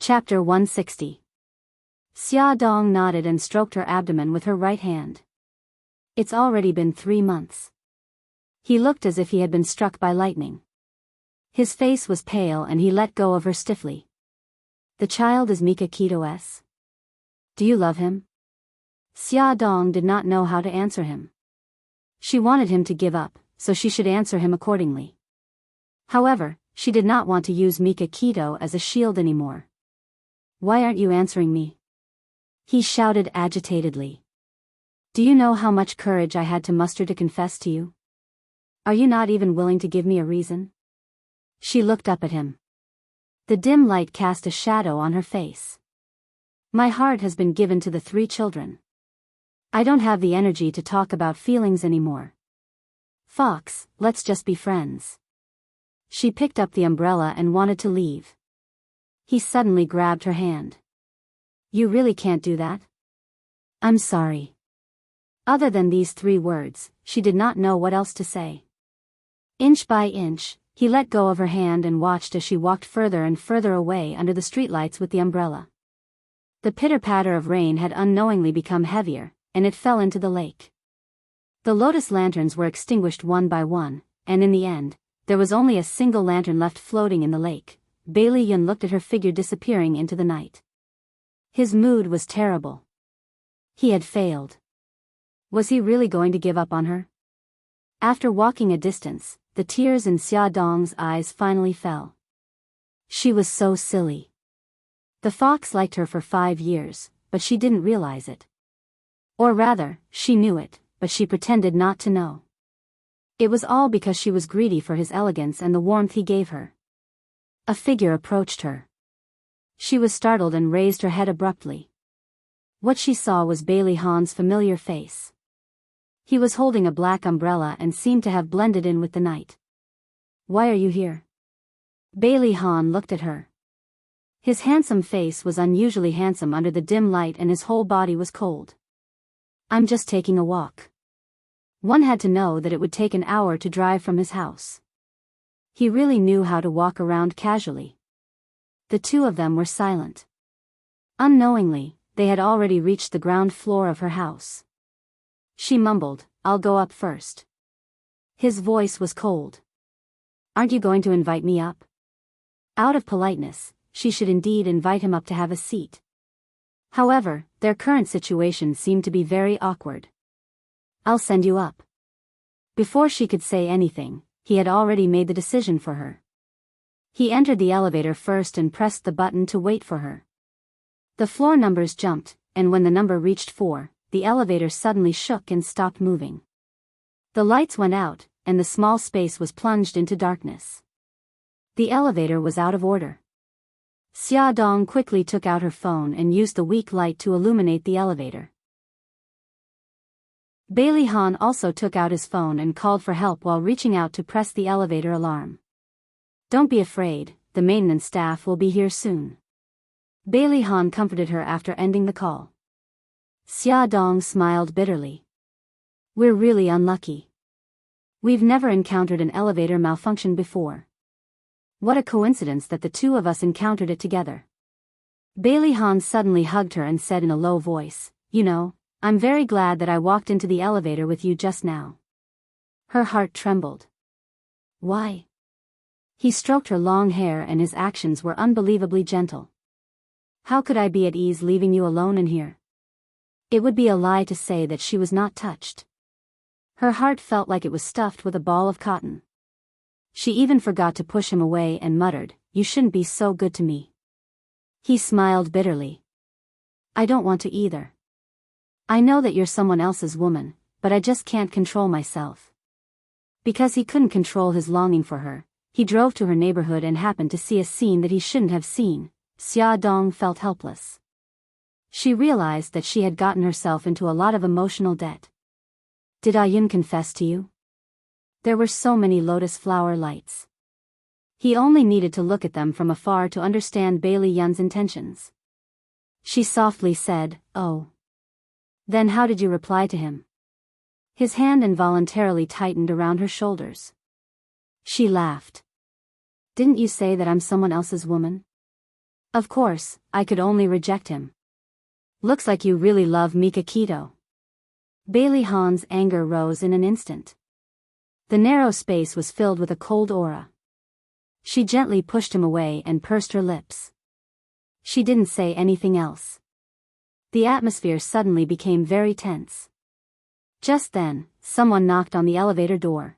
Chapter 160. Xia Dong nodded and stroked her abdomen with her right hand. It's already been 3 months. He looked as if he had been struck by lightning. His face was pale and he let go of her stiffly. The child is Mika Kito's. Do you love him? Xia Dong did not know how to answer him. She wanted him to give up, so she should answer him accordingly. However, she did not want to use Mika Kito as a shield anymore. Why aren't you answering me? He shouted agitatedly. Do you know how much courage I had to muster to confess to you? Are you not even willing to give me a reason? She looked up at him. The dim light cast a shadow on her face. My heart has been given to the 3 children. I don't have the energy to talk about feelings anymore. Fox, let's just be friends. She picked up the umbrella and wanted to leave. He suddenly grabbed her hand. You really can't do that? I'm sorry. Other than these 3 words, she did not know what else to say. Inch by inch, he let go of her hand and watched as she walked further and further away under the streetlights with the umbrella. The pitter-patter of rain had unknowingly become heavier, and it fell into the lake. The lotus lanterns were extinguished one by one, and in the end, there was only a single lantern left floating in the lake. Bailey Yun looked at her figure disappearing into the night. His mood was terrible. He had failed. Was he really going to give up on her? After walking a distance, the tears in Xia Dong's eyes finally fell. She was so silly. The fox liked her for 5 years, but she didn't realize it. Or rather, she knew it, but she pretended not to know. It was all because she was greedy for his elegance and the warmth he gave her. A figure approached her. She was startled and raised her head abruptly. What she saw was Bailey Han's familiar face. He was holding a black umbrella and seemed to have blended in with the night. Why are you here? Bailey Han looked at her. His handsome face was unusually handsome under the dim light and his whole body was cold. I'm just taking a walk. One had to know that it would take an hour to drive from his house. He really knew how to walk around casually. The 2 of them were silent. Unknowingly, they had already reached the ground floor of her house. She mumbled, I'll go up first. His voice was cold. Aren't you going to invite me up? Out of politeness, she should indeed invite him up to have a seat. However, their current situation seemed to be very awkward. I'll send you up. Before she could say anything, he had already made the decision for her. He entered the elevator first and pressed the button to wait for her. The floor numbers jumped, and when the number reached 4, the elevator suddenly shook and stopped moving. The lights went out, and the small space was plunged into darkness. The elevator was out of order. Xia Dong quickly took out her phone and used the weak light to illuminate the elevator. Bailey Han also took out his phone and called for help while reaching out to press the elevator alarm. Don't be afraid, the maintenance staff will be here soon. Bailey Han comforted her after ending the call. Xia Dong smiled bitterly. We're really unlucky. We've never encountered an elevator malfunction before. What a coincidence that the 2 of us encountered it together. Bailey Han suddenly hugged her and said in a low voice, You know, I'm very glad that I walked into the elevator with you just now. Her heart trembled. Why? He stroked her long hair and his actions were unbelievably gentle. How could I be at ease leaving you alone in here? It would be a lie to say that she was not touched. Her heart felt like it was stuffed with a ball of cotton. She even forgot to push him away and muttered, You shouldn't be so good to me. He smiled bitterly. I don't want to either. I know that you're someone else's woman, but I just can't control myself. Because he couldn't control his longing for her, he drove to her neighborhood and happened to see a scene that he shouldn't have seen. Xia Dong felt helpless. She realized that she had gotten herself into a lot of emotional debt. Did Ayun confess to you? There were so many lotus flower lights. He only needed to look at them from afar to understand Bailey Yun's intentions. She softly said, Oh. Then how did you reply to him? His hand involuntarily tightened around her shoulders. She laughed. Didn't you say that I'm someone else's woman? Of course, I could only reject him. Looks like you really love Mika Keto. Bailey Hahn's anger rose in an instant. The narrow space was filled with a cold aura. She gently pushed him away and pursed her lips. She didn't say anything else. The atmosphere suddenly became very tense. Just then, someone knocked on the elevator door.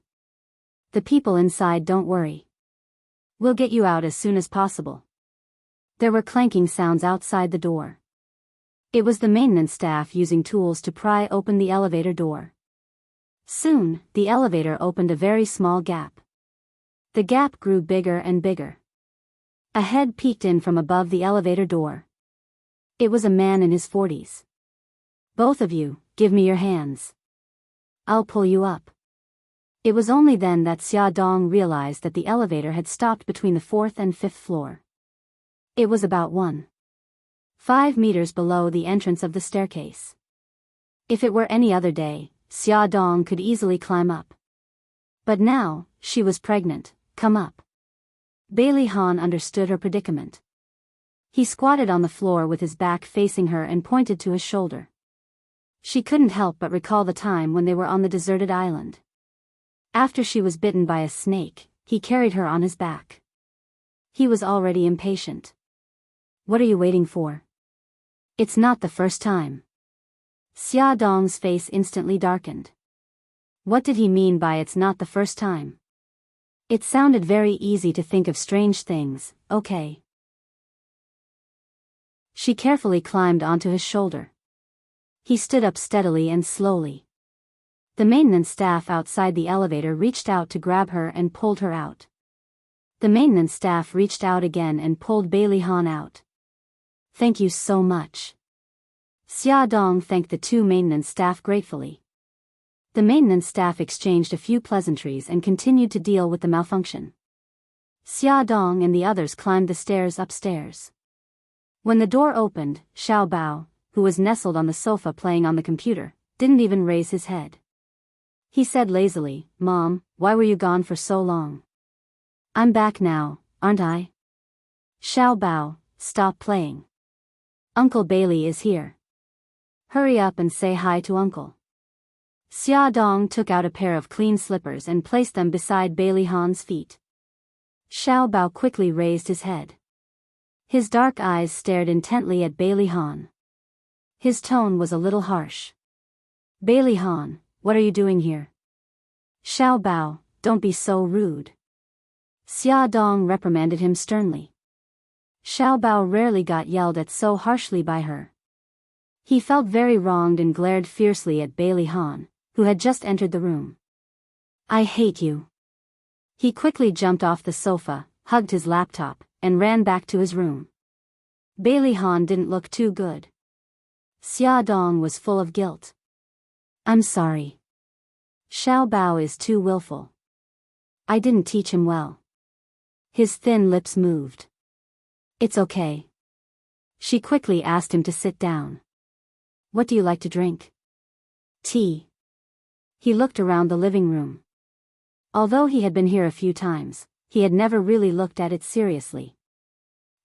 The people inside don't worry. We'll get you out as soon as possible. There were clanking sounds outside the door. It was the maintenance staff using tools to pry open the elevator door. Soon, the elevator opened a very small gap. The gap grew bigger and bigger. A head peeked in from above the elevator door. It was a man in his 40s. Both of you, give me your hands. I'll pull you up. It was only then that Xia Dong realized that the elevator had stopped between the 4th and 5th floor. It was about 1.5 meters below the entrance of the staircase. If it were any other day, Xia Dong could easily climb up. But now, she was pregnant. Come up. Bailey Han understood her predicament. He squatted on the floor with his back facing her and pointed to his shoulder. She couldn't help but recall the time when they were on the deserted island. After she was bitten by a snake, he carried her on his back. He was already impatient. What are you waiting for? It's not the first time. Xia Dong's face instantly darkened. What did he mean by it's not the first time? It sounded very easy to think of strange things, okay. She carefully climbed onto his shoulder. He stood up steadily and slowly. The maintenance staff outside the elevator reached out to grab her and pulled her out. The maintenance staff reached out again and pulled Bailey Han out. Thank you so much. Xia Dong thanked the two maintenance staff gratefully. The maintenance staff exchanged a few pleasantries and continued to deal with the malfunction. Xia Dong and the others climbed the stairs upstairs. When the door opened, Xiao Bao, who was nestled on the sofa playing on the computer, didn't even raise his head. He said lazily, "Mom, why were you gone for so long?" "I'm back now, aren't I?" Xiao Bao, stop playing. Uncle Bailey is here. Hurry up and say hi to Uncle. Xia Dong took out a pair of clean slippers and placed them beside Bailey Han's feet. Xiao Bao quickly raised his head. His dark eyes stared intently at Bailey Han. His tone was a little harsh. "Bailey Han, what are you doing here?" "Xiao Bao, don't be so rude." Xia Dong reprimanded him sternly. Xiao Bao rarely got yelled at so harshly by her. He felt very wronged and glared fiercely at Bailey Han, who had just entered the room. "I hate you." He quickly jumped off the sofa, hugged his laptop, and ran back to his room. Bailey Han didn't look too good. Xia Dong was full of guilt. "I'm sorry. Xiao Bao is too willful. I didn't teach him well." His thin lips moved. "It's okay." She quickly asked him to sit down. "What do you like to drink?" "Tea." He looked around the living room. Although he had been here a few times, he had never really looked at it seriously.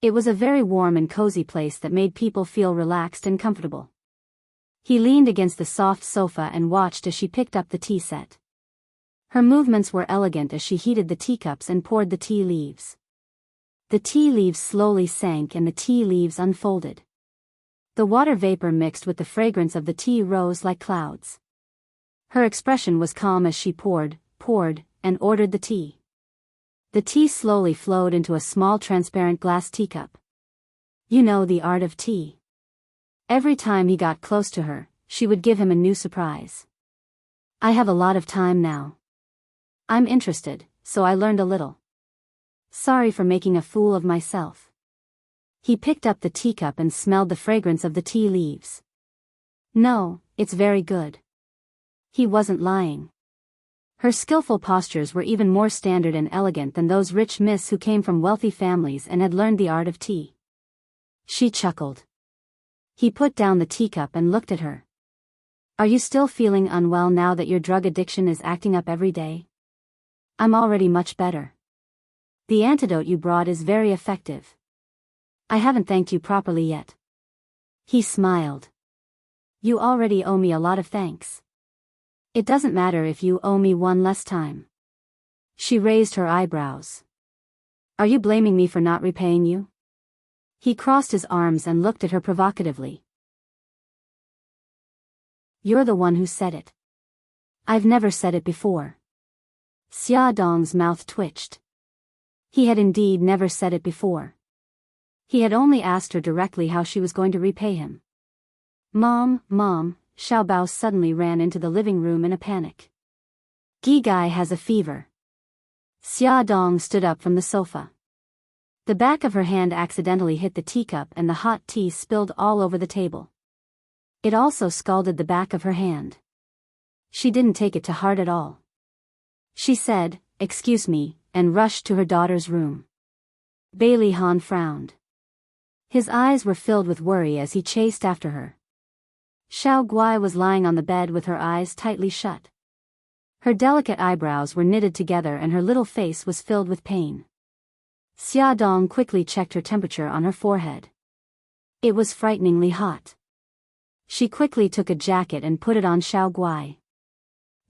It was a very warm and cozy place that made people feel relaxed and comfortable. He leaned against the soft sofa and watched as she picked up the tea set. Her movements were elegant as she heated the teacups and poured the tea leaves. The tea leaves slowly sank and the tea leaves unfolded. The water vapor mixed with the fragrance of the tea rose like clouds. Her expression was calm as she poured, and ordered the tea. The tea slowly flowed into a small transparent glass teacup. You know the art of tea. Every time he got close to her, she would give him a new surprise. "I have a lot of time now. I'm interested, so I learned a little. Sorry for making a fool of myself." He picked up the teacup and smelled the fragrance of the tea leaves. "No, it's very good." He wasn't lying. Her skillful postures were even more standard and elegant than those rich miss who came from wealthy families and had learned the art of tea. She chuckled. He put down the teacup and looked at her. "Are you still feeling unwell now that your drug addiction is acting up every day?" "I'm already much better. The antidote you brought is very effective." I haven't thanked you properly yet. He smiled. You already owe me a lot of thanks. It doesn't matter if you owe me one less time. She raised her eyebrows. Are you blaming me for not repaying you? He crossed his arms and looked at her provocatively. You're the one who said it. I've never said it before. Xia Dong's mouth twitched. He had indeed never said it before. He had only asked her directly how she was going to repay him. Mom, Xiao Bao suddenly ran into the living room in a panic. Gi Gai has a fever. Xia Dong stood up from the sofa. The back of her hand accidentally hit the teacup and the hot tea spilled all over the table. It also scalded the back of her hand. She didn't take it to heart at all. She said, "Excuse me," and rushed to her daughter's room. Bailey Han frowned. His eyes were filled with worry as he chased after her. Xiao Guai was lying on the bed with her eyes tightly shut. Her delicate eyebrows were knitted together and her little face was filled with pain. Xia Dong quickly checked her temperature on her forehead. It was frighteningly hot. She quickly took a jacket and put it on Xiao Guai.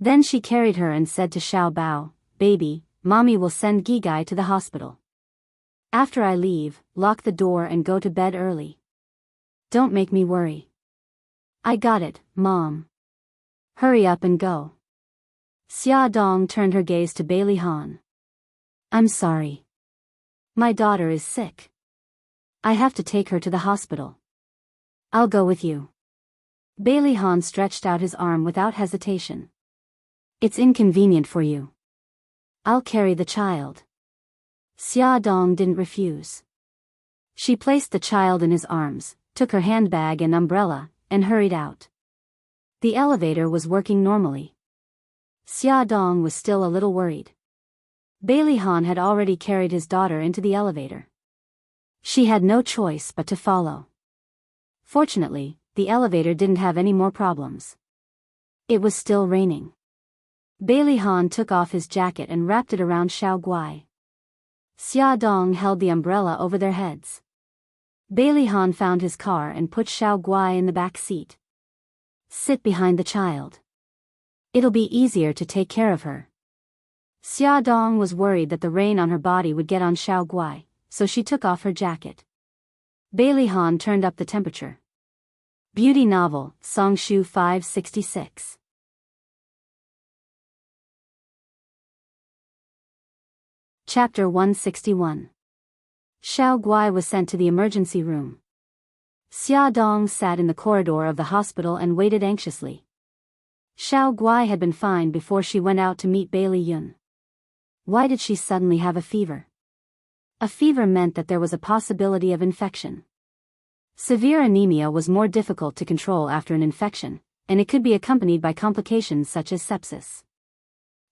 Then she carried her and said to Xiao Bao, "Baby, Mommy will send Gi Gai to the hospital. After I leave, lock the door and go to bed early. Don't make me worry." "I got it, Mom. Hurry up and go." Xia Dong turned her gaze to Bailey Han. "I'm sorry. My daughter is sick. I have to take her to the hospital. I'll go with you." Bailey Han stretched out his arm without hesitation. "It's inconvenient for you. I'll carry the child." Xia Dong didn't refuse. She placed the child in his arms, took her handbag and umbrella, and hurried out. The elevator was working normally. Xia Dong was still a little worried. Bailey Han had already carried his daughter into the elevator. She had no choice but to follow. Fortunately, the elevator didn't have any more problems. It was still raining. Bailey Han took off his jacket and wrapped it around Xiao Guai. Xia Dong held the umbrella over their heads. Bailey Han found his car and put Xiao Guai in the back seat. "Sit behind the child. It'll be easier to take care of her." Xia Dong was worried that the rain on her body would get on Xiao Guai, so she took off her jacket. Bailey Han turned up the temperature. Beauty novel, Songshu 566. Chapter 161. Xiao Guai was sent to the emergency room. Xia Dong sat in the corridor of the hospital and waited anxiously. Xiao Guai had been fine before she went out to meet Bailey Yun. Why did she suddenly have a fever? A fever meant that there was a possibility of infection. Severe anemia was more difficult to control after an infection, and it could be accompanied by complications such as sepsis.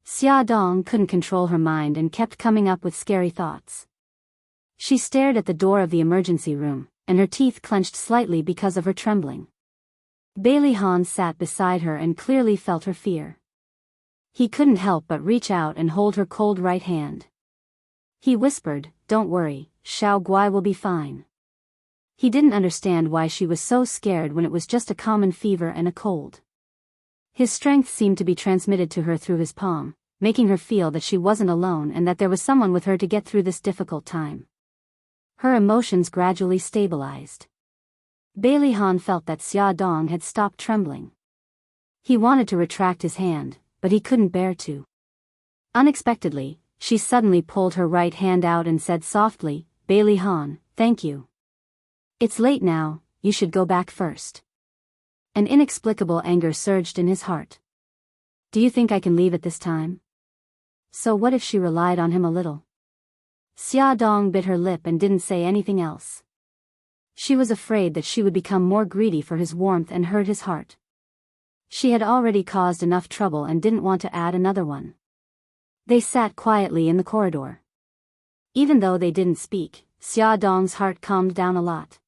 Xia Dong couldn't control her mind and kept coming up with scary thoughts. She stared at the door of the emergency room, and her teeth clenched slightly because of her trembling. Bailey Han sat beside her and clearly felt her fear. He couldn't help but reach out and hold her cold right hand. He whispered, "Don't worry, Xiao Guai will be fine." He didn't understand why she was so scared when it was just a common fever and a cold. His strength seemed to be transmitted to her through his palm, making her feel that she wasn't alone and that there was someone with her to get through this difficult time. Her emotions gradually stabilized. Bailey Han felt that Xia Dong had stopped trembling. He wanted to retract his hand, but he couldn't bear to. Unexpectedly, she suddenly pulled her right hand out and said softly, "Bailey Han, thank you. It's late now, you should go back first." An inexplicable anger surged in his heart. "Do you think I can leave at this time?" So what if she relied on him a little? Xia Dong bit her lip and didn't say anything else. She was afraid that she would become more greedy for his warmth and hurt his heart. She had already caused enough trouble and didn't want to add another one. They sat quietly in the corridor. Even though they didn't speak, Xia Dong's heart calmed down a lot.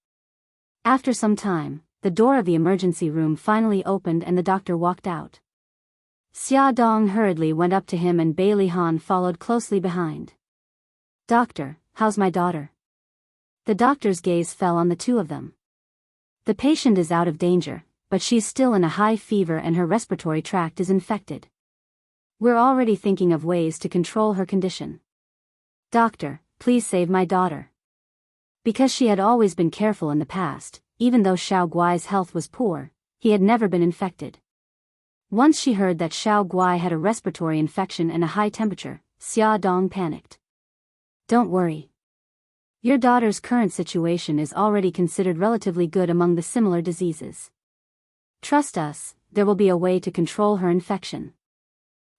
After some time, the door of the emergency room finally opened and the doctor walked out. Xia Dong hurriedly went up to him and Bailey Han followed closely behind. "Doctor, how's my daughter?" The doctor's gaze fell on the two of them. The patient is out of danger, but she's still in a high fever and her respiratory tract is infected. We're already thinking of ways to control her condition. Doctor, please save my daughter. Because she had always been careful in the past, even though Xiao Guai's health was poor, he had never been infected. Once she heard that Xiao Guai had a respiratory infection and a high temperature, Xia Dong panicked. Don't worry. Your daughter's current situation is already considered relatively good among the similar diseases. Trust us, there will be a way to control her infection.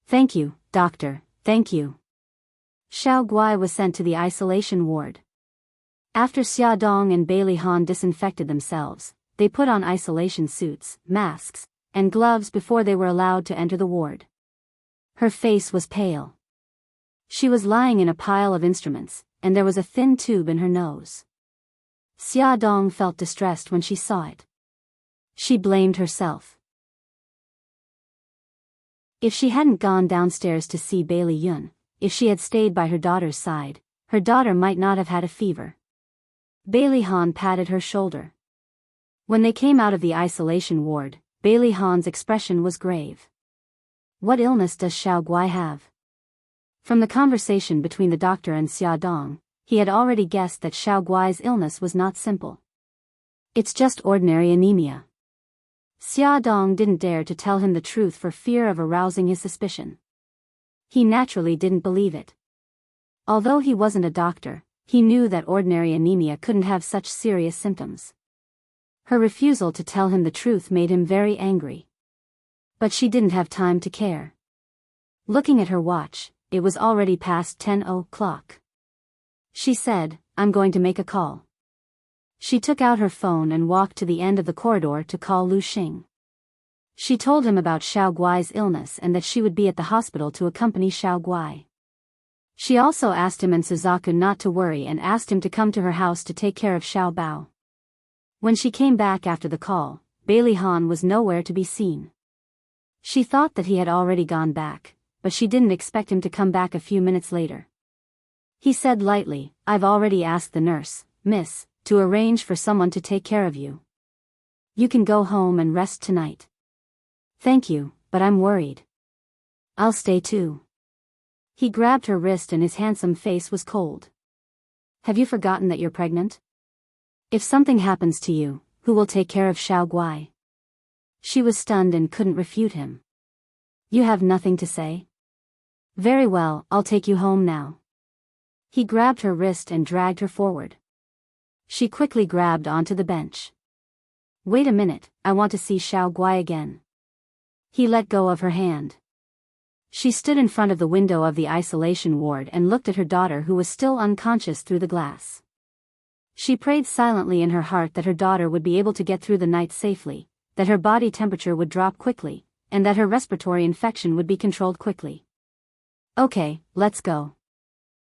Thank you, doctor, thank you. Xiao Guai was sent to the isolation ward. After Xia Dong and Bailey Han disinfected themselves, they put on isolation suits, masks, and gloves before they were allowed to enter the ward. Her face was pale. She was lying in a pile of instruments, and there was a thin tube in her nose. Xia Dong felt distressed when she saw it. She blamed herself. If she hadn't gone downstairs to see Bailey Yun, if she had stayed by her daughter's side, her daughter might not have had a fever. Bailey Han patted her shoulder. When they came out of the isolation ward, Bailey Han's expression was grave. What illness does Xiao Guai have? From the conversation between the doctor and Xia Dong, he had already guessed that Xiao Guai's illness was not simple. It's just ordinary anemia. Xia Dong didn't dare to tell him the truth for fear of arousing his suspicion. He naturally didn't believe it. Although he wasn't a doctor, he knew that ordinary anemia couldn't have such serious symptoms. Her refusal to tell him the truth made him very angry. But she didn't have time to care. Looking at her watch, it was already past 10 o'clock. She said, I'm going to make a call. She took out her phone and walked to the end of the corridor to call Lu Xing. She told him about Xiao Guai's illness and that she would be at the hospital to accompany Xiao Guai. She also asked him and Suzaku not to worry and asked him to come to her house to take care of Xiao Bao. When she came back after the call, Bailey Han was nowhere to be seen. She thought that he had already gone back, but she didn't expect him to come back a few minutes later. He said lightly, I've already asked the nurse, miss, to arrange for someone to take care of you. You can go home and rest tonight. Thank you, but I'm worried. I'll stay too. He grabbed her wrist and his handsome face was cold. Have you forgotten that you're pregnant? If something happens to you, who will take care of Xiao Guai? She was stunned and couldn't refute him. You have nothing to say? Very well, I'll take you home now. He grabbed her wrist and dragged her forward. She quickly grabbed onto the bench. Wait a minute, I want to see Xiao Guai again. He let go of her hand. She stood in front of the window of the isolation ward and looked at her daughter who was still unconscious through the glass. She prayed silently in her heart that her daughter would be able to get through the night safely, that her body temperature would drop quickly, and that her respiratory infection would be controlled quickly. Okay, let's go.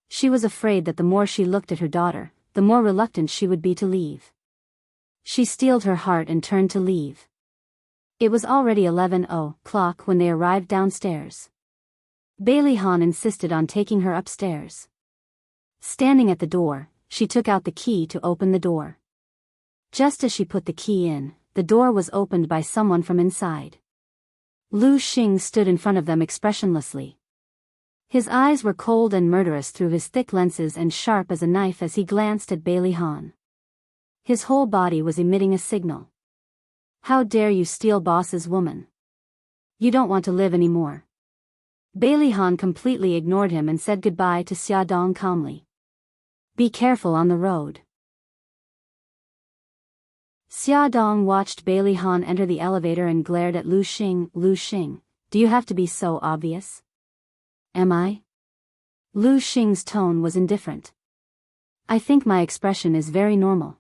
She was afraid that the more she looked at her daughter, the more reluctant she would be to leave. She steeled her heart and turned to leave. It was already 11 o'clock when they arrived downstairs. Bailey Han insisted on taking her upstairs. Standing at the door, she took out the key to open the door. Just as she put the key in, the door was opened by someone from inside. Lu Xing stood in front of them expressionlessly. His eyes were cold and murderous through his thick lenses and sharp as a knife as he glanced at Bailey Han. His whole body was emitting a signal. How dare you steal boss's woman? You don't want to live anymore. Bailey Han completely ignored him and said goodbye to Xia Dong calmly. Be careful on the road. Xia Dong watched Bailey Han enter the elevator and glared at Lu Xing. Lu Xing, do you have to be so obvious? Am I? Lu Xing's tone was indifferent. I think my expression is very normal.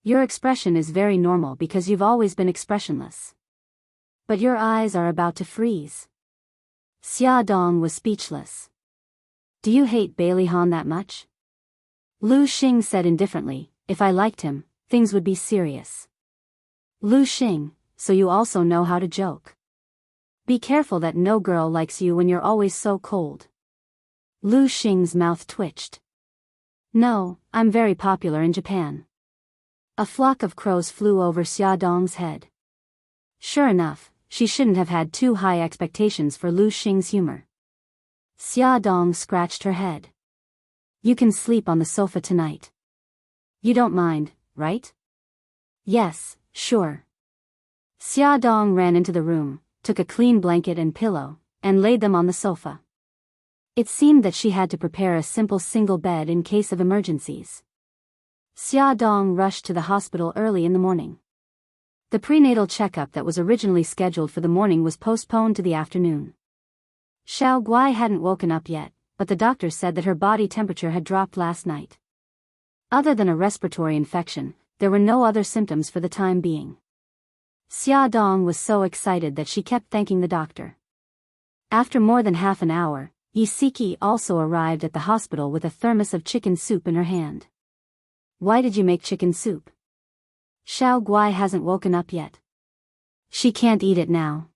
Your expression is very normal because you've always been expressionless. But your eyes are about to freeze. Xia Dong was speechless. Do you hate Bailey Han that much? Lu Xing said indifferently, if I liked him, things would be serious. Lu Xing, so you also know how to joke. Be careful that no girl likes you when you're always so cold. Lu Xing's mouth twitched. No, I'm very popular in Japan. A flock of crows flew over Xia Dong's head. Sure enough, she shouldn't have had too high expectations for Lu Xing's humor. Xia Dong scratched her head. You can sleep on the sofa tonight. You don't mind, right? Yes, sure. Xia Dong ran into the room, took a clean blanket and pillow, and laid them on the sofa. It seemed that she had to prepare a simple single bed in case of emergencies. Xia Dong rushed to the hospital early in the morning. The prenatal checkup that was originally scheduled for the morning was postponed to the afternoon. Xiao Guai hadn't woken up yet, but the doctor said that her body temperature had dropped last night. Other than a respiratory infection, there were no other symptoms for the time being. Xia Dong was so excited that she kept thanking the doctor. After more than half an hour, Yisiki also arrived at the hospital with a thermos of chicken soup in her hand. Why did you make chicken soup? Xiao Guai hasn't woken up yet. She can't eat it now.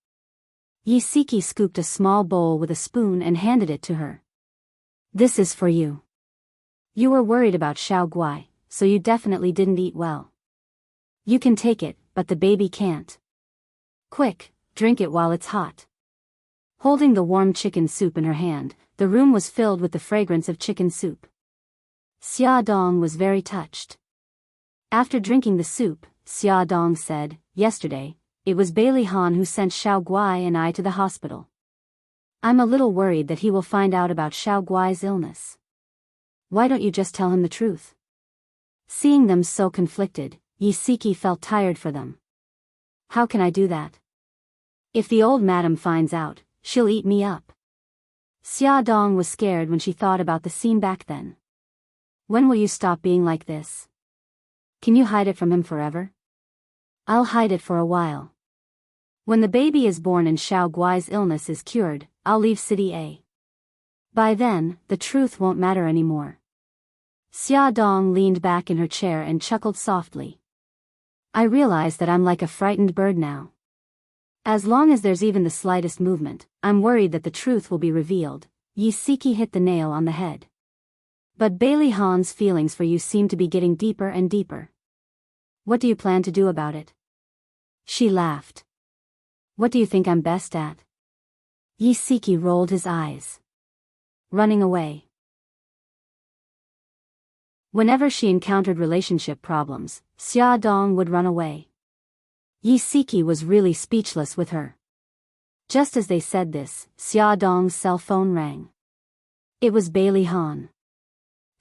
Yisiki scooped a small bowl with a spoon and handed it to her. This is for you. You were worried about Xiao Guai, so you definitely didn't eat well. You can take it, but the baby can't. Quick, drink it while it's hot. Holding the warm chicken soup in her hand, the room was filled with the fragrance of chicken soup. Xia Dong was very touched. After drinking the soup, Xia Dong said, "Yesterday, it was Bailey Han who sent Xiao Guai and I to the hospital. I'm a little worried that he will find out about Xiao Guai's illness. Why don't you just tell him the truth?" Seeing them so conflicted, Yisiki felt tired for them. How can I do that? If the old madam finds out, she'll eat me up. Xia Dong was scared when she thought about the scene back then. When will you stop being like this? Can you hide it from him forever? I'll hide it for a while. When the baby is born and Xiao Guai's illness is cured, I'll leave City A. By then, the truth won't matter anymore. Xia Dong leaned back in her chair and chuckled softly. I realize that I'm like a frightened bird now. As long as there's even the slightest movement, I'm worried that the truth will be revealed. Yisiki hit the nail on the head. But Bailey Han's feelings for you seem to be getting deeper and deeper. What do you plan to do about it? She laughed. What do you think I'm best at? Yisiki rolled his eyes. Running away. Whenever she encountered relationship problems, Xia Dong would run away. Yisiki was really speechless with her. Just as they said this, Xia Dong's cell phone rang. It was Bailey Han.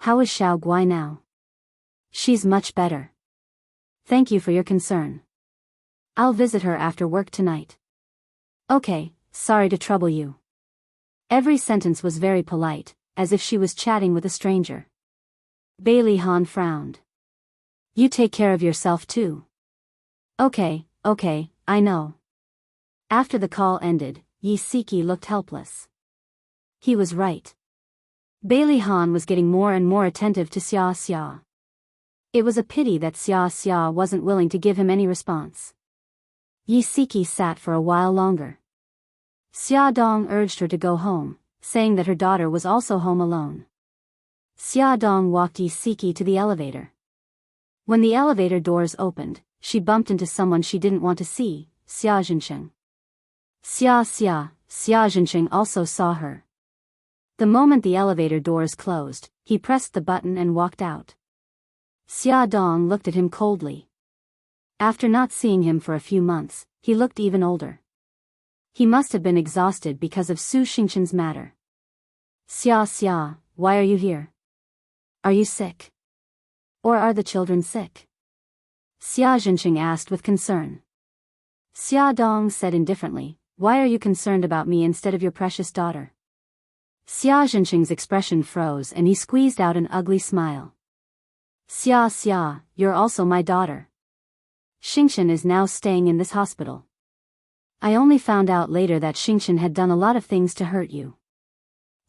How is Xiao Guai now? She's much better. Thank you for your concern. I'll visit her after work tonight. Okay, sorry to trouble you. Every sentence was very polite, as if she was chatting with a stranger. Bailey Han frowned. You take care of yourself too. Okay, I know. After the call ended, Yisiki looked helpless. He was right. Bailey Han was getting more and more attentive to Xia Xia. It was a pity that Xia Xia wasn't willing to give him any response. Yisiki sat for a while longer. Xia Dong urged her to go home, saying that her daughter was also home alone. Xia Dong walked Yisiki to the elevator. When the elevator doors opened, she bumped into someone she didn't want to see, Xia Zhensheng. Xia Zhensheng also saw her. The moment the elevator doors closed, he pressed the button and walked out. Xia Dong looked at him coldly. After not seeing him for a few months, he looked even older. He must have been exhausted because of Su Xingchen's matter. Xia, why are you here? Are you sick? Or are the children sick? Xia Zhensheng asked with concern. Xia Dong said indifferently, why are you concerned about me instead of your precious daughter? Xia Zhensheng's expression froze and he squeezed out an ugly smile. Xia, you're also my daughter. Xingchen is now staying in this hospital. I only found out later that Xingchen had done a lot of things to hurt you.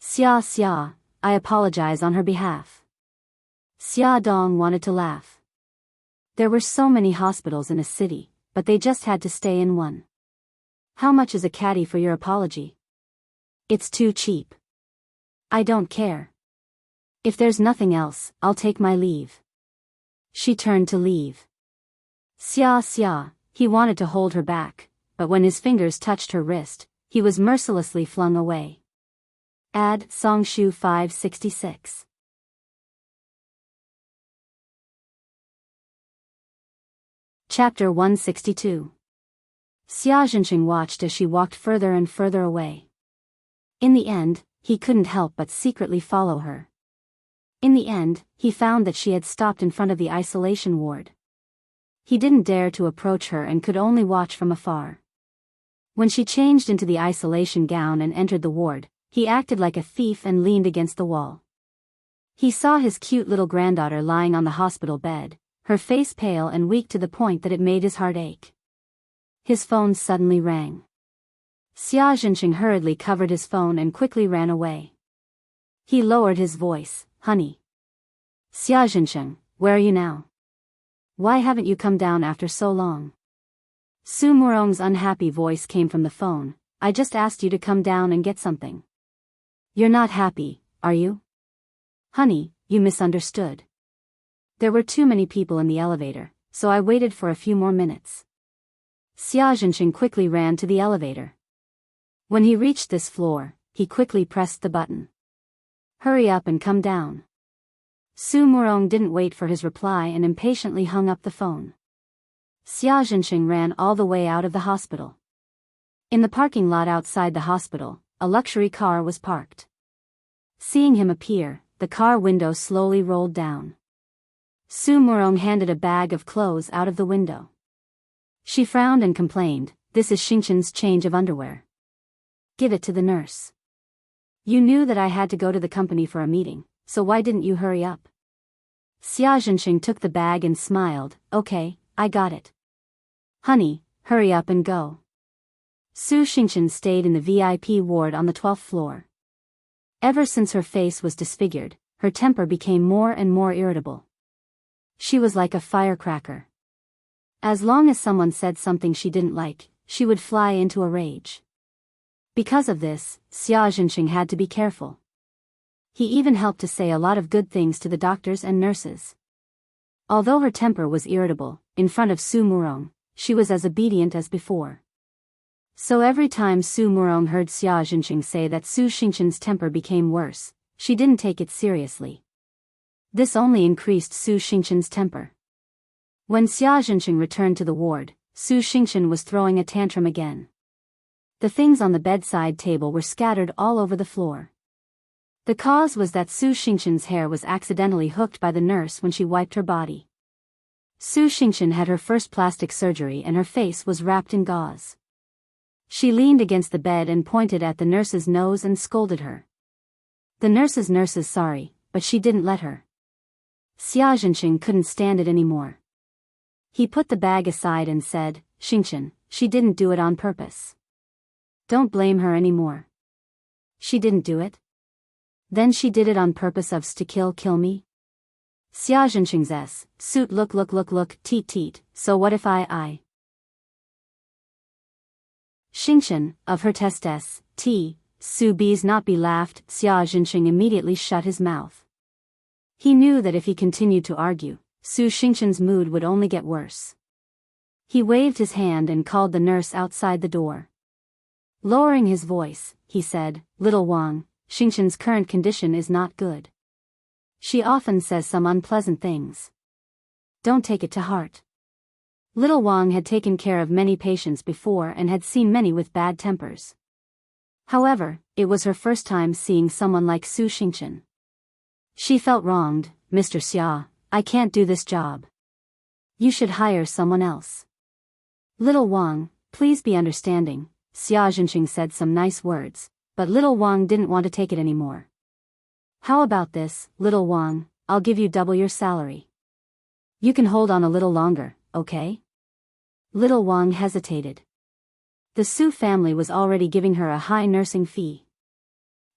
Xia, I apologize on her behalf. Xia Dong wanted to laugh. There were so many hospitals in a city, but they just had to stay in one. How much is a caddy for your apology? It's too cheap. I don't care. If there's nothing else, I'll take my leave. She turned to leave. Xia, he wanted to hold her back, but when his fingers touched her wrist, he was mercilessly flung away. Ad Songshu 566. Chapter 162. Xia Zhenqing watched as she walked further and further away. In the end, he couldn't help but secretly follow her. In the end, he found that she had stopped in front of the isolation ward. He didn't dare to approach her and could only watch from afar. When she changed into the isolation gown and entered the ward, he acted like a thief and leaned against the wall. He saw his cute little granddaughter lying on the hospital bed, her face pale and weak to the point that it made his heart ache. His phone suddenly rang. Xia Zhenqing hurriedly covered his phone and quickly ran away. He lowered his voice, "Honey. Xia Zhenqing, where are you now? Why haven't you come down after so long?" Su Murong's unhappy voice came from the phone. "I just asked you to come down and get something. You're not happy, are you? Honey, you misunderstood. There were too many people in the elevator, so I waited for a few more minutes." Xia Zhenqing quickly ran to the elevator. When he reached this floor, he quickly pressed the button. "Hurry up and come down." Su Murong didn't wait for his reply and impatiently hung up the phone. Xia Zhenqing ran all the way out of the hospital. In the parking lot outside the hospital, a luxury car was parked. Seeing him appear, the car window slowly rolled down. Su Murong handed a bag of clothes out of the window. She frowned and complained, "This is Xingqian's change of underwear. Give it to the nurse. You knew that I had to go to the company for a meeting, so why didn't you hurry up?" Xia Zhenqing took the bag and smiled, "Okay, I got it. Honey, hurry up and go." Su Xingqian stayed in the VIP ward on the 12th floor. Ever since her face was disfigured, her temper became more and more irritable. She was like a firecracker. As long as someone said something she didn't like, she would fly into a rage. Because of this, Xia Zhenqing had to be careful. He even helped to say a lot of good things to the doctors and nurses. Although her temper was irritable, in front of Su Murong, she was as obedient as before. So every time Su Murong heard Xia Zhenqing say that Su Xingqian's temper became worse, she didn't take it seriously. This only increased Su Xingqian's temper. When Xia Zhenqing returned to the ward, Su Xingqian was throwing a tantrum again. The things on the bedside table were scattered all over the floor. The cause was that Su Xingqian's hair was accidentally hooked by the nurse when she wiped her body. Su Xingqian had her first plastic surgery and her face was wrapped in gauze. She leaned against the bed and pointed at the nurse's nose and scolded her. The nurse's sorry, but she didn't let her. Xia Zhenqing couldn't stand it anymore. He put the bag aside and said, "Xingqian, she didn't do it on purpose. Don't blame her anymore." "She didn't do it? Then she did it on purpose to kill me?" Xia Zhenqing's suit look, teet, so what if I? Xingqian, of her testes, Su B's not be laughed. Xia Zhenqing immediately shut his mouth. He knew that if he continued to argue, Su Xingqian's mood would only get worse. He waved his hand and called the nurse outside the door. Lowering his voice, he said, "Little Wang, Xingqian's current condition is not good. She often says some unpleasant things. Don't take it to heart." Little Wang had taken care of many patients before and had seen many with bad tempers. However, it was her first time seeing someone like Su Xingqian. She felt wronged. "Mr. Xia, I can't do this job. You should hire someone else." "Little Wang, please be understanding." Xia Zhenqing said some nice words, but Little Wang didn't want to take it anymore. "How about this, Little Wang, I'll give you double your salary. You can hold on a little longer, okay?" Little Wang hesitated. The Su family was already giving her a high nursing fee.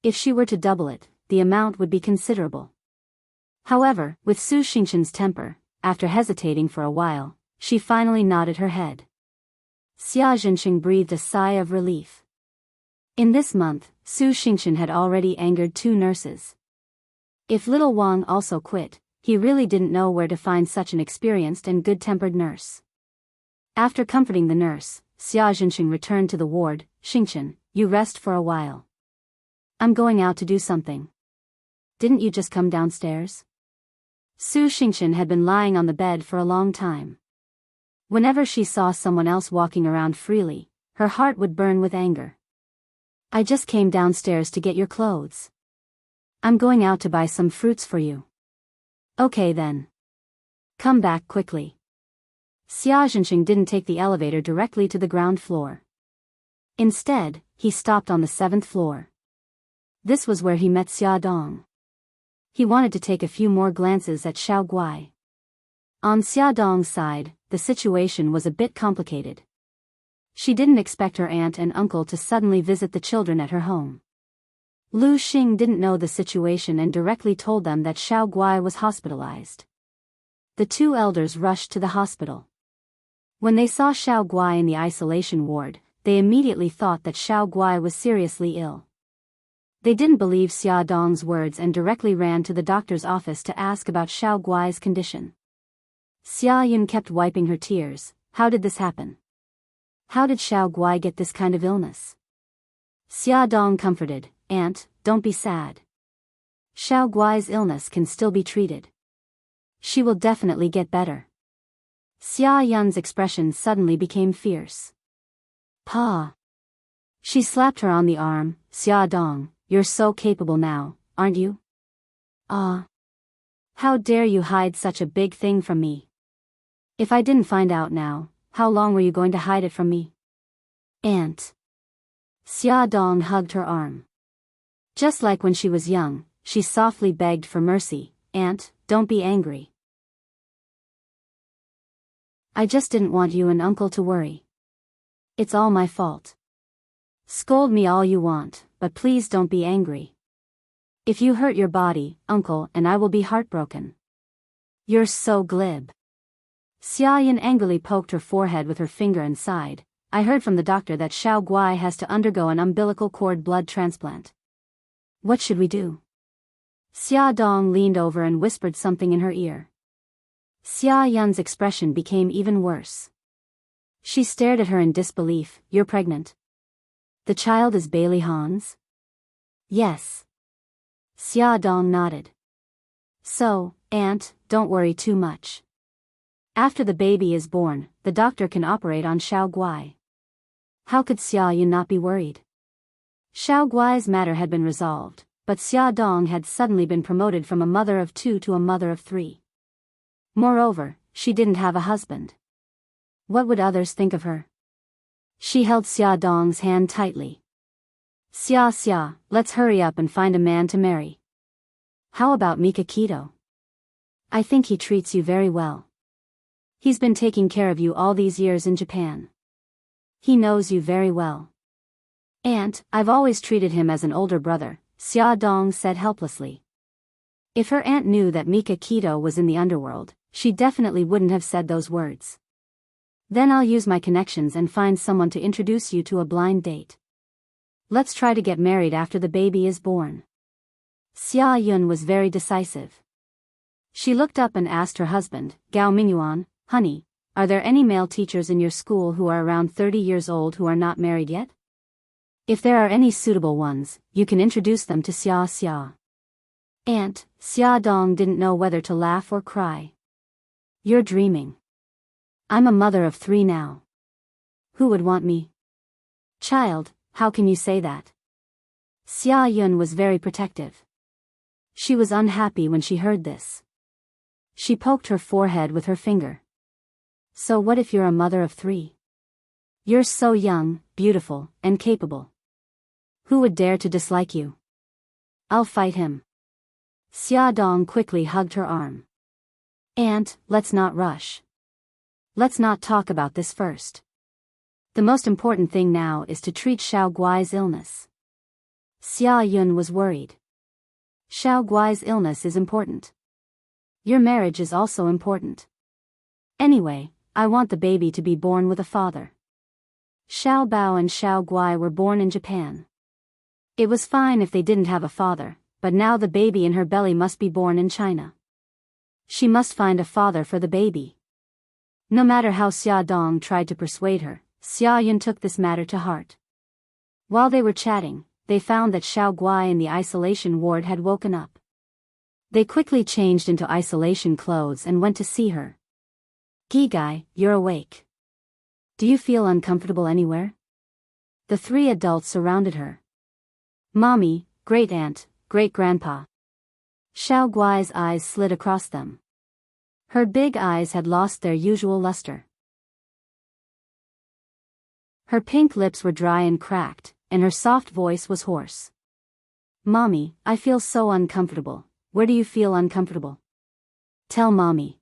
If she were to double it, the amount would be considerable. However, with Su Xingqian's temper, after hesitating for a while, she finally nodded her head. Xia Zhenqing breathed a sigh of relief. In this month, Su Xingqian had already angered 2 nurses. If little Wang also quit, he really didn't know where to find such an experienced and good-tempered nurse. After comforting the nurse, Xia Jinqing returned to the ward. Xingchen, you rest for a while. I'm going out to do something. Didn't you just come downstairs? Su Xingchen had been lying on the bed for a long time. Whenever she saw someone else walking around freely, her heart would burn with anger. I just came downstairs to get your clothes. I'm going out to buy some fruits for you. Okay then. Come back quickly. Xia Jinqing didn't take the elevator directly to the ground floor. Instead, he stopped on the 7th floor. This was where he met Xia Dong. He wanted to take a few more glances at Xiao Guai. On Xia Dong's side, the situation was a bit complicated. She didn't expect her aunt and uncle to suddenly visit the children at her home. Lu Xing didn't know the situation and directly told them that Xiao Guai was hospitalized. The two elders rushed to the hospital. When they saw Xiao Guai in the isolation ward, they immediately thought that Xiao Guai was seriously ill. They didn't believe Xia Dong's words and directly ran to the doctor's office to ask about Xiao Guai's condition. Xia Yun kept wiping her tears. How did this happen? How did Xiao Guai get this kind of illness? Xia Dong comforted, Aunt, don't be sad. Xiao Guai's illness can still be treated. She will definitely get better. Xia Yun's expression suddenly became fierce. Pa. She slapped her on the arm. Xia Dong, you're so capable now, aren't you? How dare you hide such a big thing from me? If I didn't find out now, how long were you going to hide it from me? Aunt. Xia Dong hugged her arm. Just like when she was young, she softly begged for mercy. Aunt, don't be angry. I just didn't want you and Uncle to worry. It's all my fault. Scold me all you want, but please don't be angry. If you hurt your body, Uncle and I will be heartbroken. You're so glib. Xia Yan angrily poked her forehead with her finger and sighed. I heard from the doctor that Xiao Guai has to undergo an umbilical cord blood transplant. What should we do? Xia Dong leaned over and whispered something in her ear. Xia Yan's expression became even worse. She stared at her in disbelief. You're pregnant? The child is Bailey Han's? Yes. Xia Dong nodded. So, Aunt, don't worry too much. After the baby is born, the doctor can operate on Xiao Guai. How could Xia Yun not be worried? Xiao Guai's matter had been resolved, but Xia Dong had suddenly been promoted from a mother of 2 to a mother of 3. Moreover, she didn't have a husband. What would others think of her? She held Xia Dong's hand tightly. Xia, let's hurry up and find a man to marry. How about Mika Keto? I think he treats you very well. He's been taking care of you all these years in Japan. He knows you very well. Aunt, I've always treated him as an older brother, Xia Dong said helplessly. If her aunt knew that Mika Keto was in the underworld, she definitely wouldn't have said those words. Then I'll use my connections and find someone to introduce you to a blind date. Let's try to get married after the baby is born. Xia Yun was very decisive. She looked up and asked her husband, Gao Mingyuan, honey, are there any male teachers in your school who are around 30 years old who are not married yet? If there are any suitable ones, you can introduce them to Xia. Aunt, Xia Dong didn't know whether to laugh or cry. You're dreaming. I'm a mother of 3 now. Who would want me? Child, how can you say that? Xia Yun was very protective. She was unhappy when she heard this. She poked her forehead with her finger. So what if you're a mother of 3? You're so young, beautiful, and capable. Who would dare to dislike you? I'll fight him. Xia Dong quickly hugged her arm. Aunt, let's not rush. Let's not talk about this first. The most important thing now is to treat Xiao Guai's illness. Xia Yun was worried. Xiao Guai's illness is important. Your marriage is also important. Anyway, I want the baby to be born with a father. Xiao Bao and Xiao Guai were born in Japan. It was fine if they didn't have a father, but now the baby in her belly must be born in China. She must find a father for the baby. No matter how Xia Dong tried to persuade her, Xia Yun took this matter to heart. While they were chatting, they found that Xiao Guai in the isolation ward had woken up. They quickly changed into isolation clothes and went to see her. Gigai, you're awake. Do you feel uncomfortable anywhere? The three adults surrounded her. Mommy, great-aunt, great-grandpa. Xiao Guai's eyes slid across them. Her big eyes had lost their usual luster. Her pink lips were dry and cracked, and her soft voice was hoarse. Mommy, I feel so uncomfortable. Where do you feel uncomfortable? Tell Mommy.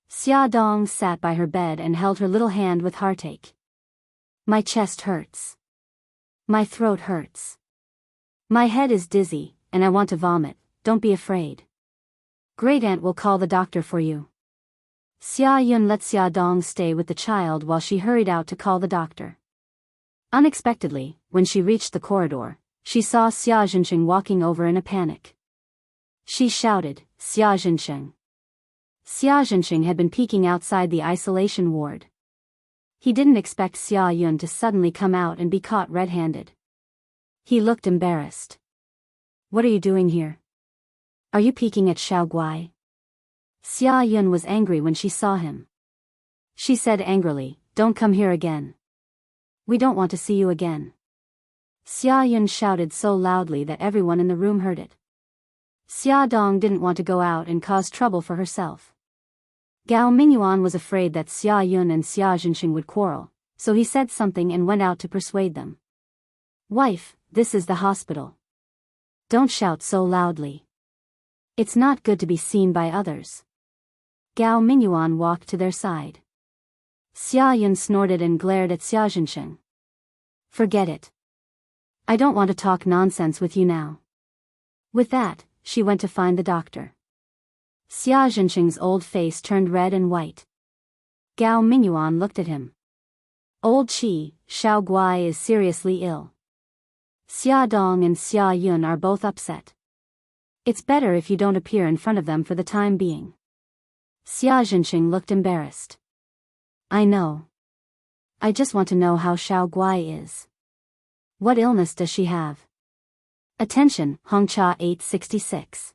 Xia Dong sat by her bed and held her little hand with heartache. My chest hurts. My throat hurts. My head is dizzy, and I want to vomit. Don't be afraid. Great-aunt will call the doctor for you. Xia Yun let Xia Dong stay with the child while she hurried out to call the doctor. Unexpectedly, when she reached the corridor, she saw Xia Zhensheng walking over in a panic. She shouted, Xia Zhensheng. Xia Zhensheng had been peeking outside the isolation ward. He didn't expect Xia Yun to suddenly come out and be caught red-handed. He looked embarrassed. What are you doing here? Are you peeking at Xiao Guai? Xia Yun was angry when she saw him. She said angrily, don't come here again. We don't want to see you again. Xia Yun shouted so loudly that everyone in the room heard it. Xia Dong didn't want to go out and cause trouble for herself. Gao Mingyuan was afraid that Xia Yun and Xia Zhensheng would quarrel, so he said something and went out to persuade them. Wife, this is the hospital. Don't shout so loudly. It's not good to be seen by others. Gao Mingyuan walked to their side. Xia Yun snorted and glared at Xia Zhensheng. Forget it. I don't want to talk nonsense with you now. With that, she went to find the doctor. Xia Zhensheng's old face turned red and white. Gao Mingyuan looked at him. Old Qi, Xiao Guai is seriously ill. Xia Dong and Xia Yun are both upset. It's better if you don't appear in front of them for the time being. Xia Zhensheng looked embarrassed. I know. I just want to know how Xiao Guai is. What illness does she have? Attention, Hongcha 866.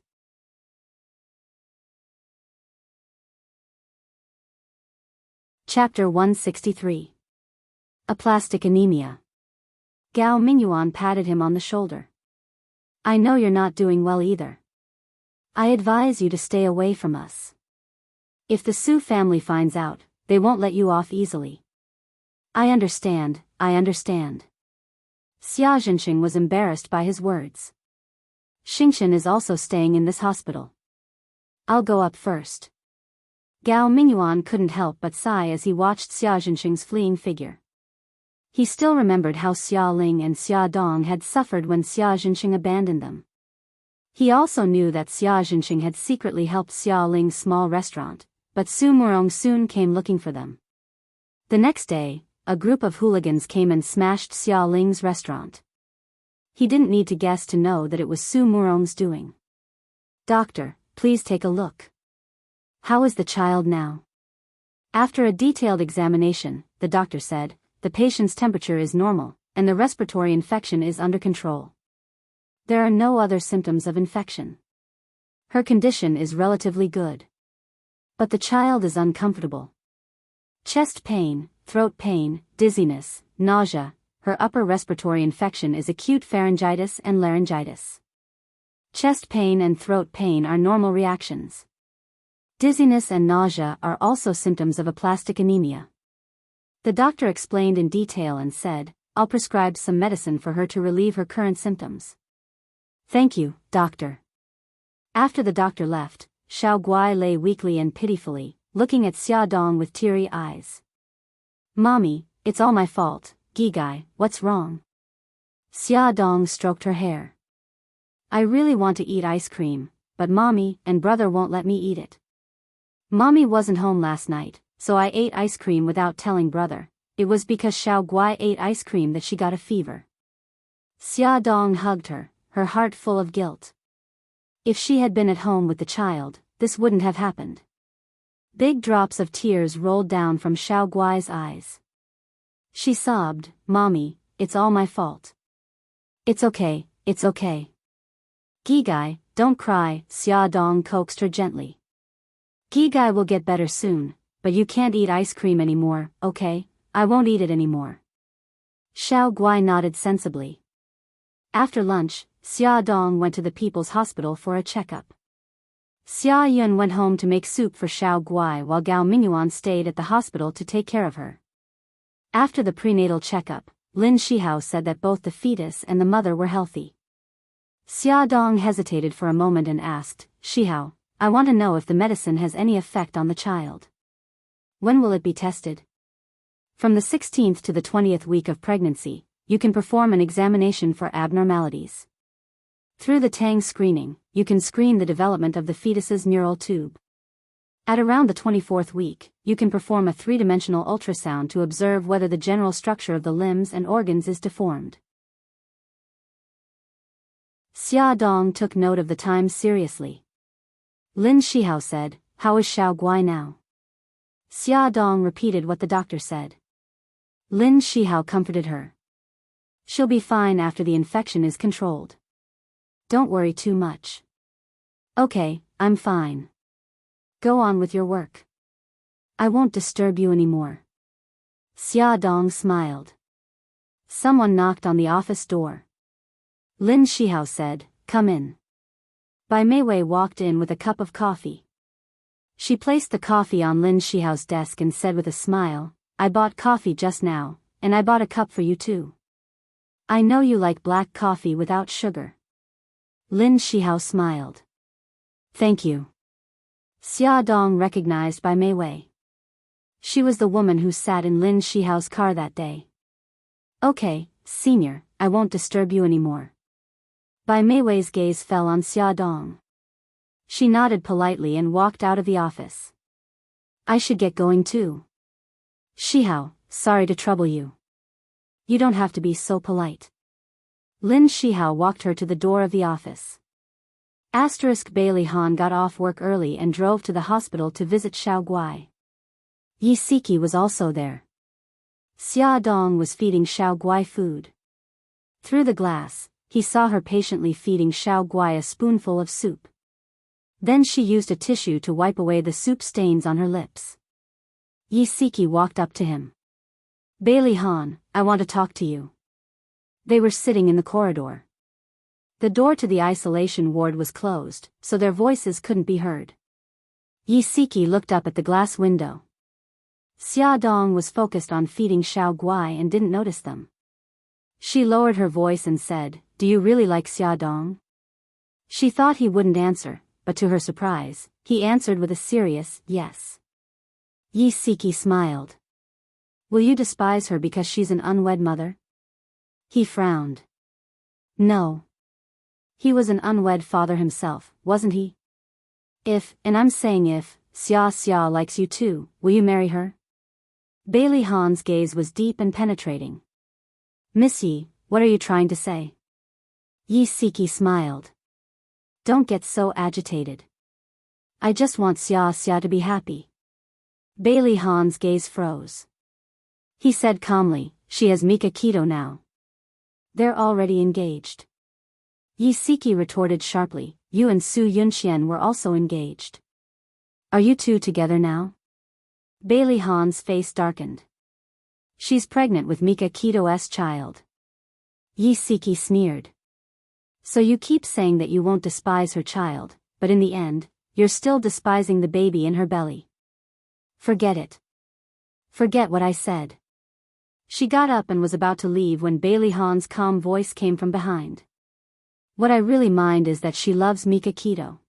Chapter 163. Aplastic anemia. Gao Mingyuan patted him on the shoulder. I know you're not doing well either. I advise you to stay away from us. If the Su family finds out, they won't let you off easily. I understand. Xia Zhensheng was embarrassed by his words. Xingxian is also staying in this hospital. I'll go up first. Gao Mingyuan couldn't help but sigh as he watched Xia Zhensheng's fleeing figure. He still remembered how Xia Ling and Xia Dong had suffered when Xia Zhensheng abandoned them. He also knew that Xia Zhensheng had secretly helped Xia Ling's small restaurant, but Su Murong soon came looking for them. The next day, a group of hooligans came and smashed Xia Ling's restaurant. He didn't need to guess to know that it was Su Murong's doing. Doctor, please take a look. How is the child now? After a detailed examination, the doctor said, the patient's temperature is normal, and the respiratory infection is under control. There are no other symptoms of infection. Her condition is relatively good. But the child is uncomfortable. Chest pain, throat pain, dizziness, nausea. Her upper respiratory infection is acute pharyngitis and laryngitis. Chest pain and throat pain are normal reactions. Dizziness and nausea are also symptoms of aplastic anemia. The doctor explained in detail and said, I'll prescribe some medicine for her to relieve her current symptoms. Thank you, doctor. After the doctor left, Xiao Guai lay weakly and pitifully, looking at Xia Dong with teary eyes. Mommy, it's all my fault. Gigai, what's wrong? Xia Dong stroked her hair. I really want to eat ice cream, but Mommy and brother won't let me eat it. Mommy wasn't home last night, so I ate ice cream without telling brother. It was because Xiao Guai ate ice cream that she got a fever. Xia Dong hugged her, her heart full of guilt. If she had been at home with the child, this wouldn't have happened. Big drops of tears rolled down from Xiao Guai's eyes. She sobbed, "Mommy, it's all my fault." "It's okay, it's okay. Gigai, don't cry," Xia Dong coaxed her gently. "Gigai will get better soon, but you can't eat ice cream anymore, okay? I won't eat it anymore." Xiao Guai nodded sensibly. After lunch, Xia Dong went to the People's Hospital for a checkup. Xia Yun went home to make soup for Xiao Guai while Gao Mingyuan stayed at the hospital to take care of her. After the prenatal checkup, Lin Shihao said that both the fetus and the mother were healthy. Xia Dong hesitated for a moment and asked, "Shihao, I want to know if the medicine has any effect on the child. When will it be tested?" "From the 16th to the 20th week of pregnancy, you can perform an examination for abnormalities. Through the Tang screening, you can screen the development of the fetus's neural tube. At around the 24th week, you can perform a three-dimensional ultrasound to observe whether the general structure of the limbs and organs is deformed." Xia Dong took note of the time seriously. Lin Shihao said, "How is Xiao Guai now?" Xia Dong repeated what the doctor said. Lin Shihao comforted her. "She'll be fine after the infection is controlled. Don't worry too much." "Okay, I'm fine. Go on with your work. I won't disturb you anymore." Xia Dong smiled. Someone knocked on the office door. Lin Shihao said, "Come in." Bai Meiwei walked in with a cup of coffee. She placed the coffee on Lin Shihao's desk and said with a smile, "I bought coffee just now, and I bought a cup for you too. I know you like black coffee without sugar." Lin Shihao smiled. "Thank you." Xia Dong recognized Bai Meiwei. She was the woman who sat in Lin Shihao's car that day. "Okay, senior, I won't disturb you anymore." Bai Meiwei's gaze fell on Xia Dong. She nodded politely and walked out of the office. "I should get going too." "Shihao, sorry to trouble you." "You don't have to be so polite." Lin Shihao walked her to the door of the office. Bailey Han got off work early and drove to the hospital to visit Xiao Guai. Yi Siki was also there. Xia Dong was feeding Xiao Guai food. Through the glass, he saw her patiently feeding Xiao Guai a spoonful of soup. Then she used a tissue to wipe away the soup stains on her lips. Yi Siki walked up to him. "Bailey Han, I want to talk to you." They were sitting in the corridor. The door to the isolation ward was closed, so their voices couldn't be heard. Yi Siki looked up at the glass window. Xia Dong was focused on feeding Xiao Guai and didn't notice them. She lowered her voice and said, "Do you really like Xia Dong?" She thought he wouldn't answer, but to her surprise, he answered with a serious yes. Yi Siki smiled. "Will you despise her because she's an unwed mother?" He frowned. "No. He was an unwed father himself, wasn't he? If, and I'm saying if, Xia likes you too, will you marry her?" Bailey Han's gaze was deep and penetrating. "Miss Yi, what are you trying to say?" Yi Siki smiled. "Don't get so agitated. I just want Xia to be happy." Bailey Han's gaze froze. He said calmly, "She has Mika Keto now. They're already engaged." Yi Siki retorted sharply, "You and Su Yunxian were also engaged. Are you two together now?" Bailey Han's face darkened. "She's pregnant with Mika Keto's child." Yi Siki sneered. "So you keep saying that you won't despise her child, but in the end, you're still despising the baby in her belly. Forget it. Forget what I said." She got up and was about to leave when Bailey Han's calm voice came from behind. "What I really mind is that she loves Mika Keto.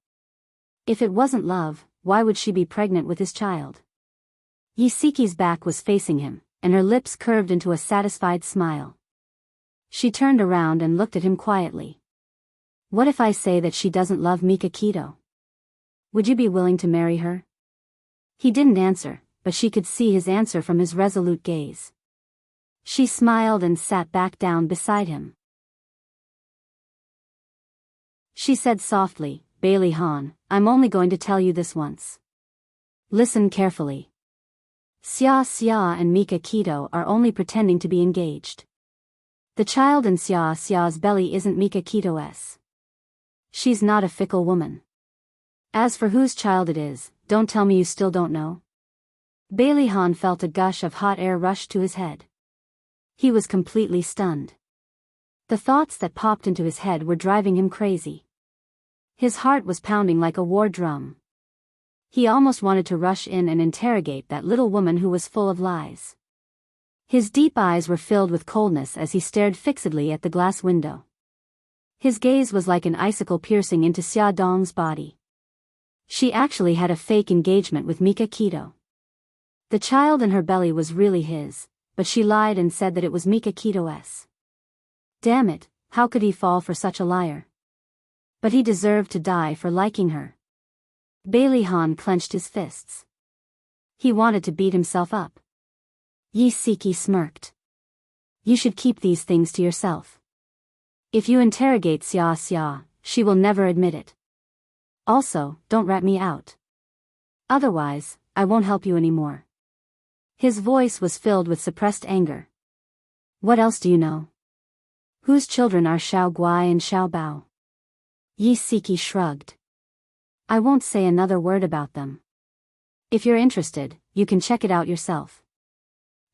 If it wasn't love, why would she be pregnant with his child?" Yi Siki's back was facing him, and her lips curved into a satisfied smile. She turned around and looked at him quietly. "What if I say that she doesn't love Mika Keto? Would you be willing to marry her?" He didn't answer, but she could see his answer from his resolute gaze. She smiled and sat back down beside him. She said softly, Bailey Han, I'm only going to tell you this once. Listen carefully. Xia Xia and Mika Keto are only pretending to be engaged. The child in Xia Xia's belly isn't Mika Keto's. She's not a fickle woman. As for whose child it is, don't tell me you still don't know. Bailey Han felt a gush of hot air rush to his head. He was completely stunned. The thoughts that popped into his head were driving him crazy. His heart was pounding like a war drum. He almost wanted to rush in and interrogate that little woman who was full of lies. His deep eyes were filled with coldness as he stared fixedly at the glass window. His gaze was like an icicle piercing into Xia Dong's body. She actually had a fake engagement with Mika Keto. The child in her belly was really his, but she lied and said that it was Mika Keto's. Damn it, how could he fall for such a liar? But he deserved to die for liking her. Bailey Han clenched his fists. He wanted to beat himself up. Yi Siki smirked. You should keep these things to yourself. If you interrogate Xia Xia, she will never admit it. Also, don't rat me out. Otherwise, I won't help you anymore. His voice was filled with suppressed anger. What else do you know? Whose children are Xiao Guai and Xiao Bao? Yi Siki shrugged. I won't say another word about them. If you're interested, you can check it out yourself.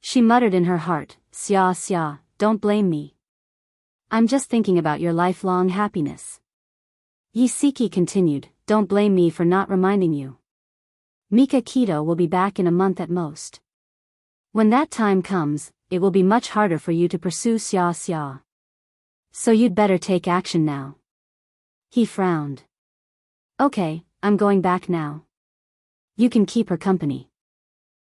She muttered in her heart, Xia Xia, don't blame me. I'm just thinking about your lifelong happiness. Yi Siki continued, don't blame me for not reminding you. Mika Keto will be back in a month at most. When that time comes, it will be much harder for you to pursue Xia Xia. So you'd better take action now. He frowned. Okay, I'm going back now. You can keep her company.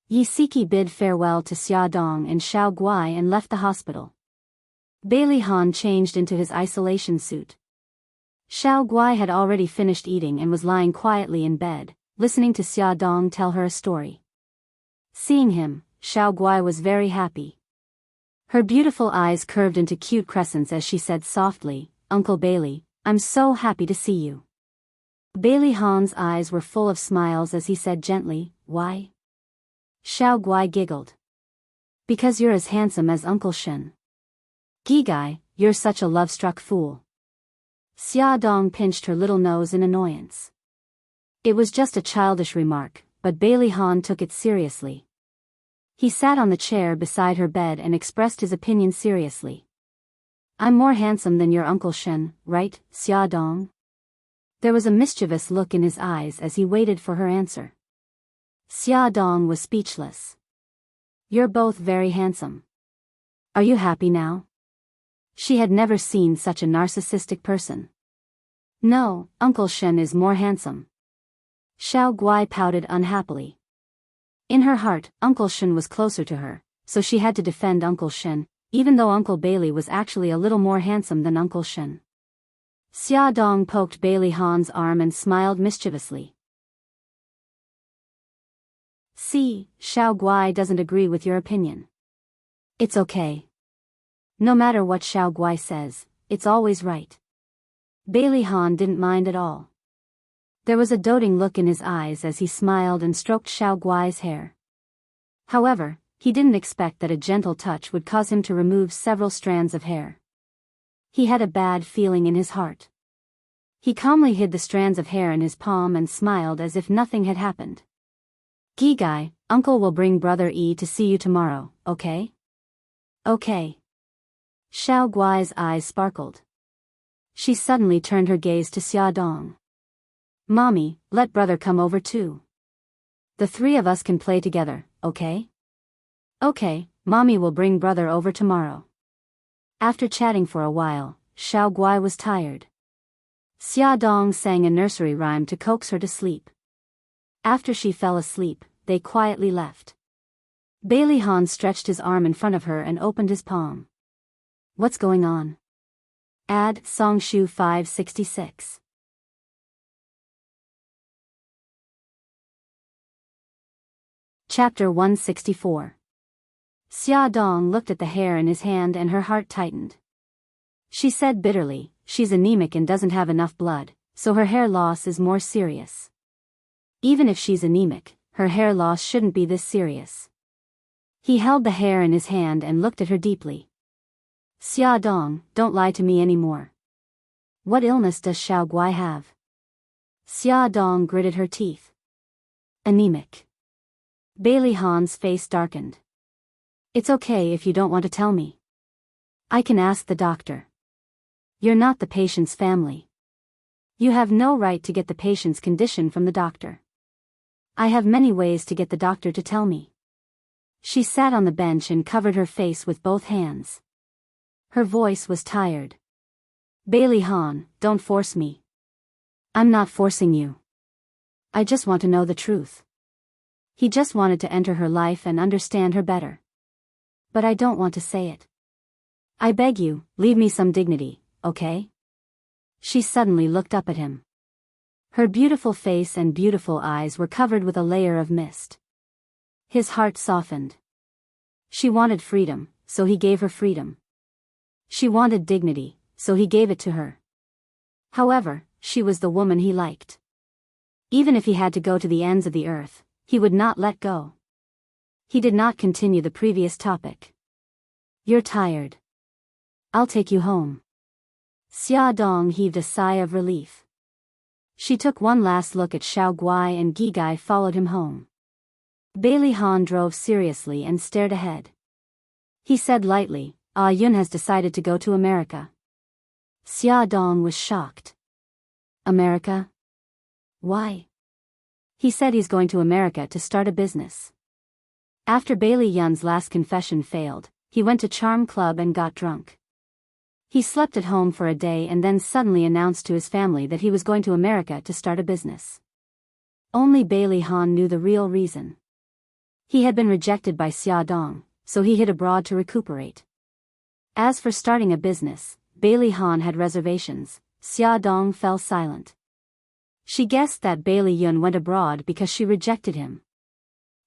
Yi Siki bid farewell to Xia Dong and Xiao Guai and left the hospital. Bailey Han changed into his isolation suit. Xiao Guai had already finished eating and was lying quietly in bed, listening to Xia Dong tell her a story. Seeing him, Xiao Guai was very happy. Her beautiful eyes curved into cute crescents as she said softly, Uncle Bailey, I'm so happy to see you. Bailey Han's eyes were full of smiles as he said gently, why? Xiao Guai giggled. Because you're as handsome as Uncle Shen. Gigai, you're such a love-struck fool. Xia Dong pinched her little nose in annoyance. It was just a childish remark, but Bailey Han took it seriously. He sat on the chair beside her bed and expressed his opinion seriously. I'm more handsome than your Uncle Shen, right, Xia Dong? There was a mischievous look in his eyes as he waited for her answer. Xia Dong was speechless. You're both very handsome. Are you happy now? She had never seen such a narcissistic person. No, Uncle Shen is more handsome. Xiao Guai pouted unhappily. In her heart, Uncle Shen was closer to her, so she had to defend Uncle Shen, even though Uncle Bailey was actually a little more handsome than Uncle Shen. Xia Dong poked Bailey Han's arm and smiled mischievously. See, Xiao Guai doesn't agree with your opinion. It's okay. No matter what Xiao Guai says, it's always right. Bailey Han didn't mind at all. There was a doting look in his eyes as he smiled and stroked Xiao Guai's hair. However, he didn't expect that a gentle touch would cause him to remove several strands of hair. He had a bad feeling in his heart. He calmly hid the strands of hair in his palm and smiled as if nothing had happened. Gigai, Uncle will bring Brother Yi to see you tomorrow, okay? Okay. Xiao Guai's eyes sparkled. She suddenly turned her gaze to Xia Dong. Mommy, let brother come over too. The three of us can play together, okay? Okay, Mommy will bring brother over tomorrow. After chatting for a while, Xiao Guai was tired. Xia Dong sang a nursery rhyme to coax her to sleep. After she fell asleep, they quietly left. Bailey Han stretched his arm in front of her and opened his palm. What's going on? Add Songshu 566. Chapter 164. Xia Dong looked at the hair in his hand and her heart tightened. She said bitterly, she's anemic and doesn't have enough blood, so her hair loss is more serious. Even if she's anemic, her hair loss shouldn't be this serious. He held the hair in his hand and looked at her deeply. Xia Dong, don't lie to me anymore. What illness does Xiao Guai have? Xia Dong gritted her teeth. Anemic. Bailey Han's face darkened. It's okay if you don't want to tell me. I can ask the doctor. You're not the patient's family. You have no right to get the patient's condition from the doctor. I have many ways to get the doctor to tell me. She sat on the bench and covered her face with both hands. Her voice was tired. Bailey Han, don't force me. I'm not forcing you. I just want to know the truth. He just wanted to enter her life and understand her better. But I don't want to say it. I beg you, leave me some dignity, okay? She suddenly looked up at him. Her beautiful face and beautiful eyes were covered with a layer of mist. His heart softened. She wanted freedom, so he gave her freedom. She wanted dignity, so he gave it to her. However, she was the woman he liked. Even if he had to go to the ends of the earth, he would not let go. He did not continue the previous topic. You're tired. I'll take you home. Xia Dong heaved a sigh of relief. She took one last look at Xiao Guai and Gi Gai followed him home. Bailey Han drove seriously and stared ahead. He said lightly, Ah Yun has decided to go to America. Xia Dong was shocked. America? Why? He said he's going to America to start a business. After Bailey Yun's last confession failed, he went to Charm Club and got drunk. He slept at home for a day and then suddenly announced to his family that he was going to America to start a business. Only Bailey Han knew the real reason. He had been rejected by Xia Dong, so he hid abroad to recuperate. As for starting a business, Bailey Han had reservations. Xia Dong fell silent. She guessed that Bailey Yun went abroad because she rejected him.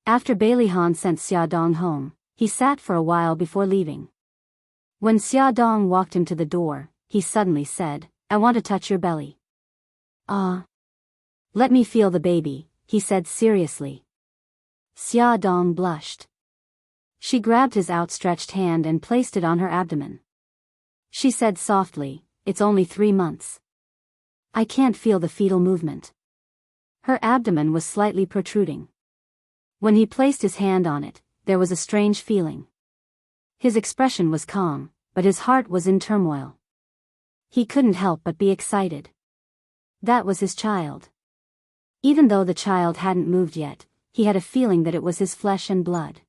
After Bailey Han sent Xia Dong home, he sat for a while before leaving. When Xia Dong walked him to the door, he suddenly said, I want to touch your belly. Ah. Let me feel the baby, he said seriously. Xia Dong blushed. She grabbed his outstretched hand and placed it on her abdomen. She said softly, It's only 3 months. I can't feel the fetal movement. Her abdomen was slightly protruding. When he placed his hand on it, there was a strange feeling. His expression was calm, but his heart was in turmoil. He couldn't help but be excited. That was his child. Even though the child hadn't moved yet, he had a feeling that it was his flesh and blood.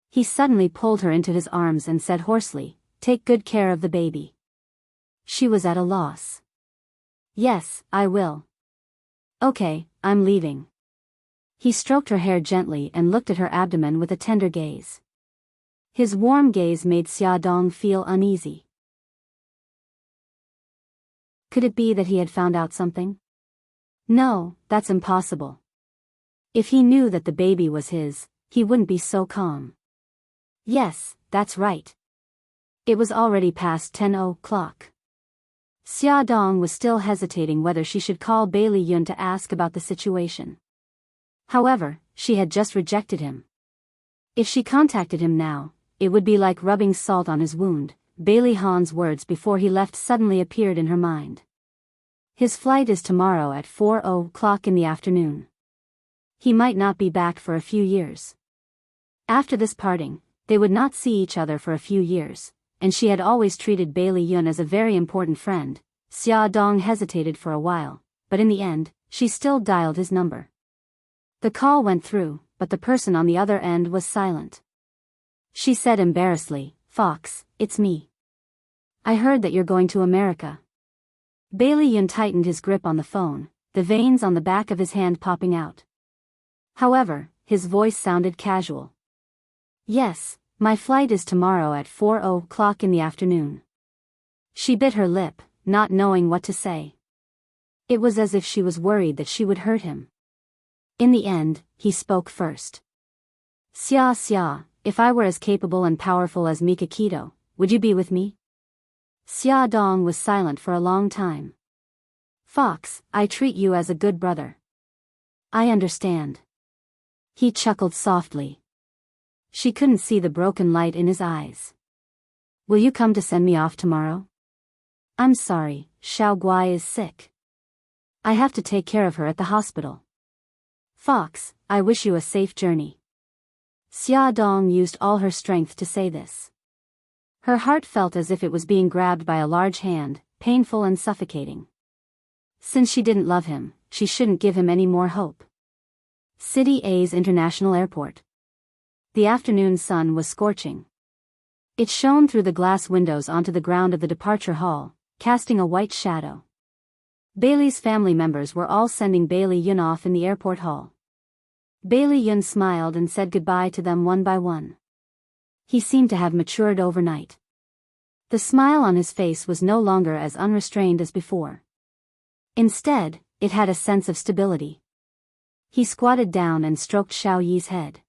He suddenly pulled her into his arms and said hoarsely, Take good care of the baby. She was at a loss. Yes, I will. Okay, I'm leaving. He stroked her hair gently and looked at her abdomen with a tender gaze. His warm gaze made Xia Dong feel uneasy. Could it be that he had found out something? No, that's impossible. If he knew that the baby was his, he wouldn't be so calm. Yes, that's right. It was already past 10 o'clock. Xia Dong was still hesitating whether she should call Bailey Yun to ask about the situation. However, she had just rejected him. If she contacted him now, it would be like rubbing salt on his wound. Bailey Han's words before he left suddenly appeared in her mind. His flight is tomorrow at 4 o'clock in the afternoon. He might not be back for a few years. After this parting, they would not see each other for a few years, and she had always treated Bailey Yun as a very important friend. Xia Dong hesitated for a while, but in the end, she still dialed his number. The call went through, but the person on the other end was silent. She said embarrassedly, Fox, it's me. I heard that you're going to America. Bailey Yun tightened his grip on the phone, the veins on the back of his hand popping out. However, his voice sounded casual. Yes, my flight is tomorrow at 4 o'clock in the afternoon. She bit her lip, not knowing what to say. It was as if she was worried that she would hurt him. In the end, he spoke first. Xia, if I were as capable and powerful as Mika Keto, would you be with me? Xia Dong was silent for a long time. Fox, I treat you as a good brother. I understand. He chuckled softly. She couldn't see the broken light in his eyes. Will you come to send me off tomorrow? I'm sorry, Xiao Guai is sick. I have to take care of her at the hospital. Fox, I wish you a safe journey. Xia Dong used all her strength to say this. Her heart felt as if it was being grabbed by a large hand, painful and suffocating. Since she didn't love him, she shouldn't give him any more hope. City A's International Airport. The afternoon sun was scorching. It shone through the glass windows onto the ground of the departure hall, casting a white shadow. Bailey's family members were all sending Bailey Yun off in the airport hall. Bailey Yun smiled and said goodbye to them one by one. He seemed to have matured overnight. The smile on his face was no longer as unrestrained as before. Instead, it had a sense of stability. He squatted down and stroked Xiao Yi's head.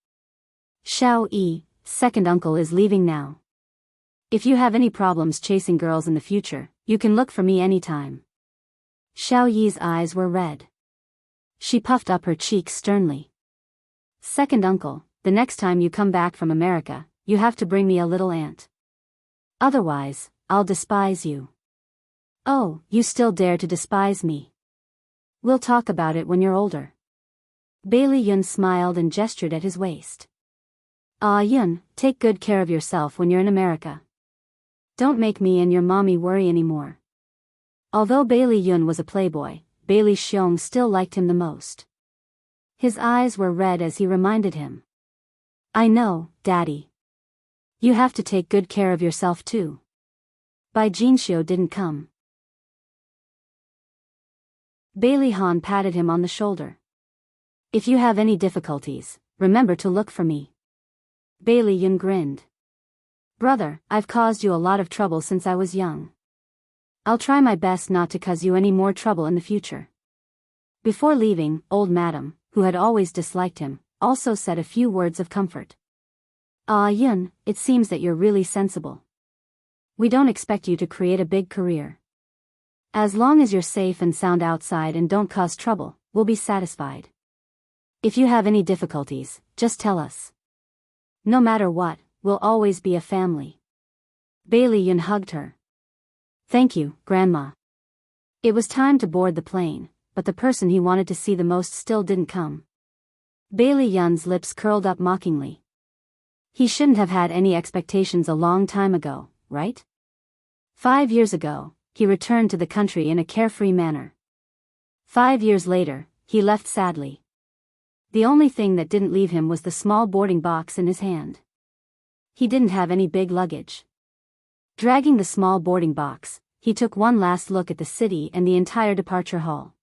Xiao Yi, second uncle is leaving now. If you have any problems chasing girls in the future, you can look for me anytime. Xiao Yi's eyes were red. She puffed up her cheeks sternly. Second uncle, the next time you come back from America, you have to bring me a little ant. Otherwise, I'll despise you. Oh, you still dare to despise me? We'll talk about it when you're older. Bailey Yun smiled and gestured at his waist. Ah Yun, take good care of yourself when you're in America. Don't make me and your mommy worry anymore. Although Bailey Yun was a playboy, Bailey Xiong still liked him the most. His eyes were red as he reminded him. I know, Daddy. You have to take good care of yourself too. Bai Jinxiu didn't come. Bailey Han patted him on the shoulder. If you have any difficulties, remember to look for me. Bailey Yun grinned. Brother, I've caused you a lot of trouble since I was young. I'll try my best not to cause you any more trouble in the future. Before leaving, old Madam, who had always disliked him, also said a few words of comfort. Ah Yun, it seems that you're really sensible. We don't expect you to create a big career. As long as you're safe and sound outside and don't cause trouble, we'll be satisfied. If you have any difficulties, just tell us. No matter what, we'll always be a family. Bailey Yun hugged her. Thank you, Grandma. It was time to board the plane, but the person he wanted to see the most still didn't come. Bailey Yun's lips curled up mockingly. He shouldn't have had any expectations a long time ago, right? 5 years ago, he returned to the country in a carefree manner. 5 years later, he left sadly. The only thing that didn't leave him was the small boarding box in his hand. He didn't have any big luggage. Dragging the small boarding box, he took one last look at the city and the entire departure hall.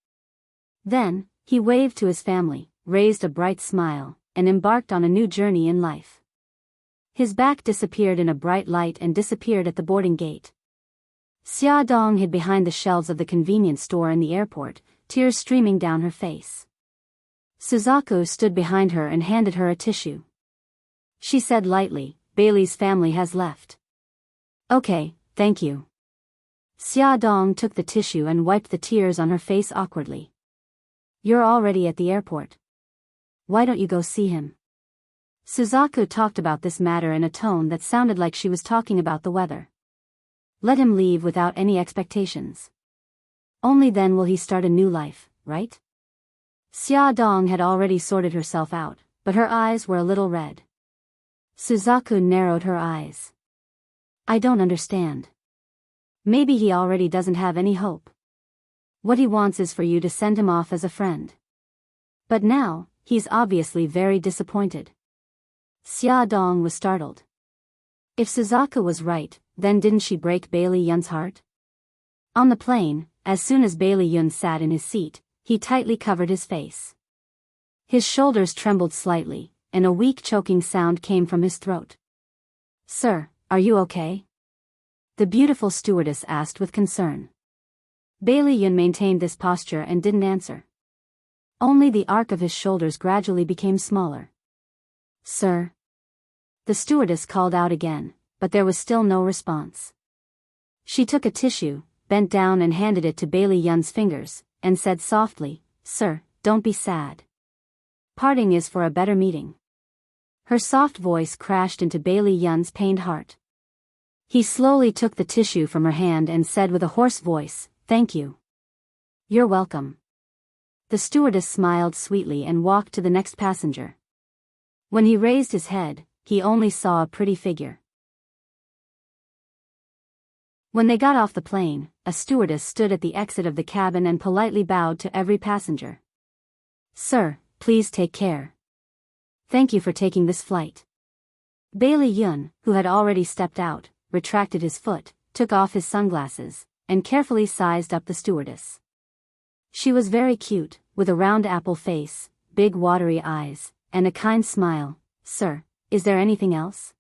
Then, he waved to his family, raised a bright smile, and embarked on a new journey in life. His back disappeared in a bright light and disappeared at the boarding gate. Xia Dong hid behind the shelves of the convenience store in the airport, tears streaming down her face. Suzaku stood behind her and handed her a tissue. She said lightly, Bailey's family has left. Okay, thank you. Xia Dong took the tissue and wiped the tears on her face awkwardly. You're already at the airport. Why don't you go see him? Suzaku talked about this matter in a tone that sounded like she was talking about the weather. Let him leave without any expectations. Only then will he start a new life, right? Xia Dong had already sorted herself out, but her eyes were a little red. Suzaku narrowed her eyes. I don't understand. Maybe he already doesn't have any hope. What he wants is for you to send him off as a friend. But now, he's obviously very disappointed. Xia Dong was startled. If Suzaku was right, then didn't she break Bailey Yun's heart? On the plane, as soon as Bailey Yun sat in his seat, he tightly covered his face. His shoulders trembled slightly, and a weak choking sound came from his throat. Sir, are you okay? The beautiful stewardess asked with concern. Bailey Yun maintained this posture and didn't answer. Only the arc of his shoulders gradually became smaller. Sir? The stewardess called out again, but there was still no response. She took a tissue, bent down and handed it to Bailey Yun's fingers, and said softly, "Sir, don't be sad. Parting is for a better meeting." Her soft voice crashed into Bailey Yun's pained heart. He slowly took the tissue from her hand and said with a hoarse voice, "Thank you. You're welcome." The stewardess smiled sweetly and walked to the next passenger. When he raised his head, he only saw a pretty figure. When they got off the plane, a stewardess stood at the exit of the cabin and politely bowed to every passenger. "Sir, please take care. Thank you for taking this flight." Bailey Yun, who had already stepped out, retracted his foot, took off his sunglasses, and carefully sized up the stewardess. She was very cute, with a round apple face, big watery eyes, and a kind smile. "Sir, is there anything else?"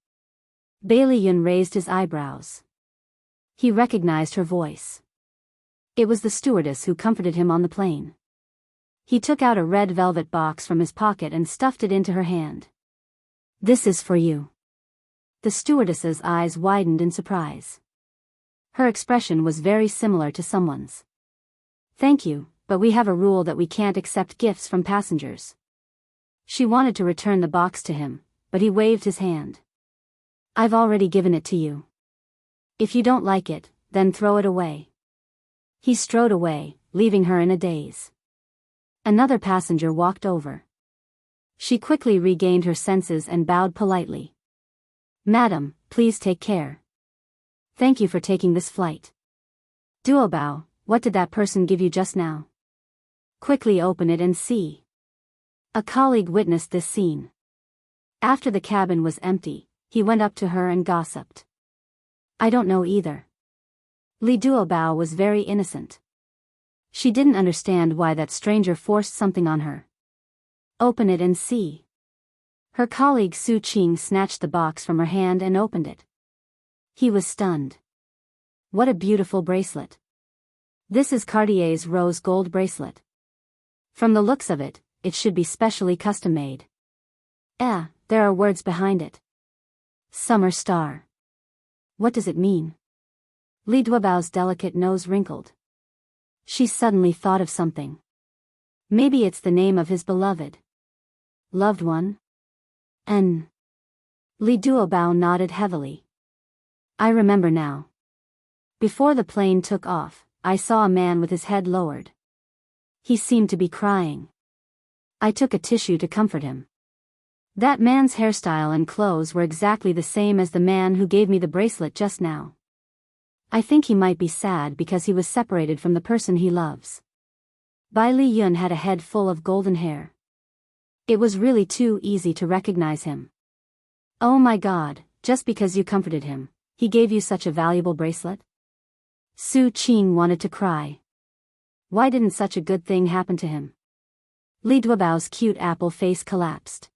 Bailey Yun raised his eyebrows. He recognized her voice. It was the stewardess who comforted him on the plane. He took out a red velvet box from his pocket and stuffed it into her hand. "This is for you." The stewardess's eyes widened in surprise. Her expression was very similar to someone's. "Thank you, but we have a rule that we can't accept gifts from passengers." She wanted to return the box to him, but he waved his hand. "I've already given it to you. If you don't like it, then throw it away." He strode away, leaving her in a daze. Another passenger walked over. She quickly regained her senses and bowed politely. "Madam, please take care. Thank you for taking this flight." "Duobao, what did that person give you just now? Quickly open it and see." A colleague witnessed this scene. After the cabin was empty, he went up to her and gossiped. "I don't know either." Li Duobao was very innocent. She didn't understand why that stranger forced something on her. "Open it and see." Her colleague Su Qing snatched the box from her hand and opened it. He was stunned. What a beautiful bracelet. This is Cartier's rose gold bracelet. From the looks of it, it should be specially custom-made. There are words behind it. Summer star. What does it mean? Li Duobao's delicate nose wrinkled. She suddenly thought of something. Maybe it's the name of his beloved loved one? Li Duobao nodded heavily. "I remember now. Before the plane took off, I saw a man with his head lowered. He seemed to be crying. I took a tissue to comfort him. That man's hairstyle and clothes were exactly the same as the man who gave me the bracelet just now. I think he might be sad because he was separated from the person he loves." Bai Li Yun had a head full of golden hair. It was really too easy to recognize him. "Oh my God, just because you comforted him, he gave you such a valuable bracelet?" Su Qing wanted to cry. Why didn't such a good thing happen to him? Li Duobao's cute apple face collapsed.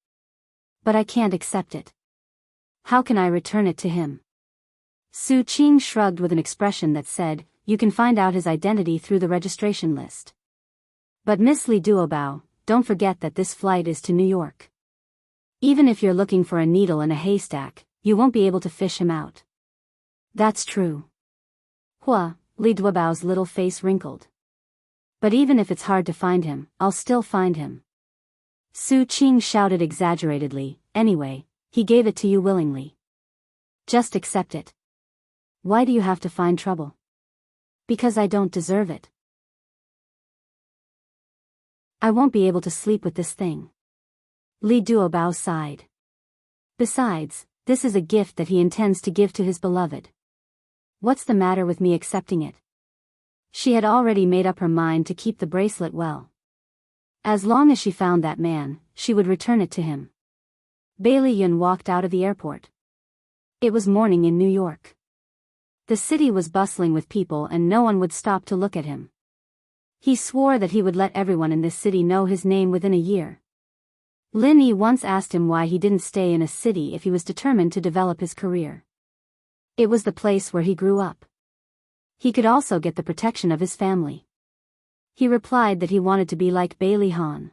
"But I can't accept it. How can I return it to him?" Su Qing shrugged with an expression that said, "You can find out his identity through the registration list. But Miss Li Duobao, don't forget that this flight is to New York. Even if you're looking for a needle in a haystack, you won't be able to fish him out." "That's true." Li Duobao's little face wrinkled. "But even if it's hard to find him, I'll still find him." Su Qing shouted exaggeratedly, "Anyway, he gave it to you willingly. Just accept it. Why do you have to find trouble?" "Because I don't deserve it. I won't be able to sleep with this thing." Li Duobao sighed. "Besides, this is a gift that he intends to give to his beloved. What's the matter with me accepting it?" She had already made up her mind to keep the bracelet well. As long as she found that man, she would return it to him. Bailey Yun walked out of the airport. It was morning in New York. The city was bustling with people and no one would stop to look at him. He swore that he would let everyone in this city know his name within a year. Lin Yi once asked him why he didn't stay in a city if he was determined to develop his career. It was the place where he grew up. He could also get the protection of his family. He replied that he wanted to be like Bailey Han.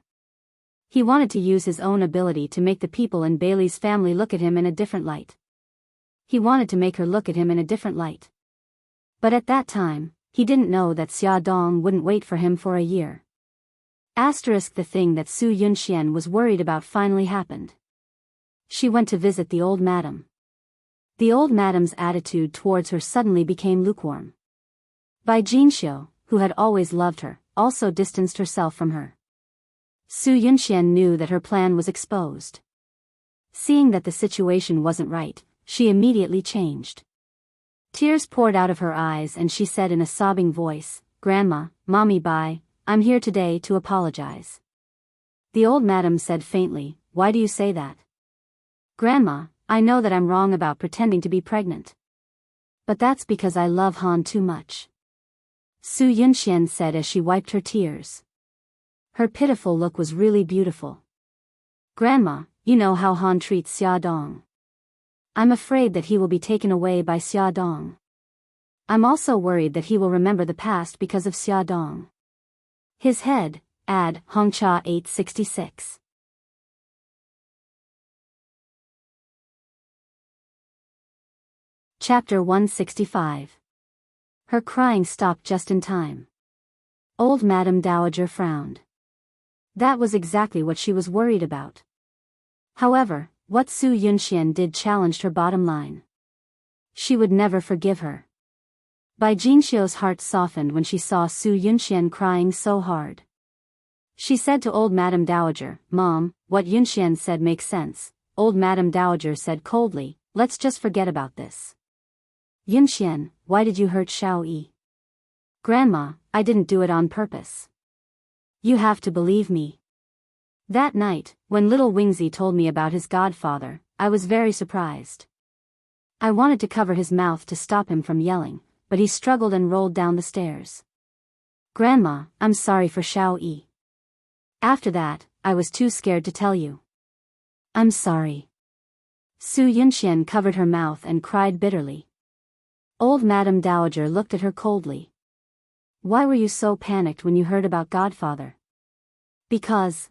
He wanted to use his own ability to make the people in Bailey's family look at him in a different light. He wanted to make her look at him in a different light. But at that time, he didn't know that Xia Dong wouldn't wait for him for a year. The thing that Su Yunxian was worried about finally happened. She went to visit the old madam. The old madam's attitude towards her suddenly became lukewarm. Bai Jinxiu, who had always loved her, also distanced herself from her. Su Yunxian knew that her plan was exposed. Seeing that the situation wasn't right, she immediately changed. Tears poured out of her eyes and she said in a sobbing voice, "Grandma, Mommy Bai, I'm here today to apologize." The old madam said faintly, "Why do you say that?" "Grandma, I know that I'm wrong about pretending to be pregnant. But that's because I love Han too much," Su Yunxian said as she wiped her tears. Her pitiful look was really beautiful. "Grandma, you know how Han treats Xia Dong. I'm afraid that he will be taken away by Xia Dong. I'm also worried that he will remember the past because of Xia Dong. His head." Ad Hongcha 866. Chapter 165. Her crying stopped just in time. Old Madame Dowager frowned. That was exactly what she was worried about. However, what Su Yunxian did challenged her bottom line. She would never forgive her. Bai Jinxiu's heart softened when she saw Su Yunxian crying so hard. She said to Old Madame Dowager, "Mom, what Yunxian said makes sense." Old Madame Dowager said coldly, "Let's just forget about this." "Yunxian, why did you hurt Xiao Yi?" "Grandma, I didn't do it on purpose. You have to believe me. That night, when little Wingzi told me about his godfather, I was very surprised. I wanted to cover his mouth to stop him from yelling, but he struggled and rolled down the stairs. Grandma, I'm sorry for Xiao Yi. After that, I was too scared to tell you." "I'm sorry." Su Yunxian covered her mouth and cried bitterly. Old Madame Dowager looked at her coldly. "Why were you so panicked when you heard about Godfather?" Because.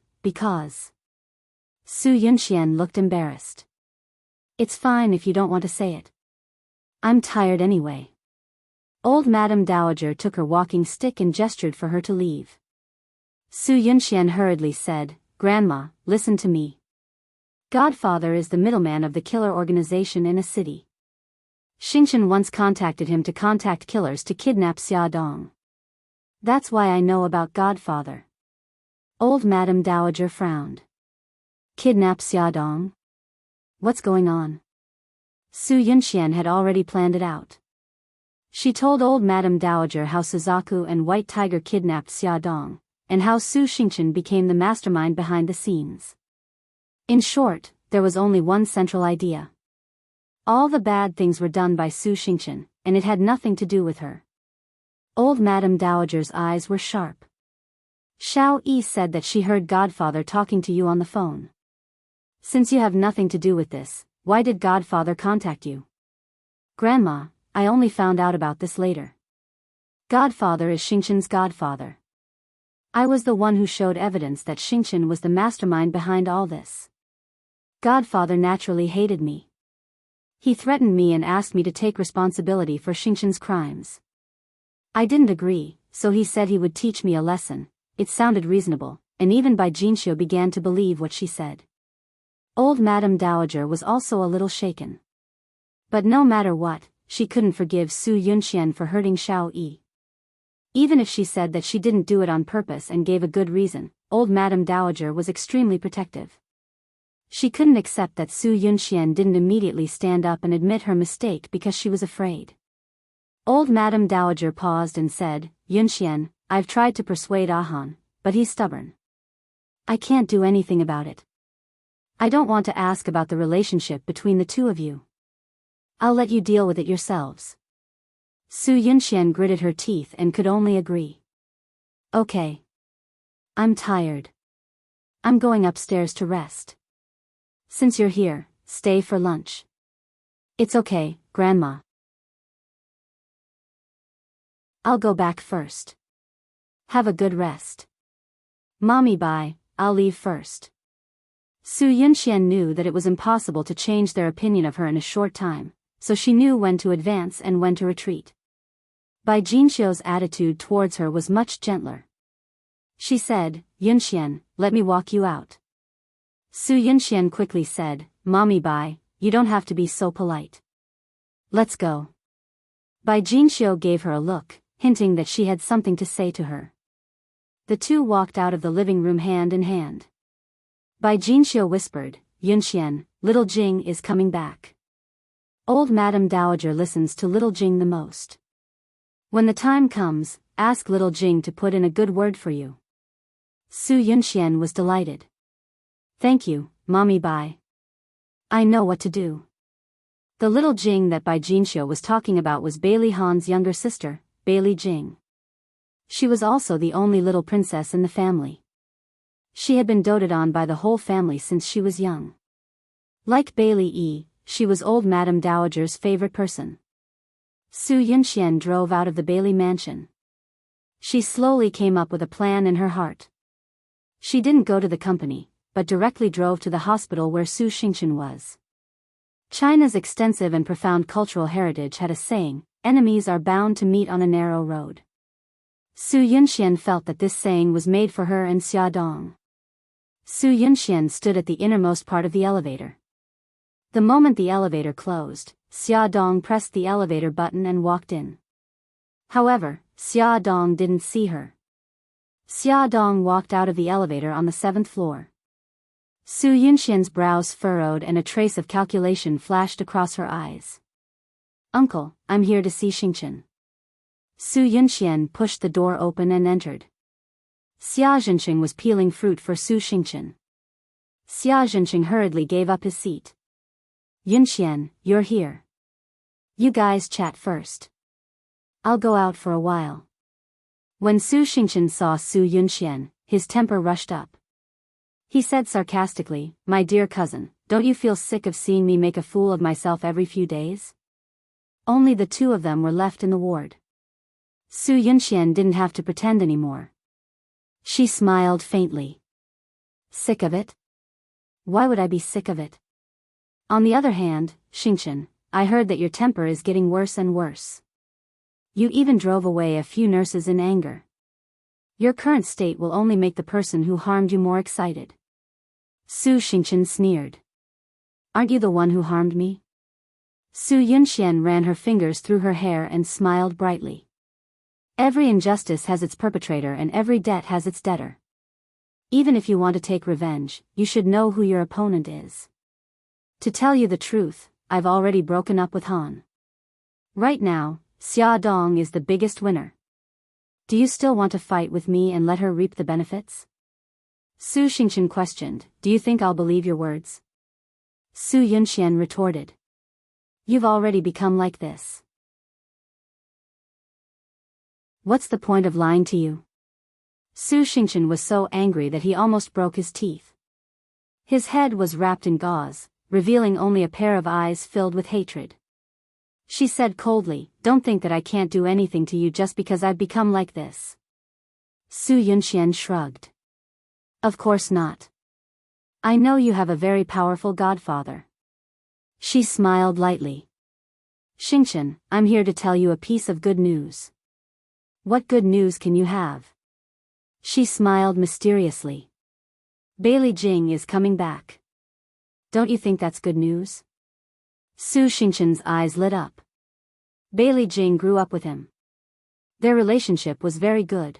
Su Yunxian looked embarrassed. "It's fine if you don't want to say it. I'm tired anyway." Old Madame Dowager took her walking stick and gestured for her to leave. Su Yunxian hurriedly said, "Grandma, listen to me. Godfather is the middleman of the killer organization in a city. Xingchen once contacted him to contact killers to kidnap Xia Dong. That's why I know about Godfather." Old Madame Dowager frowned. "Kidnap Xia Dong? What's going on?" Su Yunxian had already planned it out. She told Old Madame Dowager how Suzaku and White Tiger kidnapped Xia Dong, and how Su Xingchen became the mastermind behind the scenes. In short, there was only one central idea. All the bad things were done by Su Xingchen, and it had nothing to do with her. Old Madame Dowager's eyes were sharp. "Xiao Yi said that she heard Godfather talking to you on the phone. Since you have nothing to do with this, why did Godfather contact you?" "Grandma, I only found out about this later. Godfather is Xingchen's godfather. I was the one who showed evidence that Xingchen was the mastermind behind all this. Godfather naturally hated me. He threatened me and asked me to take responsibility for Xingchen's crimes. I didn't agree, so he said he would teach me a lesson." It sounded reasonable, and even Bai Jinxiu began to believe what she said. Old Madame Dowager was also a little shaken. But no matter what, she couldn't forgive Su Yunxian for hurting Xiao Yi. Even if she said that she didn't do it on purpose and gave a good reason, Old Madame Dowager was extremely protective. She couldn't accept that Su Yunxian didn't immediately stand up and admit her mistake because she was afraid. Old Madame Dowager paused and said, "Yunxian, I've tried to persuade Ahan, but he's stubborn. I can't do anything about it. I don't want to ask about the relationship between the two of you. I'll let you deal with it yourselves." Su Yunxian gritted her teeth and could only agree. "Okay. I'm tired. I'm going upstairs to rest. Since you're here, stay for lunch." "It's okay, Grandma. I'll go back first. Have a good rest." "Mommy Bai, I'll leave first." Su Yunxian knew that it was impossible to change their opinion of her in a short time, so she knew when to advance and when to retreat. Bai Jinxiu's attitude towards her was much gentler. She said, Yunxian, let me walk you out. Su Yunxian quickly said, Mommy Bai, you don't have to be so polite. Let's go. Bai Jinxiu gave her a look, hinting that she had something to say to her. The two walked out of the living room hand in hand. Bai Jinxiu whispered, Yunxian, little Jing is coming back. Old Madame Dowager listens to little Jing the most. When the time comes, ask little Jing to put in a good word for you. Su Yunxian was delighted. Thank you, Mommy Bai. I know what to do. The little Jing that Bai Jinxiu was talking about was Bailey Han's younger sister, Bailey Jing. She was also the only little princess in the family. She had been doted on by the whole family since she was young. Like Bailey Yi, she was old Madame Dowager's favorite person. Su Yunxian drove out of the Bailey mansion. She slowly came up with a plan in her heart. She didn't go to the company, but directly drove to the hospital where Su Xingchen was. China's extensive and profound cultural heritage had a saying, enemies are bound to meet on a narrow road. Su Yunxian felt that this saying was made for her and Xia Dong. Su Yunxian stood at the innermost part of the elevator. The moment the elevator closed, Xia Dong pressed the elevator button and walked in. However, Xia Dong didn't see her. Xia Dong walked out of the elevator on the 7th floor. Su Yunxian's brows furrowed and a trace of calculation flashed across her eyes. Uncle, I'm here to see Xingchen. Su Yunxian pushed the door open and entered. Xia Zhenqing was peeling fruit for Su Xingchen. Xia Zhenqing hurriedly gave up his seat. Yunxian, you're here. You guys chat first. I'll go out for a while. When Su Xingchen saw Su Yunxian, his temper rushed up. He said sarcastically, My dear cousin, don't you feel sick of seeing me make a fool of myself every few days? Only the two of them were left in the ward. Su Yunxian didn't have to pretend anymore. She smiled faintly. Sick of it? Why would I be sick of it? On the other hand, Xingchen, I heard that your temper is getting worse and worse. You even drove away a few nurses in anger. Your current state will only make the person who harmed you more excited. Su Xingchen sneered. Aren't you the one who harmed me? Su Yunxian ran her fingers through her hair and smiled brightly. Every injustice has its perpetrator and every debt has its debtor. Even if you want to take revenge, you should know who your opponent is. To tell you the truth, I've already broken up with Han. Right now, Xia Dong is the biggest winner. Do you still want to fight with me and let her reap the benefits? Su Xingchen questioned, Do you think I'll believe your words? Su Yunxian retorted. You've already become like this. What's the point of lying to you? Su Xingchen was so angry that he almost broke his teeth. His head was wrapped in gauze, revealing only a pair of eyes filled with hatred. She said coldly, Don't think that I can't do anything to you just because I've become like this. Su Yunxian shrugged. Of course not. I know you have a very powerful godfather. She smiled lightly. Xingchen, I'm here to tell you a piece of good news. What good news can you have? She smiled mysteriously. Bailey Jing is coming back. Don't you think that's good news? Su Xingchen's eyes lit up. Bailey Jing grew up with him. Their relationship was very good.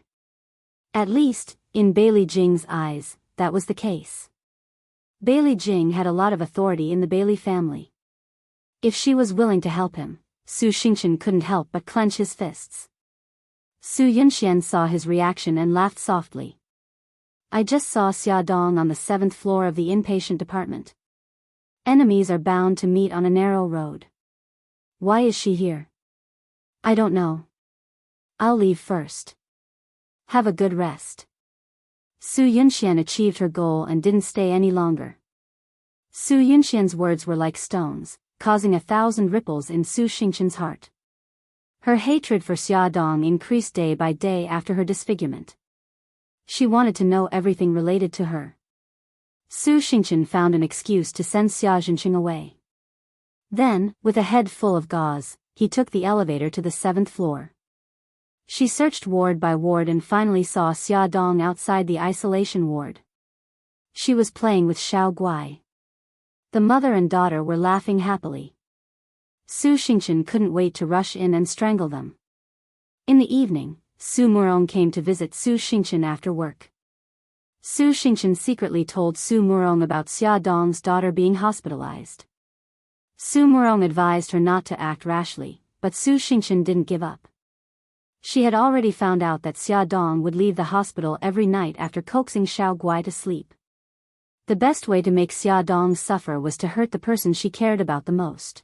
At least, in Bailey Jing's eyes, that was the case. Bailey Jing had a lot of authority in the Bailey family. If she was willing to help him, Su Xingchen couldn't help but clench his fists. Su Yunxian saw his reaction and laughed softly. I just saw Xia Dong on the 7th floor of the inpatient department. Enemies are bound to meet on a narrow road. Why is she here? I don't know. I'll leave first. Have a good rest. Su Yunxian achieved her goal and didn't stay any longer. Su Yunxian's words were like stones, causing 1,000 ripples in Su Xingchen's heart. Her hatred for Xia Dong increased day by day after her disfigurement. She wanted to know everything related to her. Su Xingchen found an excuse to send Xia Zhenqing away. Then, with a head full of gauze, he took the elevator to the 7th floor. She searched ward by ward and finally saw Xia Dong outside the isolation ward. She was playing with Xiao Guai. The mother and daughter were laughing happily. Su Xingchen couldn't wait to rush in and strangle them. In the evening, Su Murong came to visit Su Xingchen after work. Su Xingchen secretly told Su Murong about Xia Dong's daughter being hospitalized. Su Murong advised her not to act rashly, but Su Xingchen didn't give up. She had already found out that Xia Dong would leave the hospital every night after coaxing Xiao Guai to sleep. The best way to make Xia Dong suffer was to hurt the person she cared about the most.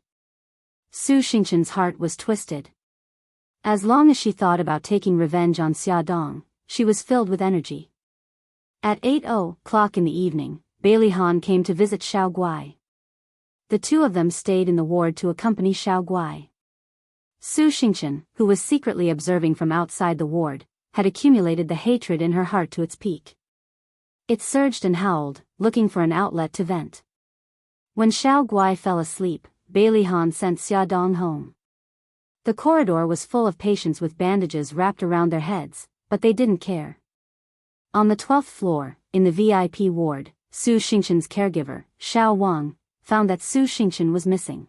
Su Xingchen's heart was twisted. As long as she thought about taking revenge on Xia Dong, she was filled with energy. At 8:00 in the evening, Bailey Han came to visit Xiao Guai. The two of them stayed in the ward to accompany Xiao Guai. Su Xingchen, who was secretly observing from outside the ward, had accumulated the hatred in her heart to its peak. It surged and howled, looking for an outlet to vent. When Xiao Guai fell asleep, Bailey Han sent Xia Dong home. The corridor was full of patients with bandages wrapped around their heads, but they didn't care. On the 12th floor, in the VIP ward, Su Xingchen's caregiver, Xiao Wang, found that Su Xingchen was missing.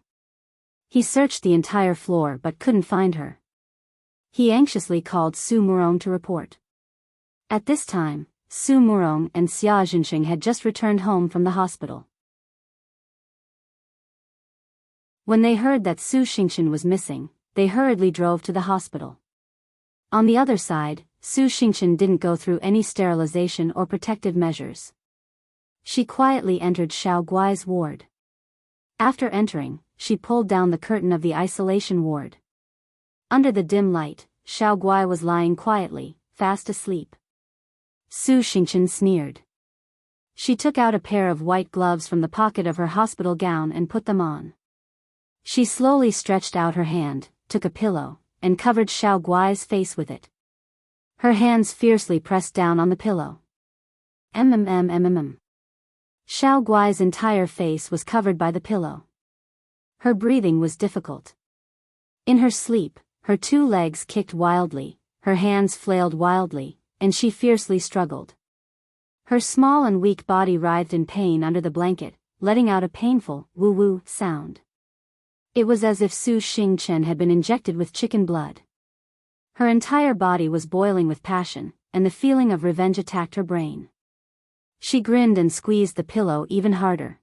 He searched the entire floor but couldn't find her. He anxiously called Su Murong to report. At this time, Su Murong and Xia Zhenxing had just returned home from the hospital. When they heard that Su Xingchen was missing, they hurriedly drove to the hospital. On the other side, Su Xingchen didn't go through any sterilization or protective measures. She quietly entered Xiao Guai's ward. After entering, she pulled down the curtain of the isolation ward. Under the dim light, Xiao Guai was lying quietly, fast asleep. Su Xingchen sneered. She took out a pair of white gloves from the pocket of her hospital gown and put them on. She slowly stretched out her hand, took a pillow, and covered Xiao Guai's face with it. Her hands fiercely pressed down on the pillow. Xiao Guai's entire face was covered by the pillow. Her breathing was difficult. In her sleep, her two legs kicked wildly, her hands flailed wildly, and she fiercely struggled. Her small and weak body writhed in pain under the blanket, letting out a painful, woo-woo sound. It was as if Su Xingchen had been injected with chicken blood. Her entire body was boiling with passion, and the feeling of revenge attacked her brain. She grinned and squeezed the pillow even harder.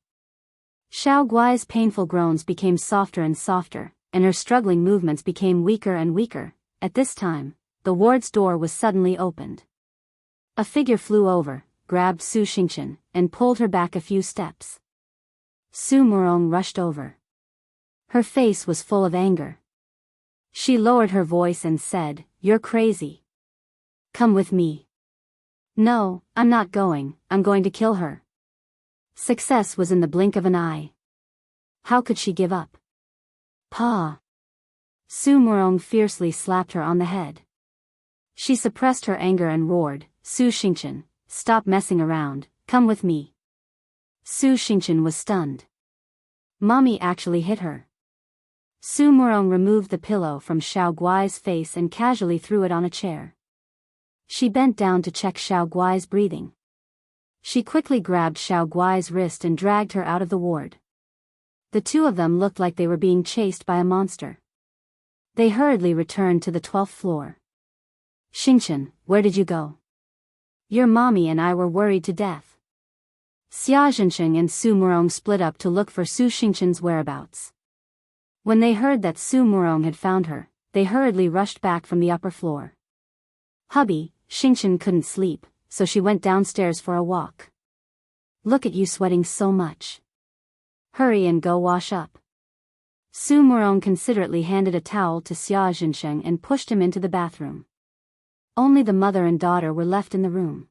Xiao Guai's painful groans became softer and softer, and her struggling movements became weaker and weaker. At this time, the ward's door was suddenly opened. A figure flew over, grabbed Su Xingchen, and pulled her back a few steps. Su Murong rushed over. Her face was full of anger. She lowered her voice and said, "You're crazy. Come with me." "No, I'm not going, I'm going to kill her." Success was in the blink of an eye. How could she give up? Pa! Su Murong fiercely slapped her on the head. She suppressed her anger and roared, "Su Xingchen, stop messing around, come with me." Su Xingchen was stunned. Mommy actually hit her. Su Murong removed the pillow from Xiao Guai's face and casually threw it on a chair. She bent down to check Xiao Guai's breathing. She quickly grabbed Xiao Guai's wrist and dragged her out of the ward. The two of them looked like they were being chased by a monster. They hurriedly returned to the 12th floor. "Xingchen, where did you go? Your mommy and I were worried to death." Xia Zhenxing and Su Murong split up to look for Su Xingchen's whereabouts. When they heard that Su Murong had found her, they hurriedly rushed back from the upper floor. "Hubby, Xingchen couldn't sleep, so she went downstairs for a walk. Look at you sweating so much. Hurry and go wash up." Su Murong considerately handed a towel to Xia Zhenxing and pushed him into the bathroom. Only the mother and daughter were left in the room.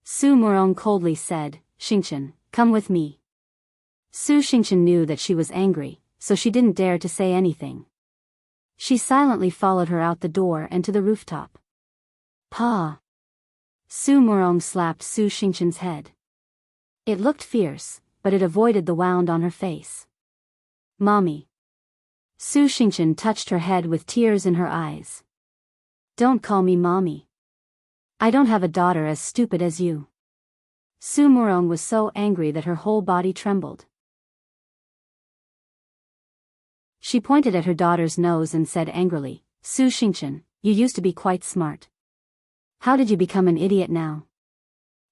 Su Murong coldly said, "Xingchen, come with me." Su Xingchen knew that she was angry, so she didn't dare to say anything. She silently followed her out the door and to the rooftop. "Pa!" Su Murong slapped Su Xingchen's head. It looked fierce, but it avoided the wound on her face. "Mommy." Su Xingchen touched her head with tears in her eyes. Don't call me mommy. I don't have a daughter as stupid as you. Su Murong was so angry that her whole body trembled. She pointed at her daughter's nose and said angrily, Su Xingchen, you used to be quite smart. How did you become an idiot now?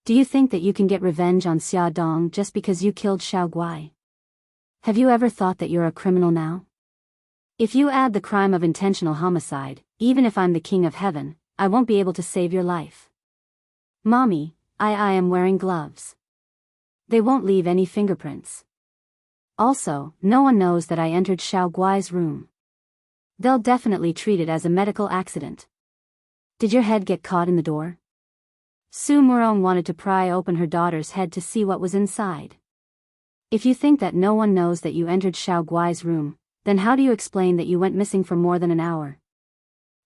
Do you think that you can get revenge on Xia Dong just because you killed Xiao Guai? Have you ever thought that you're a criminal now? If you add the crime of intentional homicide, even if I'm the king of heaven, I won't be able to save your life. Mommy, I am wearing gloves. They won't leave any fingerprints. Also, no one knows that I entered Xiao Guai's room. They'll definitely treat it as a medical accident. Did your head get caught in the door? Su Murong wanted to pry open her daughter's head to see what was inside. If you think that no one knows that you entered Xiao Guai's room, then how do you explain that you went missing for more than an hour?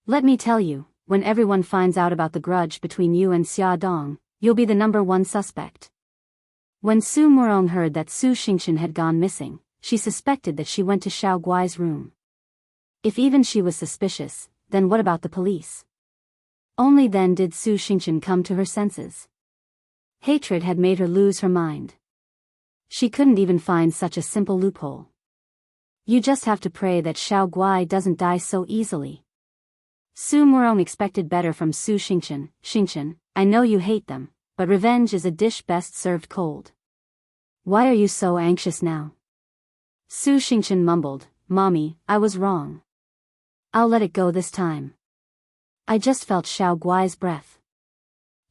Let me tell you, when everyone finds out about the grudge between you and Xia Dong, you'll be the #1 suspect. When Su Murong heard that Su Xingchen had gone missing, she suspected that she went to Xiao Guai's room. If even she was suspicious, then what about the police? Only then did Su Xingchen come to her senses. Hatred had made her lose her mind. She couldn't even find such a simple loophole. You just have to pray that Xiao Guai doesn't die so easily. Su Murong expected better from Su Xingchen. Xingchen, I know you hate them, but revenge is a dish best served cold. Why are you so anxious now? Su Xingchen mumbled, Mommy, I was wrong. I'll let it go this time. I just felt Xiao Guai's breath.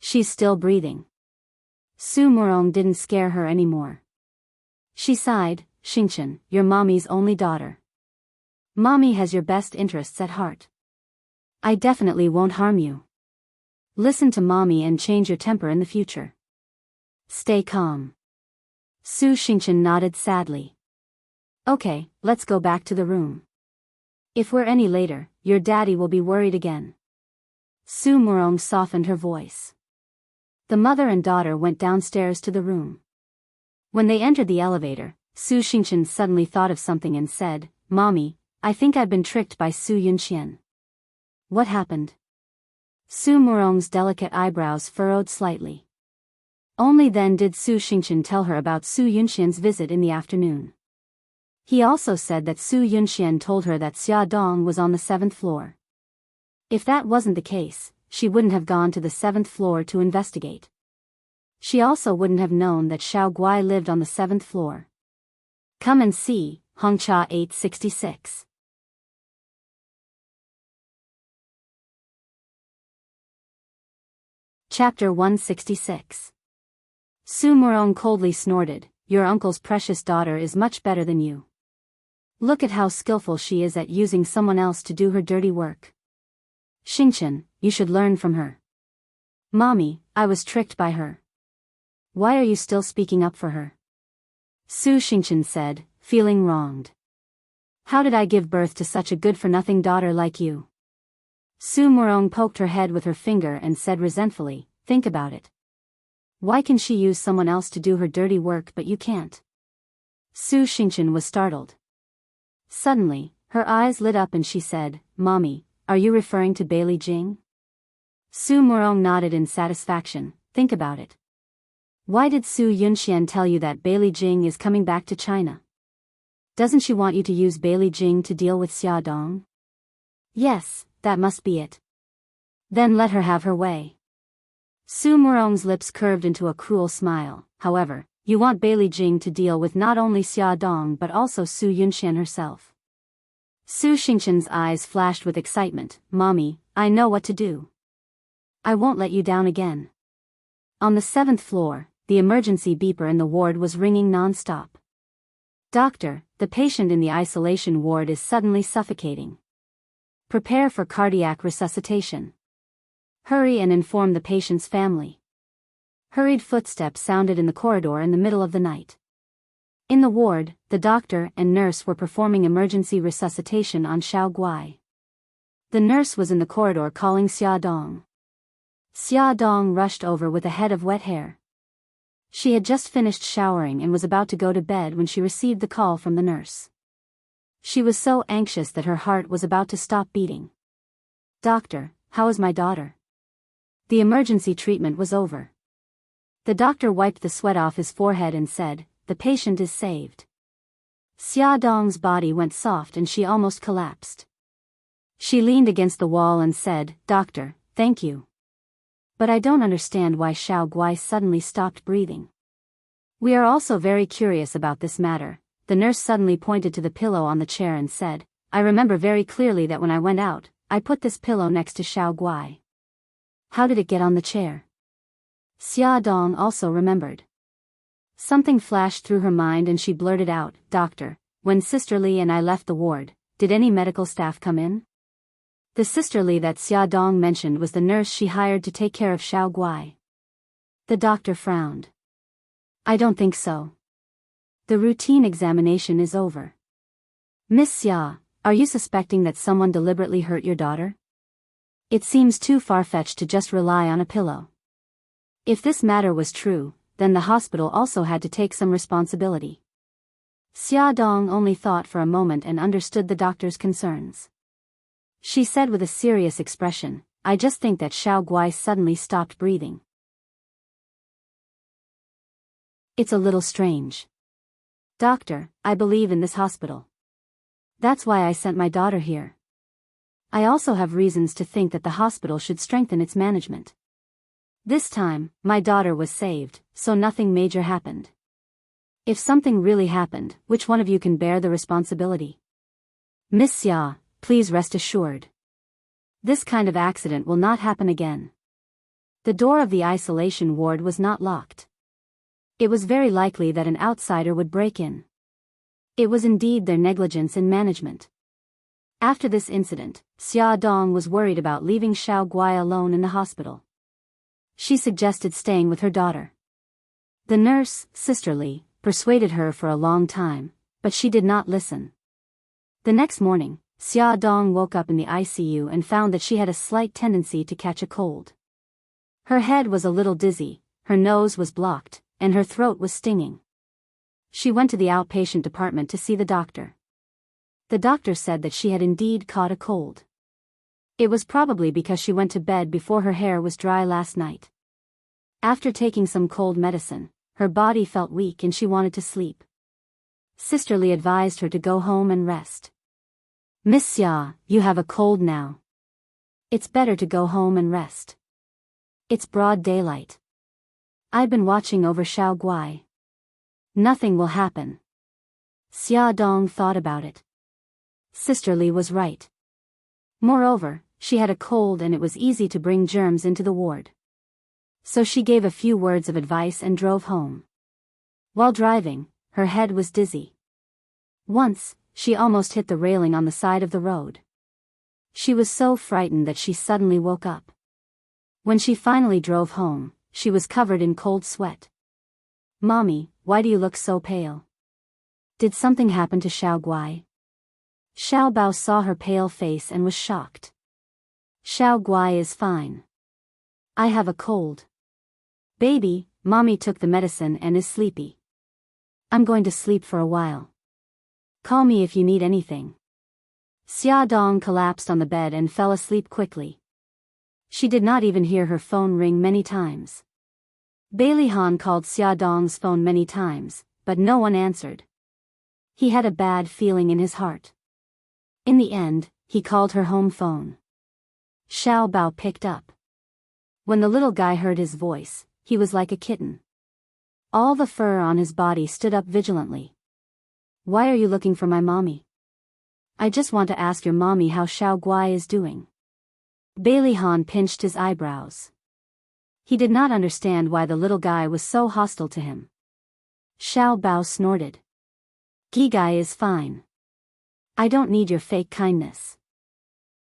She's still breathing. Su Murong didn't scare her anymore. She sighed, Xingchen, you're Mommy's only daughter. Mommy has your best interests at heart. I definitely won't harm you. Listen to Mommy and change your temper in the future. Stay calm. Su Xingchen nodded sadly. Okay, let's go back to the room. If we're any later, your daddy will be worried again. Su Murong softened her voice. The mother and daughter went downstairs to the room. When they entered the elevator, Su Xingchen suddenly thought of something and said, Mommy, I think I've been tricked by Su Yunxian. What happened? Su Murong's delicate eyebrows furrowed slightly. Only then did Su Xingchen tell her about Su Yunxian's visit in the afternoon. He also said that Su Yunxian told her that Xia Dong was on the 7th floor. If that wasn't the case, she wouldn't have gone to the 7th floor to investigate. She also wouldn't have known that Xiao Guai lived on the 7th floor. Come and see, Hongcha 866. Chapter 166. Su Murong coldly snorted, Your uncle's precious daughter is much better than you. Look at how skillful she is at using someone else to do her dirty work. Xingchen, you should learn from her. Mommy, I was tricked by her. Why are you still speaking up for her? Su Xingchen said, feeling wronged. How did I give birth to such a good-for-nothing daughter like you? Su Murong poked her head with her finger and said resentfully, Think about it. Why can she use someone else to do her dirty work but you can't? Su Xingchen was startled. Suddenly, her eyes lit up and she said, Mommy, are you referring to Bailey Jing? Su Murong nodded in satisfaction, think about it. Why did Su Yunxian tell you that Bailey Jing is coming back to China? Doesn't she want you to use Bailey Jing to deal with Xia Dong? Yes, that must be it. Then let her have her way. Su Murong's lips curved into a cruel smile. However, you want Bailey Jing to deal with not only Xia Dong but also Su Yunxian herself. Su Xingchen's eyes flashed with excitement. Mommy, I know what to do. I won't let you down again. On the 7th floor, the emergency beeper in the ward was ringing non-stop. Doctor, the patient in the isolation ward is suddenly suffocating. Prepare for cardiac resuscitation. Hurry and inform the patient's family. Hurried footsteps sounded in the corridor in the middle of the night. In the ward, the doctor and nurse were performing emergency resuscitation on Xiao Guai. The nurse was in the corridor calling Xia Dong. Xia Dong rushed over with a head of wet hair. She had just finished showering and was about to go to bed when she received the call from the nurse. She was so anxious that her heart was about to stop beating. Doctor, how is my daughter? The emergency treatment was over. The doctor wiped the sweat off his forehead and said, the patient is saved. Xia Dong's body went soft and she almost collapsed. She leaned against the wall and said, Doctor, thank you. But I don't understand why Xiao Guai suddenly stopped breathing. We are also very curious about this matter. The nurse suddenly pointed to the pillow on the chair and said, I remember very clearly that when I went out, I put this pillow next to Xiao Guai. How did it get on the chair? Xia Dong also remembered. Something flashed through her mind and she blurted out, Doctor, when Sister Li and I left the ward, did any medical staff come in? The Sister Li that Xia Dong mentioned was the nurse she hired to take care of Xiao Guai. The doctor frowned. I don't think so. The routine examination is over. Miss Xia, are you suspecting that someone deliberately hurt your daughter? It seems too far-fetched to just rely on a pillow. If this matter was true, then the hospital also had to take some responsibility. Xia Dong only thought for a moment and understood the doctor's concerns. She said with a serious expression, I just think that Xiao Guai suddenly stopped breathing. It's a little strange. Doctor, I believe in this hospital. That's why I sent my daughter here. I also have reasons to think that the hospital should strengthen its management. This time, my daughter was saved, so nothing major happened. If something really happened, which one of you can bear the responsibility? Miss Xia, please rest assured. This kind of accident will not happen again. The door of the isolation ward was not locked. It was very likely that an outsider would break in. It was indeed their negligence in management. After this incident, Xia Dong was worried about leaving Xiao Guai alone in the hospital. She suggested staying with her daughter. The nurse, Sister Li, persuaded her for a long time, but she did not listen. The next morning, Xia Dong woke up in the ICU and found that she had a slight tendency to catch a cold. Her head was a little dizzy, her nose was blocked, and her throat was stinging. She went to the outpatient department to see the doctor. The doctor said that she had indeed caught a cold. It was probably because she went to bed before her hair was dry last night. After taking some cold medicine, her body felt weak and she wanted to sleep. Sister Li advised her to go home and rest. Miss Xia, you have a cold now. It's better to go home and rest. It's broad daylight. I've been watching over Xiao Guai. Nothing will happen. Xia Dong thought about it. Sister Li was right. Moreover, she had a cold and it was easy to bring germs into the ward. So she gave a few words of advice and drove home. While driving, her head was dizzy. Once, she almost hit the railing on the side of the road. She was so frightened that she suddenly woke up. When she finally drove home, she was covered in cold sweat. Mommy, why do you look so pale? Did something happen to Xiao Guai? Xiao Bao saw her pale face and was shocked. Xiao Guai is fine. I have a cold. Baby, Mommy took the medicine and is sleepy. I'm going to sleep for a while. Call me if you need anything. Xia Dong collapsed on the bed and fell asleep quickly. She did not even hear her phone ring many times. Bailey Han called Xia Dong's phone many times, but no one answered. He had a bad feeling in his heart. In the end, he called her home phone. Xiao Bao picked up. When the little guy heard his voice, he was like a kitten. All the fur on his body stood up vigilantly. Why are you looking for my mommy? I just want to ask your mommy how Xiao Guai is doing. Bailey Han pinched his eyebrows. He did not understand why the little guy was so hostile to him. Xiao Bao snorted. Gigai is fine. I don't need your fake kindness.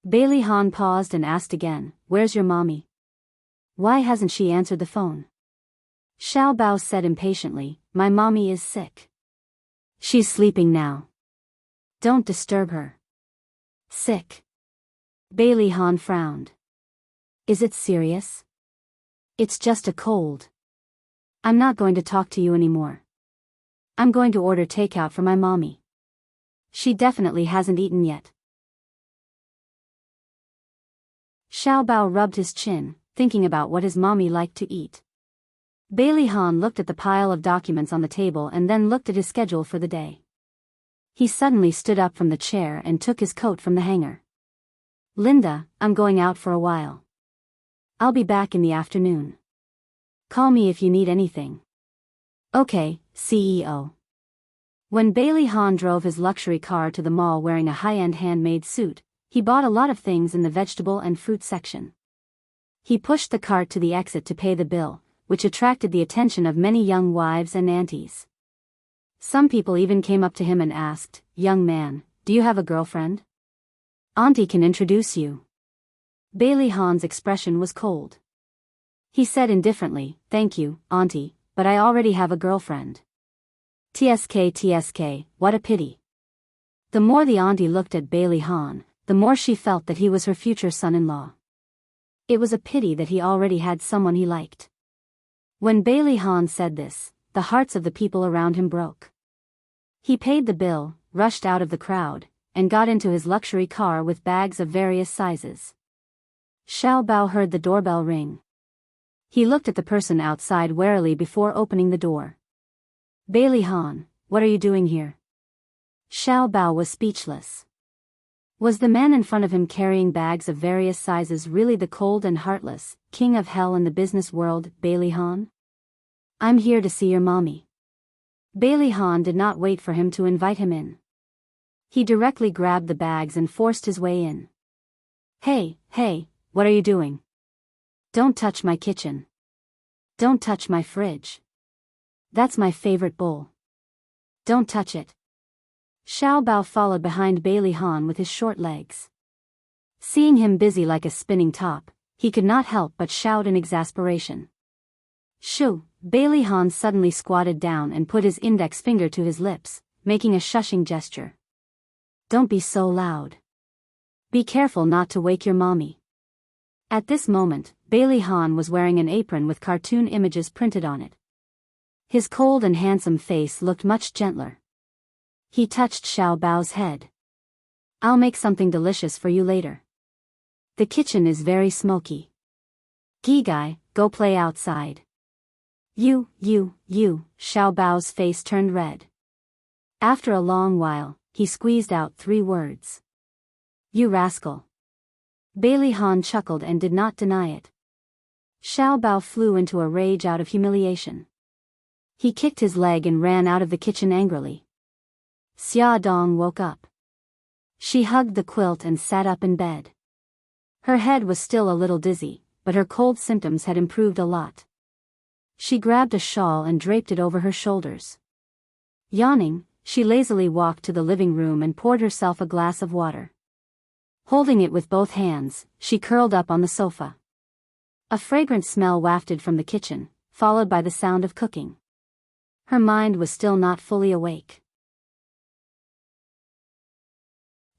Bailey Han paused and asked again, where's your mommy? Why hasn't she answered the phone? Xiao Bao said impatiently, my mommy is sick. She's sleeping now. Don't disturb her. Sick. Bailey Han frowned. Is it serious? It's just a cold. I'm not going to talk to you anymore. I'm going to order takeout for my mommy. She definitely hasn't eaten yet. Xiao Bao rubbed his chin, thinking about what his mommy liked to eat. Bailey Han looked at the pile of documents on the table and then looked at his schedule for the day. He suddenly stood up from the chair and took his coat from the hanger. Linda, I'm going out for a while. I'll be back in the afternoon. Call me if you need anything. Okay, CEO. When Bailey Han drove his luxury car to the mall wearing a high-end handmade suit, he bought a lot of things in the vegetable and fruit section. He pushed the cart to the exit to pay the bill, which attracted the attention of many young wives and aunties. Some people even came up to him and asked, "Young man, do you have a girlfriend? Auntie can introduce you." Bailey Han's expression was cold. He said indifferently, "Thank you, Auntie, but I already have a girlfriend." TSK, what a pity. The more the auntie looked at Bailey Han, the more she felt that he was her future son-in-law. It was a pity that he already had someone he liked. When Bailey Han said this, the hearts of the people around him broke. He paid the bill, rushed out of the crowd, and got into his luxury car with bags of various sizes. Xiao Bao heard the doorbell ring. He looked at the person outside warily before opening the door. "Bailey Han, what are you doing here?" Xiao Bao was speechless. Was the man in front of him carrying bags of various sizes really the cold and heartless king of hell in the business world, Bailey Han? "I'm here to see your mommy." Bailey Han did not wait for him to invite him in. He directly grabbed the bags and forced his way in. Hey, what are you doing? Don't touch my kitchen. Don't touch my fridge. That's my favorite bowl. Don't touch it." Xiao Bao followed behind Bailey Han with his short legs. Seeing him busy like a spinning top, he could not help but shout in exasperation. "Shoo!" Bailey Han suddenly squatted down and put his index finger to his lips, making a shushing gesture. "Don't be so loud. Be careful not to wake your mommy." At this moment, Bailey Han was wearing an apron with cartoon images printed on it. His cold and handsome face looked much gentler. He touched Xiao Bao's head. "I'll make something delicious for you later. The kitchen is very smoky. Gigai, go play outside." You, Xiao Bao's face turned red. After a long while, he squeezed out 3 words. "You rascal." Bailey Han chuckled and did not deny it. Xiao Bao flew into a rage out of humiliation. He kicked his leg and ran out of the kitchen angrily. Xia Dong woke up. She hugged the quilt and sat up in bed. Her head was still a little dizzy, but her cold symptoms had improved a lot. She grabbed a shawl and draped it over her shoulders. Yawning, she lazily walked to the living room and poured herself a glass of water. Holding it with both hands, she curled up on the sofa. A fragrant smell wafted from the kitchen, followed by the sound of cooking. Her mind was still not fully awake.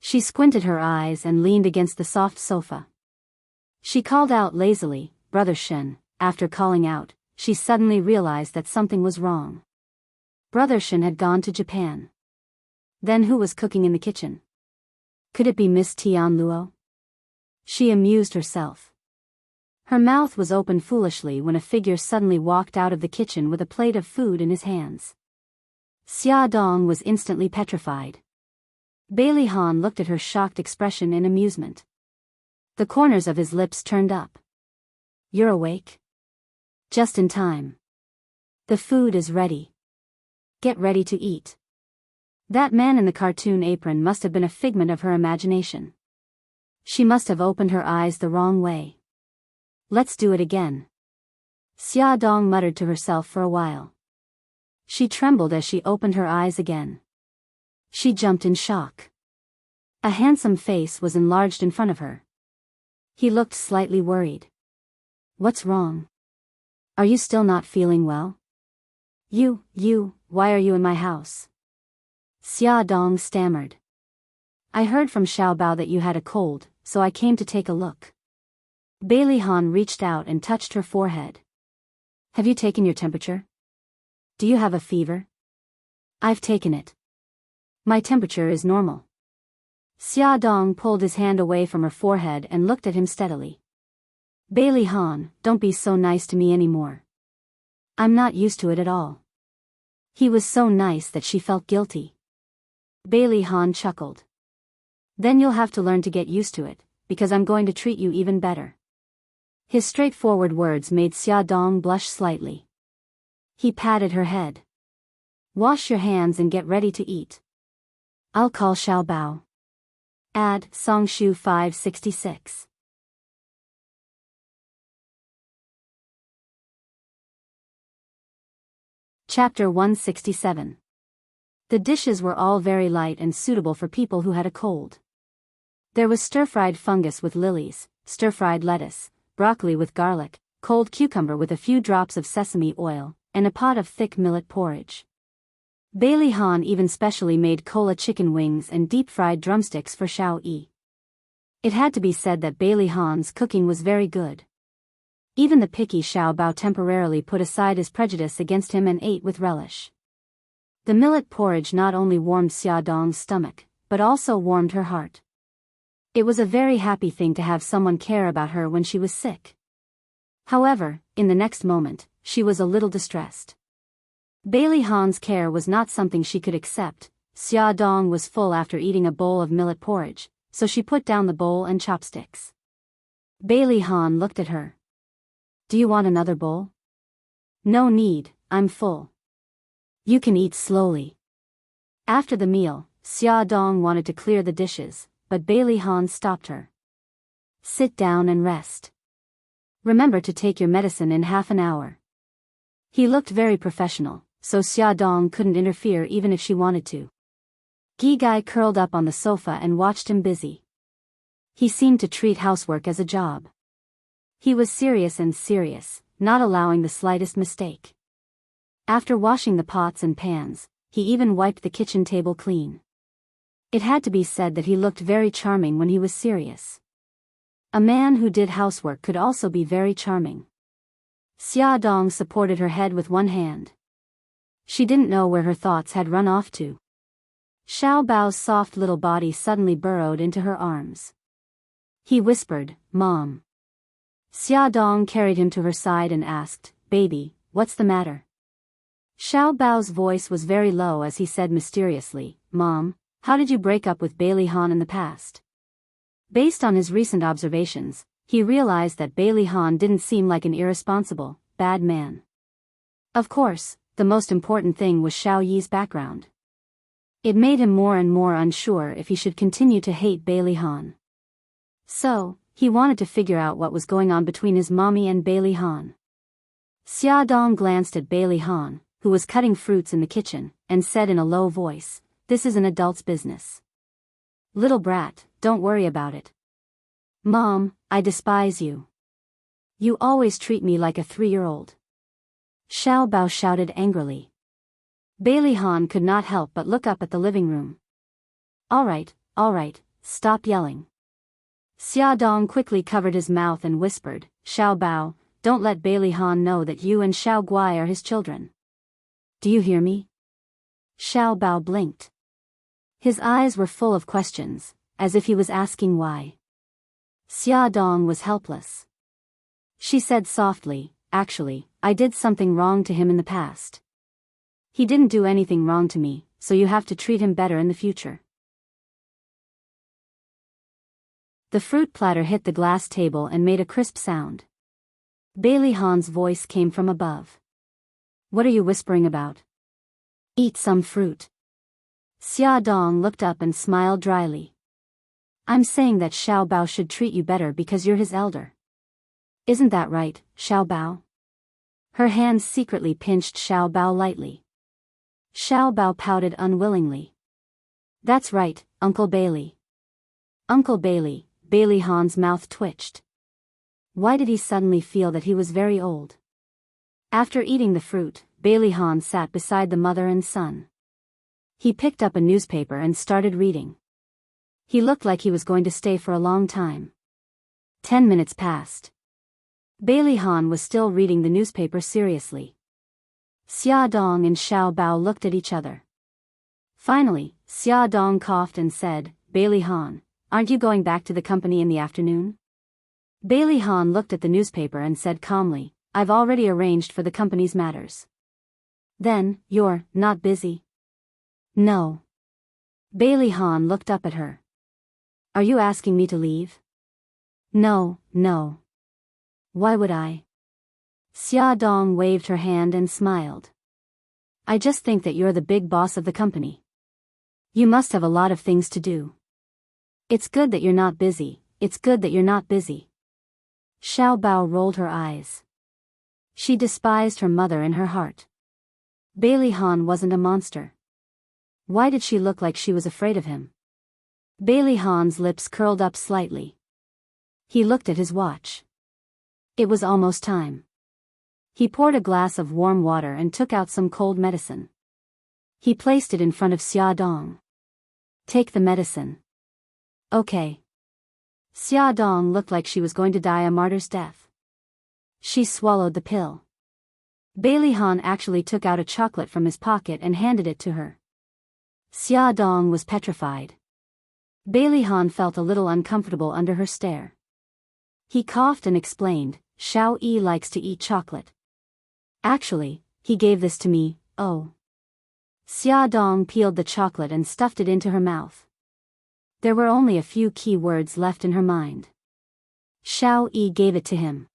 She squinted her eyes and leaned against the soft sofa. She called out lazily, "Brother Shen." After calling out, she suddenly realized that something was wrong. Brother Shen had gone to Japan. Then who was cooking in the kitchen? Could it be Miss Tian Luo? She amused herself. Her mouth was open foolishly when a figure suddenly walked out of the kitchen with a plate of food in his hands. Xia Dong was instantly petrified. Bailey Han looked at her shocked expression in amusement. The corners of his lips turned up. "You're awake? Just in time. The food is ready. Get ready to eat." That man in the cartoon apron must have been a figment of her imagination. She must have opened her eyes the wrong way. "Let's do it again." Xia Dong muttered to herself for a while. She trembled as she opened her eyes again. She jumped in shock. A handsome face was enlarged in front of her. He looked slightly worried. "What's wrong? Are you still not feeling well?" Why are you in my house?" Xia Dong stammered. "I heard from Xiao Bao that you had a cold, so I came to take a look." Bailey Han reached out and touched her forehead. "Have you taken your temperature? Do you have a fever?" "I've taken it. My temperature is normal." Xia Dong pulled his hand away from her forehead and looked at him steadily. Bailey Han, don't be so nice to me anymore. I'm not used to it at all. He was so nice that she felt guilty. Bailey Han chuckled. Then you'll have to learn to get used to it, because I'm going to treat you even better. His straightforward words made Xia Dong blush slightly. He patted her head. Wash your hands and get ready to eat. I'll call Xiao Bao. Add Songshu 566. Chapter 167. The dishes were all very light and suitable for people who had a cold. There was stir-fried fungus with lilies, stir-fried lettuce, broccoli with garlic, cold cucumber with a few drops of sesame oil, and a pot of thick millet porridge. Bailey Han even specially made cola chicken wings and deep-fried drumsticks for Xiao Yi. It had to be said that Bailey Han's cooking was very good. Even the picky Xiao Bao temporarily put aside his prejudice against him and ate with relish. The millet porridge not only warmed Xia Dong's stomach, but also warmed her heart. It was a very happy thing to have someone care about her when she was sick. However, in the next moment, she was a little distressed. Bailey Han's care was not something she could accept. Xia Dong was full after eating a bowl of millet porridge, so she put down the bowl and chopsticks. Bailey Han looked at her. Do you want another bowl? No need, I'm full. You can eat slowly. After the meal, Xia Dong wanted to clear the dishes, but Bailey Han stopped her. Sit down and rest. Remember to take your medicine in half an hour. He looked very professional, so Xia Dong couldn't interfere even if she wanted to. Gi Gai curled up on the sofa and watched him busy. He seemed to treat housework as a job. He was serious, not allowing the slightest mistake. After washing the pots and pans, he even wiped the kitchen table clean. It had to be said that he looked very charming when he was serious. A man who did housework could also be very charming. Xia Dong supported her head with one hand. She didn't know where her thoughts had run off to. Xiao Bao's soft little body suddenly burrowed into her arms. He whispered, "Mom." Xia Dong carried him to her side and asked, "Baby, what's the matter?" Xiao Bao's voice was very low as he said mysteriously, "Mom, how did you break up with Bailey Han in the past?" Based on his recent observations, he realized that Bailey Han didn't seem like an irresponsible, bad man. Of course, the most important thing was Xiao Yi's background. It made him more and more unsure if he should continue to hate Bailey Han. So, he wanted to figure out what was going on between his mommy and Bailey Han. Xia Dong glanced at Bailey Han, who was cutting fruits in the kitchen, and said in a low voice, "This is an adult's business. Little brat, don't worry about it." "Mom, I despise you. You always treat me like a 3-year-old. Xiao Bao shouted angrily. Bailey Han could not help but look up at the living room. All right, stop yelling." Xia Dong quickly covered his mouth and whispered, "Xiao Bao, don't let Bailey Han know that you and Xiao Guai are his children. Do you hear me?" Xiao Bao blinked. His eyes were full of questions, as if he was asking why. Xia Dong was helpless. She said softly, "Actually, I did something wrong to him in the past. He didn't do anything wrong to me, so you have to treat him better in the future." The fruit platter hit the glass table and made a crisp sound. Bailey Han's voice came from above. "What are you whispering about? Eat some fruit." Xia Dong looked up and smiled dryly. "I'm saying that Xiao Bao should treat you better because you're his elder. Isn't that right, Xiao Bao?" Her hands secretly pinched Xiao Bao lightly. Xiao Bao pouted unwillingly. "That's right, Uncle Bailey." Uncle Bailey, Bailey Han's mouth twitched. Why did he suddenly feel that he was very old? After eating the fruit, Bailey Han sat beside the mother and son. He picked up a newspaper and started reading. He looked like he was going to stay for a long time. 10 minutes passed. Bailey Han was still reading the newspaper seriously. Xia Dong and Xiao Bao looked at each other. Finally, Xia Dong coughed and said, "Bailey Han, aren't you going back to the company in the afternoon?" Bailey Han looked at the newspaper and said calmly, I've already arranged for the company's matters. Then, you're not busy? No. Bailey Han looked up at her. Are you asking me to leave? No, no. Why would I? Xia Dong waved her hand and smiled. I just think that you're the big boss of the company. You must have a lot of things to do. It's good that you're not busy, it's good that you're not busy. Xiao Bao rolled her eyes. She despised her mother in her heart. Bailey Han wasn't a monster. Why did she look like she was afraid of him? Bailey Han's lips curled up slightly. He looked at his watch. It was almost time. He poured a glass of warm water and took out some cold medicine. He placed it in front of Xia Dong. Take the medicine. Okay. Xia Dong looked like she was going to die a martyr's death. She swallowed the pill. Bailey Han actually took out a chocolate from his pocket and handed it to her. Xia Dong was petrified. Bailey Han felt a little uncomfortable under her stare. He coughed and explained, Xiao Yi likes to eat chocolate. Actually, he gave this to me, oh. Xia Dong peeled the chocolate and stuffed it into her mouth. There were only a few key words left in her mind. Xiao Yi gave it to him.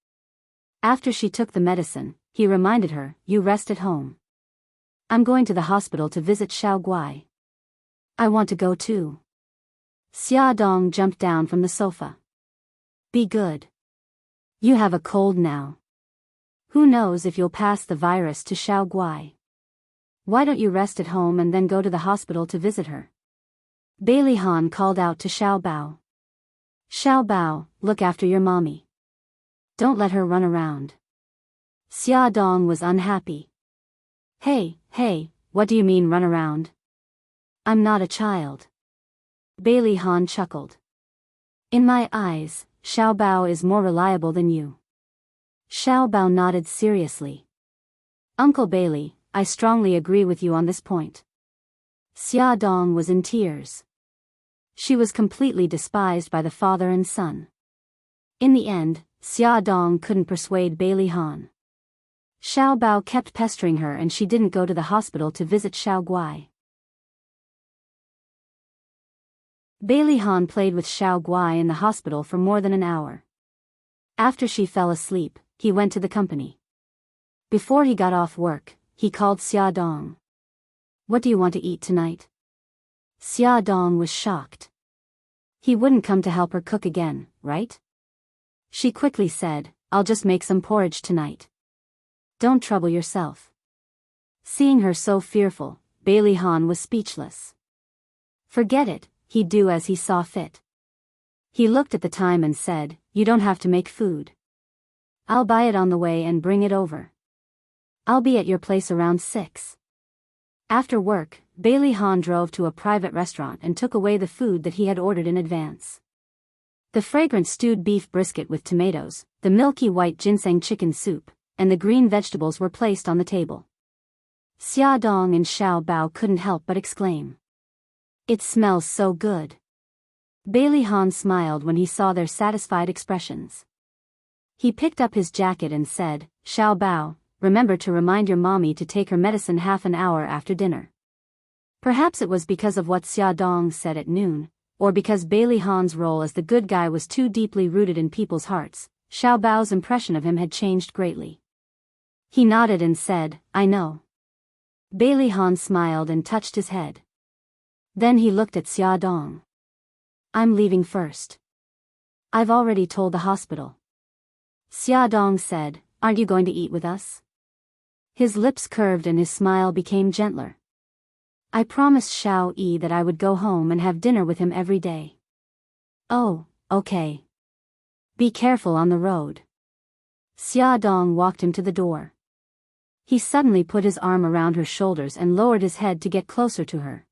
After she took the medicine, he reminded her, you rest at home. I'm going to the hospital to visit Xiao Guai. I want to go too. Xia Dong jumped down from the sofa. Be good. You have a cold now. Who knows if you'll pass the virus to Xiao Guai. Why don't you rest at home and then go to the hospital to visit her? Bailey Han called out to Xiao Bao. Xiao Bao, look after your mommy. Don't let her run around. Xia Dong was unhappy. Hey, what do you mean run around? I'm not a child. Bailey Han chuckled. In my eyes, Xiao Bao is more reliable than you. Xiao Bao nodded seriously. Uncle Bailey, I strongly agree with you on this point. Xia Dong was in tears. She was completely despised by the father and son. In the end, Xia Dong couldn't persuade Bailey Han. Xiao Bao kept pestering her and she didn't go to the hospital to visit Xiao Guai. Bailey Han played with Xiao Guai in the hospital for more than an hour. After she fell asleep, he went to the company. Before he got off work, he called Xia Dong. What do you want to eat tonight? Xia Dong was shocked. He wouldn't come to help her cook again, right? She quickly said, I'll just make some porridge tonight. Don't trouble yourself. Seeing her so fearful, Bailey Han was speechless. Forget it, he'd do as he saw fit. He looked at the time and said, you don't have to make food. I'll buy it on the way and bring it over. I'll be at your place around 6. After work, Bailey Han drove to a private restaurant and took away the food that he had ordered in advance. The fragrant stewed beef brisket with tomatoes, the milky white ginseng chicken soup, and the green vegetables were placed on the table. Xia Dong and Xiao Bao couldn't help but exclaim. It smells so good. Bailey Han smiled when he saw their satisfied expressions. He picked up his jacket and said, Xiao Bao, remember to remind your mommy to take her medicine half an hour after dinner. Perhaps it was because of what Xia Dong said at noon, or because Bailey Han's role as the good guy was too deeply rooted in people's hearts, Xiao Bao's impression of him had changed greatly. He nodded and said, I know. Bailey Han smiled and touched his head. Then he looked at Xia Dong. I'm leaving first. I've already told the hospital. Xia Dong said, aren't you going to eat with us? His lips curved and his smile became gentler. I promised Xiao Yi that I would go home and have dinner with him every day. Oh, okay. Be careful on the road. Xia Dong walked him to the door. He suddenly put his arm around her shoulders and lowered his head to get closer to her.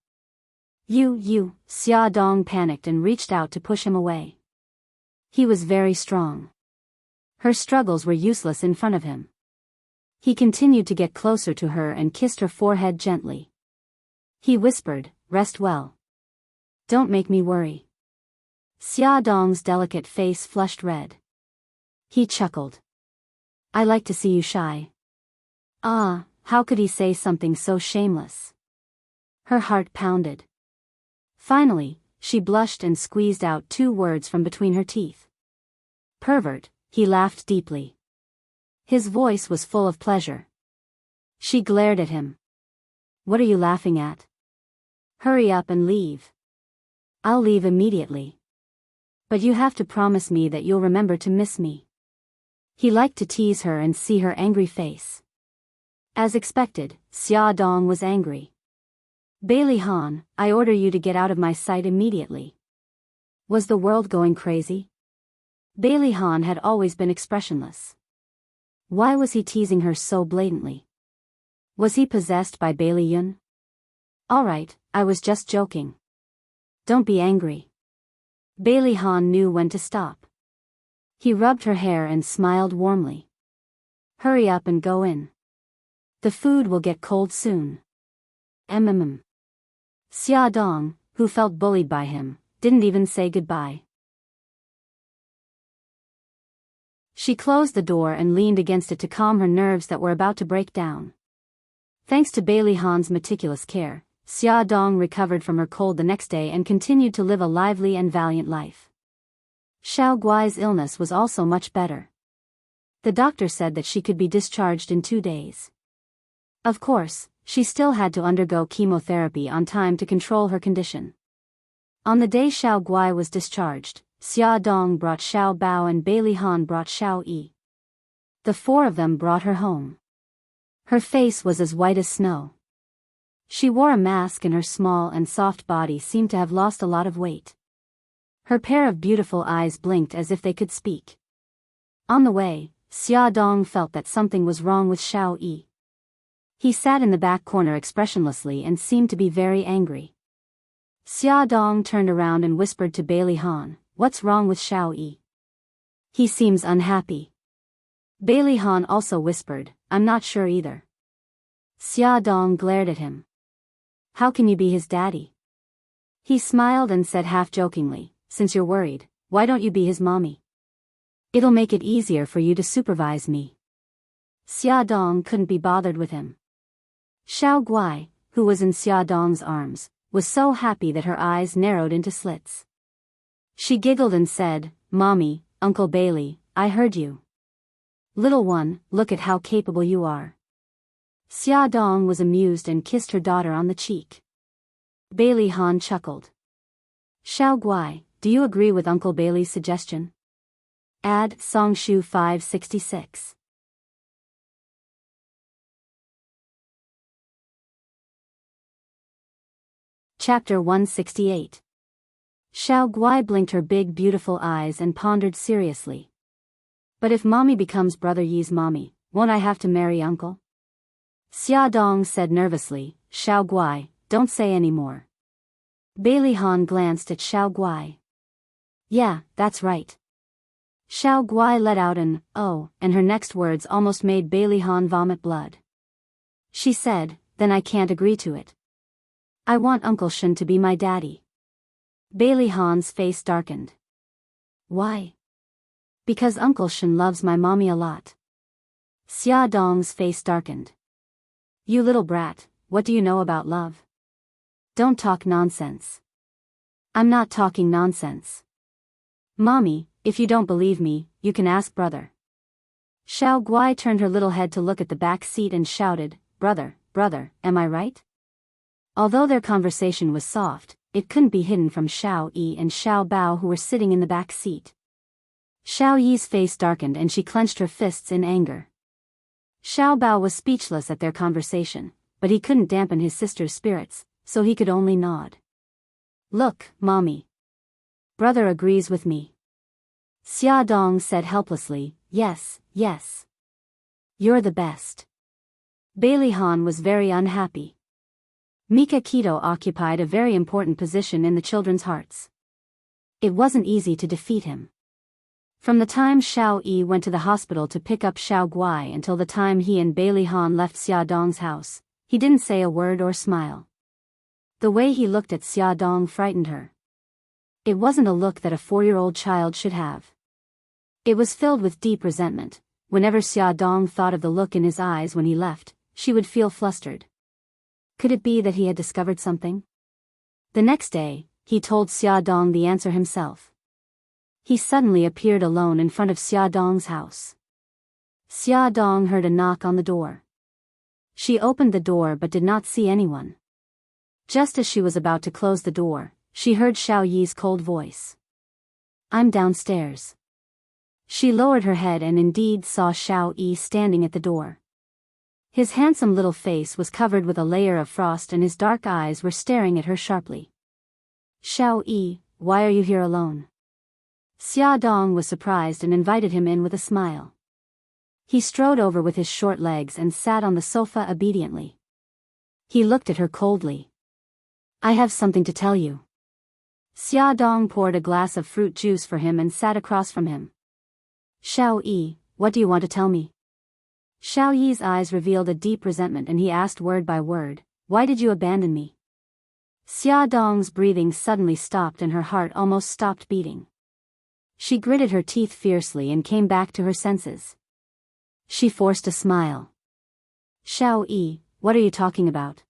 You, Xia Dong panicked and reached out to push him away. He was very strong. Her struggles were useless in front of him. He continued to get closer to her and kissed her forehead gently. He whispered, rest well. Don't make me worry. Xia Dong's delicate face flushed red. He chuckled. I like to see you shy. Ah, how could he say something so shameless? Her heart pounded. Finally, she blushed and squeezed out 2 words from between her teeth. Pervert, he laughed deeply. His voice was full of pleasure. She glared at him. What are you laughing at? Hurry up and leave. I'll leave immediately. But you have to promise me that you'll remember to miss me. He liked to tease her and see her angry face. As expected, Xia Dong was angry. Bailey Han, I order you to get out of my sight immediately. Was the world going crazy? Bailey Han had always been expressionless. Why was he teasing her so blatantly? Was he possessed by Bailey Yun? Alright, I was just joking. Don't be angry. Bailey Han knew when to stop. He rubbed her hair and smiled warmly. Hurry up and go in. The food will get cold soon. Xia Dong, who felt bullied by him, didn't even say goodbye. She closed the door and leaned against it to calm her nerves that were about to break down. Thanks to Bailey Han's meticulous care, Xia Dong recovered from her cold the next day and continued to live a lively and valiant life. Xiao Guai's illness was also much better. The doctor said that she could be discharged in 2 days. Of course, she still had to undergo chemotherapy on time to control her condition. On the day Xiao Guai was discharged, Xia Dong brought Xiao Bao and Bailey Han brought Xiao Yi. The 4 of them brought her home. Her face was as white as snow. She wore a mask and her small and soft body seemed to have lost a lot of weight. Her pair of beautiful eyes blinked as if they could speak. On the way, Xia Dong felt that something was wrong with Xiao Yi. He sat in the back corner expressionlessly and seemed to be very angry. Xia Dong turned around and whispered to Bailey Han, "What's wrong with Xiao Yi? He seems unhappy." Bailey Han also whispered, "I'm not sure either." Xia Dong glared at him. "How can you be his daddy?" He smiled and said half-jokingly, "Since you're worried, why don't you be his mommy? It'll make it easier for you to supervise me." Xia Dong couldn't be bothered with him. Xiao Guai, who was in Xia Dong's arms, was so happy that her eyes narrowed into slits. She giggled and said, "Mommy, Uncle Bailey, I heard you. Little one, look at how capable you are." Xia Dong was amused and kissed her daughter on the cheek. Bailey Han chuckled. "Xiao Guai, do you agree with Uncle Bailey's suggestion?" Add Songshu 566. Chapter 168. Xiao Guai blinked her big beautiful eyes and pondered seriously. "But if mommy becomes Brother Yi's mommy, won't I have to marry uncle?" Xia Dong said nervously, "Xiao Guai, don't say any more." Bailey Han glanced at Xiao Guai. "Yeah, that's right." Xiao Guai let out an "oh," and her next words almost made Bailey Han vomit blood. She said, "Then I can't agree to it. I want Uncle Shen to be my daddy." Bailey Han's face darkened. "Why?" "Because Uncle Shen loves my mommy a lot." Xia Dong's face darkened. "You little brat, what do you know about love? Don't talk nonsense." "I'm not talking nonsense. Mommy, if you don't believe me, you can ask brother." Xiao Guai turned her little head to look at the back seat and shouted, "Brother, brother, am I right?" Although their conversation was soft, it couldn't be hidden from Xiao Yi and Xiao Bao who were sitting in the back seat. Xiao Yi's face darkened and she clenched her fists in anger. Xiao Bao was speechless at their conversation, but he couldn't dampen his sister's spirits, so he could only nod. "Look, mommy. Brother agrees with me." Xia Dong said helplessly, "Yes, yes. You're the best." Bailey Han was very unhappy. Mika Keto occupied a very important position in the children's hearts. It wasn't easy to defeat him. From the time Xiao Yi went to the hospital to pick up Xiao Guai until the time he and Bailey Han left Xia Dong's house, he didn't say a word or smile. The way he looked at Xia Dong frightened her. It wasn't a look that a 4-year-old child should have. It was filled with deep resentment. Whenever Xia Dong thought of the look in his eyes when he left, she would feel flustered. Could it be that he had discovered something? The next day, he told Xia Dong the answer himself. He suddenly appeared alone in front of Xia Dong's house. Xia Dong heard a knock on the door. She opened the door but did not see anyone. Just as she was about to close the door, she heard Xiao Yi's cold voice. "I'm downstairs." She lowered her head and indeed saw Xiao Yi standing at the door. His handsome little face was covered with a layer of frost and his dark eyes were staring at her sharply. "Xiao Yi, why are you here alone?" Xia Dong was surprised and invited him in with a smile. He strode over with his short legs and sat on the sofa obediently. He looked at her coldly. "I have something to tell you." Xia Dong poured a glass of fruit juice for him and sat across from him. "Xiao Yi, what do you want to tell me?" Xiao Yi's eyes revealed a deep resentment and he asked word by word, "Why did you abandon me?" Xia Dong's breathing suddenly stopped and her heart almost stopped beating. She gritted her teeth fiercely and came back to her senses. She forced a smile. "Xiao Yi, what are you talking about?"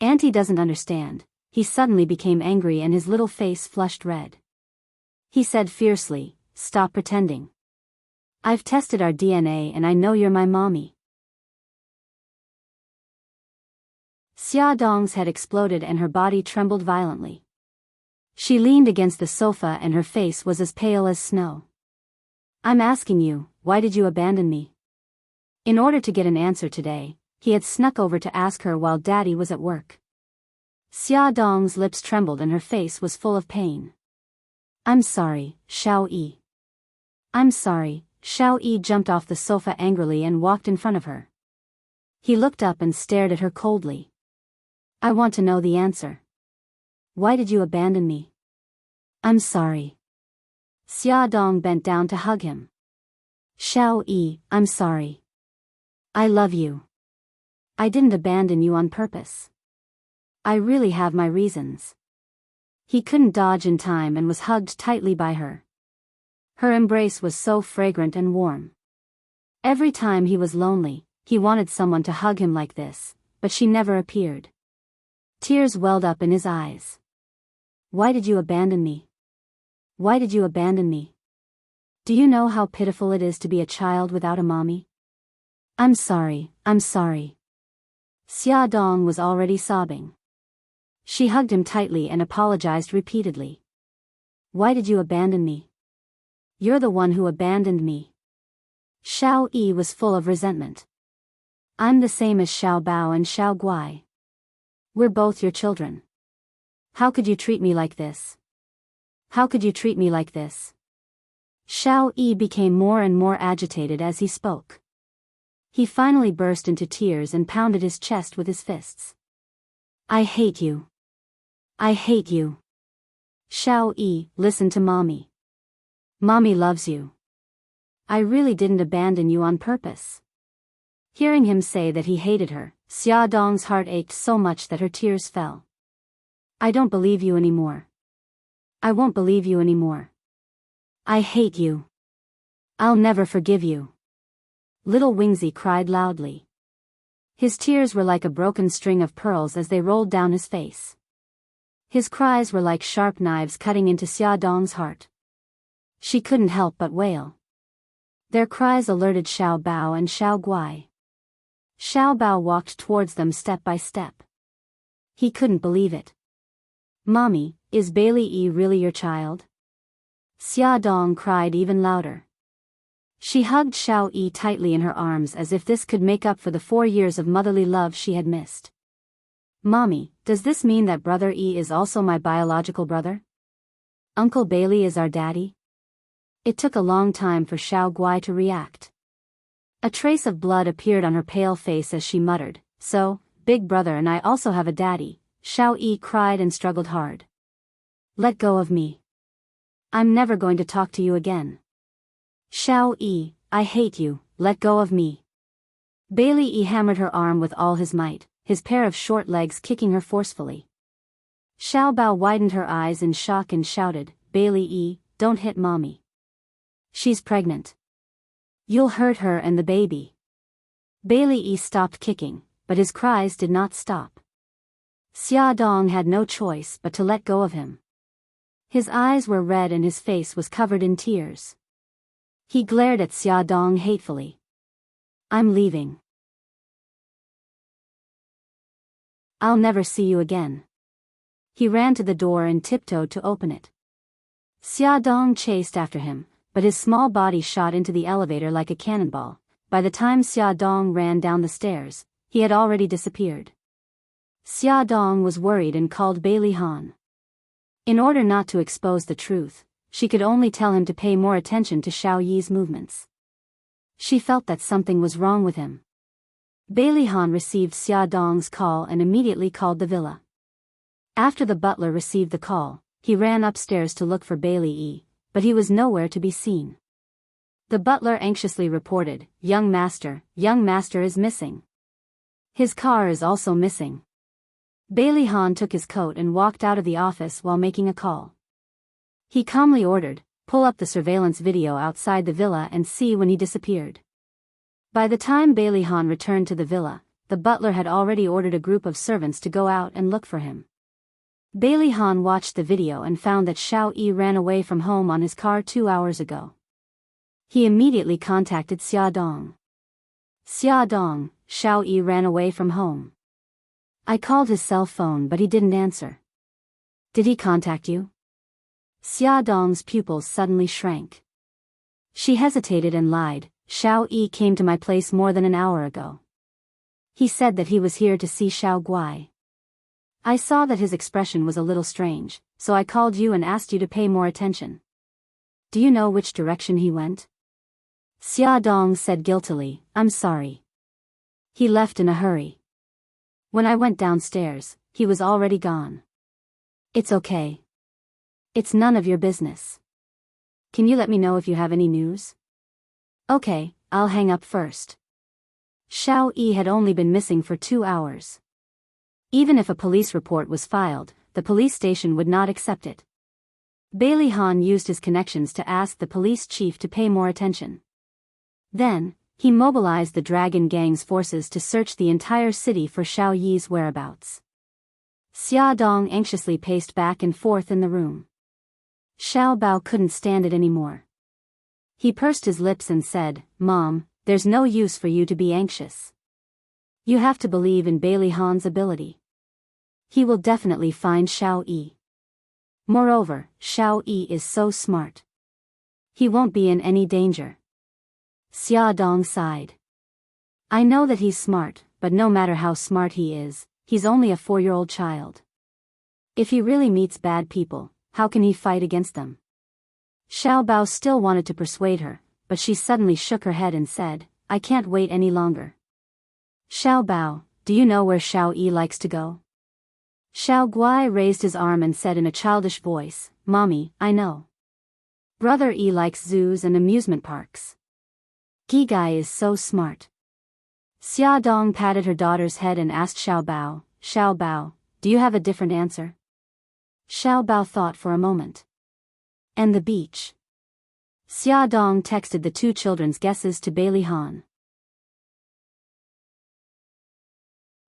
Auntie doesn't understand. He suddenly became angry and his little face flushed red. He said fiercely, "Stop pretending. I've tested our DNA and I know you're my mommy." Xia Dong's head exploded and her body trembled violently. She leaned against the sofa and her face was as pale as snow. "I'm asking you, why did you abandon me?" In order to get an answer today, he had snuck over to ask her while Daddy was at work. Xia Dong's lips trembled and her face was full of pain. "I'm sorry, Xiao Yi." "I'm sorry." Xiao Yi jumped off the sofa angrily and walked in front of her. He looked up and stared at her coldly. "I want to know the answer. Why did you abandon me?" "I'm sorry." Xia Dong bent down to hug him. "Xiao Yi, I'm sorry. I love you. I didn't abandon you on purpose. I really have my reasons." He couldn't dodge in time and was hugged tightly by her. Her embrace was so fragrant and warm. Every time he was lonely, he wanted someone to hug him like this, but she never appeared. Tears welled up in his eyes. "Why did you abandon me? Why did you abandon me? Do you know how pitiful it is to be a child without a mommy?" "I'm sorry, I'm sorry." Xia Dong was already sobbing. She hugged him tightly and apologized repeatedly. "Why did you abandon me? You're the one who abandoned me." Xiao Yi was full of resentment. "I'm the same as Xiao Bao and Xiao Guai. We're both your children. How could you treat me like this? How could you treat me like this?" Xiao Yi became more and more agitated as he spoke. He finally burst into tears and pounded his chest with his fists. "I hate you. I hate you. Xiao Yi, listen to mommy. Mommy loves you. I really didn't abandon you on purpose." Hearing him say that he hated her, Xia Dong's heart ached so much that her tears fell. "I don't believe you anymore. I won't believe you anymore. I hate you. I'll never forgive you." Little Wingzy cried loudly. His tears were like a broken string of pearls as they rolled down his face. His cries were like sharp knives cutting into Xia Dong's heart. She couldn't help but wail. Their cries alerted Xiao Bao and Xiao Guai. Xiao Bao walked towards them step by step. He couldn't believe it. "Mommy, is Bailey Yi really your child?" Xia Dong cried even louder. She hugged Xiao Yi tightly in her arms as if this could make up for the 4 years of motherly love she had missed. "Mommy, does this mean that Brother Yi is also my biological brother? Uncle Bailey is our daddy?" It took a long time for Xiao Guai to react. A trace of blood appeared on her pale face as she muttered, "So, Big Brother and I also have a daddy." Xiao Yi cried and struggled hard. "Let go of me. I'm never going to talk to you again. Xiao Yi, I hate you, let go of me." Bailey Yi hammered her arm with all his might, his pair of short legs kicking her forcefully. Xiao Bao widened her eyes in shock and shouted, "Bailey Yi, don't hit mommy. She's pregnant. You'll hurt her and the baby. Bailey Yi stopped kicking, but his cries did not stop. Xia Dong had no choice but to let go of him. His eyes were red and his face was covered in tears. He glared at Xia Dong hatefully. I'm leaving. I'll never see you again. He ran to the door and tiptoed to open it. Xia Dong chased after him, but his small body shot into the elevator like a cannonball. By the time Xia Dong ran down the stairs, he had already disappeared. Xia Dong was worried and called Bailey Han. In order not to expose the truth, she could only tell him to pay more attention to Xiao Yi's movements. She felt that something was wrong with him. Bailey Han received Xia Dong's call and immediately called the villa. After the butler received the call, he ran upstairs to look for Bailey Yi, but he was nowhere to be seen. The butler anxiously reported, young master is missing. His car is also missing. Bailey Han took his coat and walked out of the office while making a call. He calmly ordered, pull up the surveillance video outside the villa and see when he disappeared. By the time Bailey Han returned to the villa, the butler had already ordered a group of servants to go out and look for him. Bailey Han watched the video and found that Xiao Yi ran away from home on his car 2 hours ago. He immediately contacted Xia Dong. Xia Dong, Xiao Yi ran away from home. I called his cell phone but he didn't answer. Did he contact you? Xia Dong's pupils suddenly shrank. She hesitated and lied. Xiao Yi came to my place more than an hour ago. He said that he was here to see Xiao Guai. I saw that his expression was a little strange, so I called you and asked you to pay more attention. Do you know which direction he went? Xia Dong said guiltily, I'm sorry. He left in a hurry. When I went downstairs, he was already gone. It's okay. It's none of your business. Can you let me know if you have any news? Okay, I'll hang up first. Xiao Yi had only been missing for 2 hours. Even if a police report was filed, the police station would not accept it. Bailey Han used his connections to ask the police chief to pay more attention. Then, he mobilized the Dragon Gang's forces to search the entire city for Xiao Yi's whereabouts. Xia Dong anxiously paced back and forth in the room. Xiao Bao couldn't stand it anymore. He pursed his lips and said, Mom, there's no use for you to be anxious. You have to believe in Bailey Han's ability. He will definitely find Xiao Yi. Moreover, Xiao Yi is so smart. He won't be in any danger. Xia Dong sighed. I know that he's smart, but no matter how smart he is, he's only a 4-year-old child. If he really meets bad people, how can he fight against them? Xiao Bao still wanted to persuade her, but she suddenly shook her head and said, I can't wait any longer. Xiao Bao, do you know where Xiao Yi likes to go? Xiao Guai raised his arm and said in a childish voice, Mommy, I know. Brother Yi likes zoos and amusement parks. Gigai is so smart. Xia Dong patted her daughter's head and asked Xiao Bao, do you have a different answer? Xiao Bao thought for a moment. And the beach. Xia Dong texted the 2 children's guesses to Bailey Han.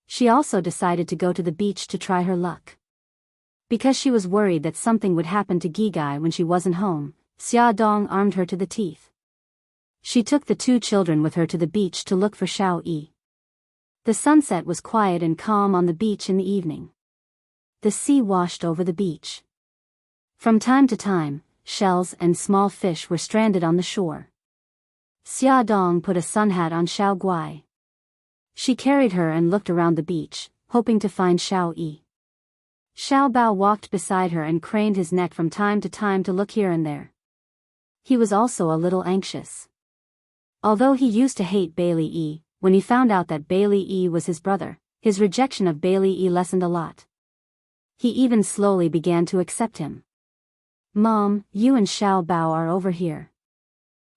She also decided to go to the beach to try her luck. Because she was worried that something would happen to Gigai when she wasn't home, Xia Dong armed her to the teeth. She took the 2 children with her to the beach to look for Xiao Yi. The sunset was quiet and calm on the beach in the evening. The sea washed over the beach. From time to time, shells and small fish were stranded on the shore. Xia Dong put a sun hat on Xiao Guai. She carried her and looked around the beach, hoping to find Xiao Yi. Xiao Bao walked beside her and craned his neck from time to time to look here and there. He was also a little anxious. Although he used to hate Bailey Yi, when he found out that Bailey Yi was his brother, his rejection of Bailey Yi lessened a lot. He even slowly began to accept him. Mom, you and Xiao Bao are over here.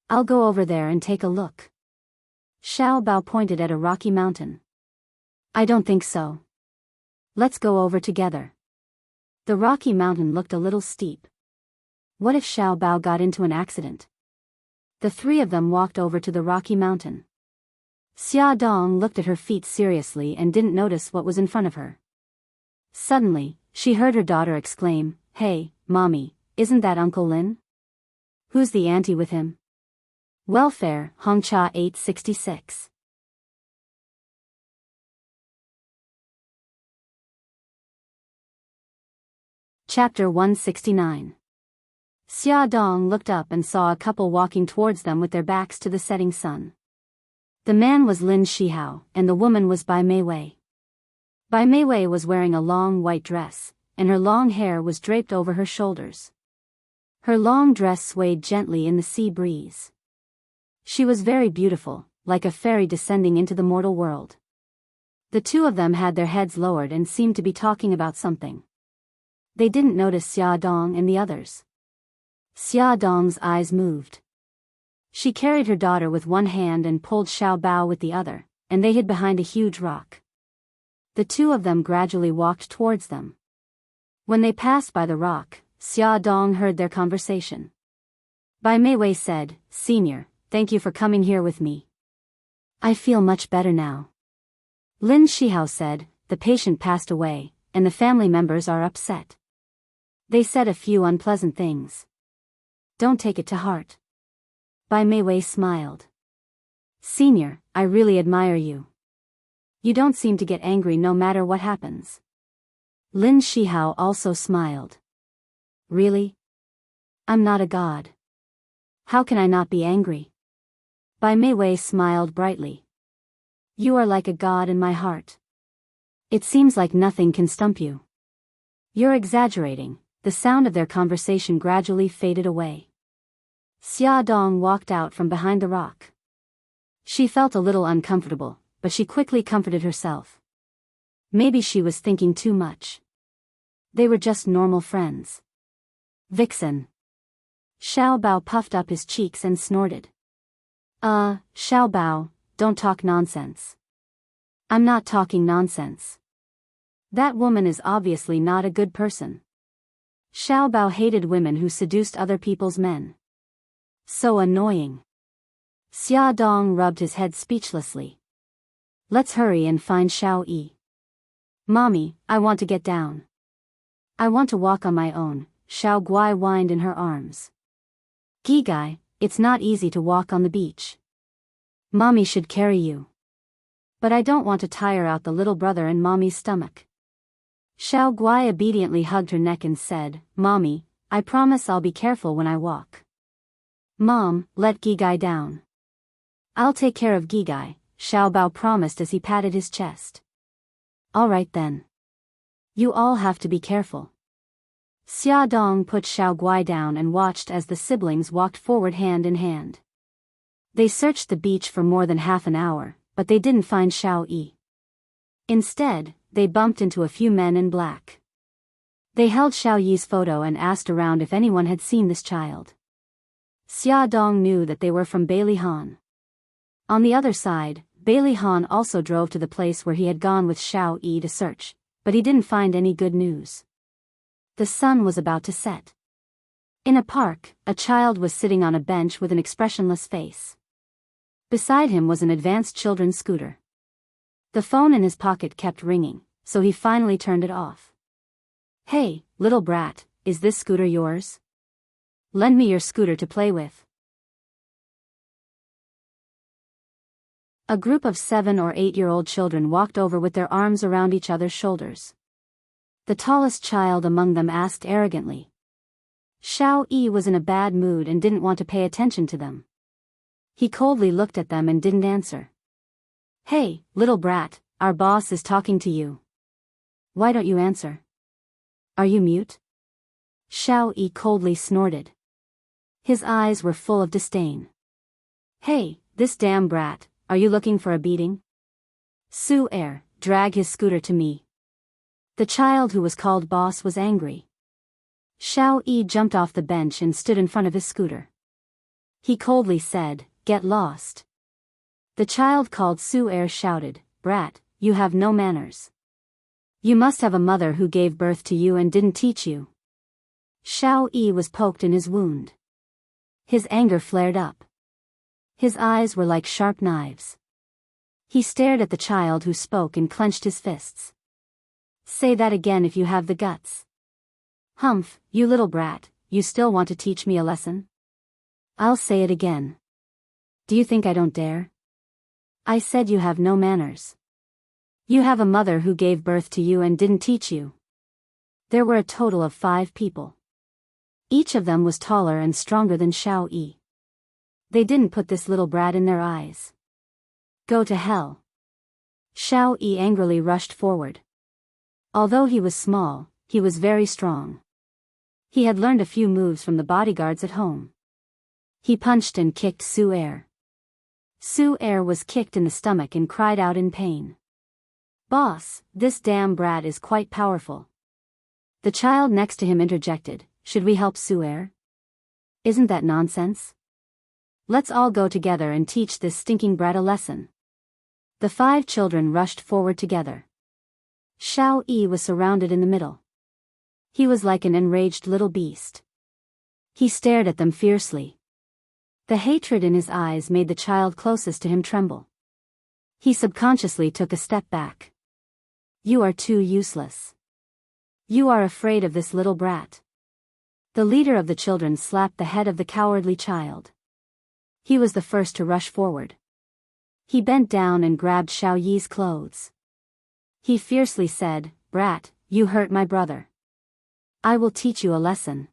I'll go over there and take a look. Xiao Bao pointed at a rocky mountain. I don't think so. Let's go over together. The rocky mountain looked a little steep. What if Xiao Bao got into an accident? The three of them walked over to the rocky mountain. Xia Dong looked at her feet seriously and didn't notice what was in front of her. Suddenly, she heard her daughter exclaim, "Hey, Mommy, isn't that Uncle Lin? Who's the auntie with him?" Welfare, Hongcha 866. Chapter 169. Xia Dong looked up and saw a couple walking towards them with their backs to the setting sun. The man was Lin Shihao, and the woman was Bai Meiwei. Bai Meiwei was wearing a long white dress, and her long hair was draped over her shoulders. Her long dress swayed gently in the sea breeze. She was very beautiful, like a fairy descending into the mortal world. The two of them had their heads lowered and seemed to be talking about something. They didn't notice Xia Dong and the others. Xia Dong's eyes moved. She carried her daughter with one hand and pulled Xiao Bao with the other, and they hid behind a huge rock. The two of them gradually walked towards them. When they passed by the rock, Xia Dong heard their conversation. Bai Meiwei said, "Senior, thank you for coming here with me. I feel much better now." Lin Shihao said, "The patient passed away, and the family members are upset. They said a few unpleasant things. Don't take it to heart." Bai Meiwei smiled. "Senior, I really admire you. You don't seem to get angry no matter what happens." Lin Shihao also smiled. "Really? I'm not a god. How can I not be angry?" Bai Meiwei smiled brightly. "You are like a god in my heart. It seems like nothing can stump you." "You're exaggerating." The sound of their conversation gradually faded away. Xia Dong walked out from behind the rock. She felt a little uncomfortable, but she quickly comforted herself. Maybe she was thinking too much. They were just normal friends. "Vixen." Xiao Bao puffed up his cheeks and snorted. Xiao Bao, don't talk nonsense." "I'm not talking nonsense. That woman is obviously not a good person." Xiao Bao hated women who seduced other people's men. So annoying. Xia Dong rubbed his head speechlessly. "Let's hurry and find Xiao Yi." "Mommy, I want to get down. I want to walk on my own," Xiao Guai whined in her arms. "Gigai, it's not easy to walk on the beach. Mommy should carry you. But I don't want to tire out the little brother in Mommy's stomach." Xiao Guai obediently hugged her neck and said, "Mommy, I promise I'll be careful when I walk." "Mom, let Gigai down." "I'll take care of Gigai," Xiao Bao promised as he patted his chest. "All right then. You all have to be careful." Xia Dong put Xiao Guai down and watched as the siblings walked forward hand in hand. They searched the beach for more than half an hour, but they didn't find Xiao Yi. Instead, they bumped into a few men in black. They held Xiao Yi's photo and asked around if anyone had seen this child. Xia Dong knew that they were from Bailey Han. On the other side, Bailey Han also drove to the place where he had gone with Xiao Yi to search, but he didn't find any good news. The sun was about to set. In a park, a child was sitting on a bench with an expressionless face. Beside him was an advanced children's scooter. The phone in his pocket kept ringing, so he finally turned it off. "Hey, little brat, is this scooter yours? Lend me your scooter to play with." A group of 7 or 8-year-old children walked over with their arms around each other's shoulders. The tallest child among them asked arrogantly. Xiao Yi was in a bad mood and didn't want to pay attention to them. He coldly looked at them and didn't answer. "Hey, little brat, our boss is talking to you. Why don't you answer? Are you mute?" Xiao Yi coldly snorted. His eyes were full of disdain. "Hey, this damn brat, are you looking for a beating? Su Er, drag his scooter to me." The child who was called boss was angry. Xiao Yi jumped off the bench and stood in front of his scooter. He coldly said, "Get lost." The child called Su Er shouted, "Brat, you have no manners. You must have a mother who gave birth to you and didn't teach you." Xiao Yi was poked in his wound. His anger flared up. His eyes were like sharp knives. He stared at the child who spoke and clenched his fists. Say that again if you have the guts. Humph, you little brat, you still want to teach me a lesson? I'll say it again. Do you think I don't dare? I said you have no manners. You have a mother who gave birth to you and didn't teach you. There were a total of 5 people. Each of them was taller and stronger than Xiao Yi. They didn't put this little brat in their eyes. Go to hell. Xiao Yi angrily rushed forward. Although he was small, he was very strong. He had learned a few moves from the bodyguards at home. He punched and kicked Su Er. Su Er was kicked in the stomach and cried out in pain. Boss, this damn brat is quite powerful. The child next to him interjected, should we help Su Er? Isn't that nonsense? Let's all go together and teach this stinking brat a lesson. The 5 children rushed forward together. Xiao Yi was surrounded in the middle. He was like an enraged little beast. He stared at them fiercely. The hatred in his eyes made the child closest to him tremble. He subconsciously took a step back. You are too useless. You are afraid of this little brat. The leader of the children slapped the head of the cowardly child. He was the first to rush forward. He bent down and grabbed Xiao Yi's clothes. He fiercely said, Brat, you hurt my brother. I will teach you a lesson.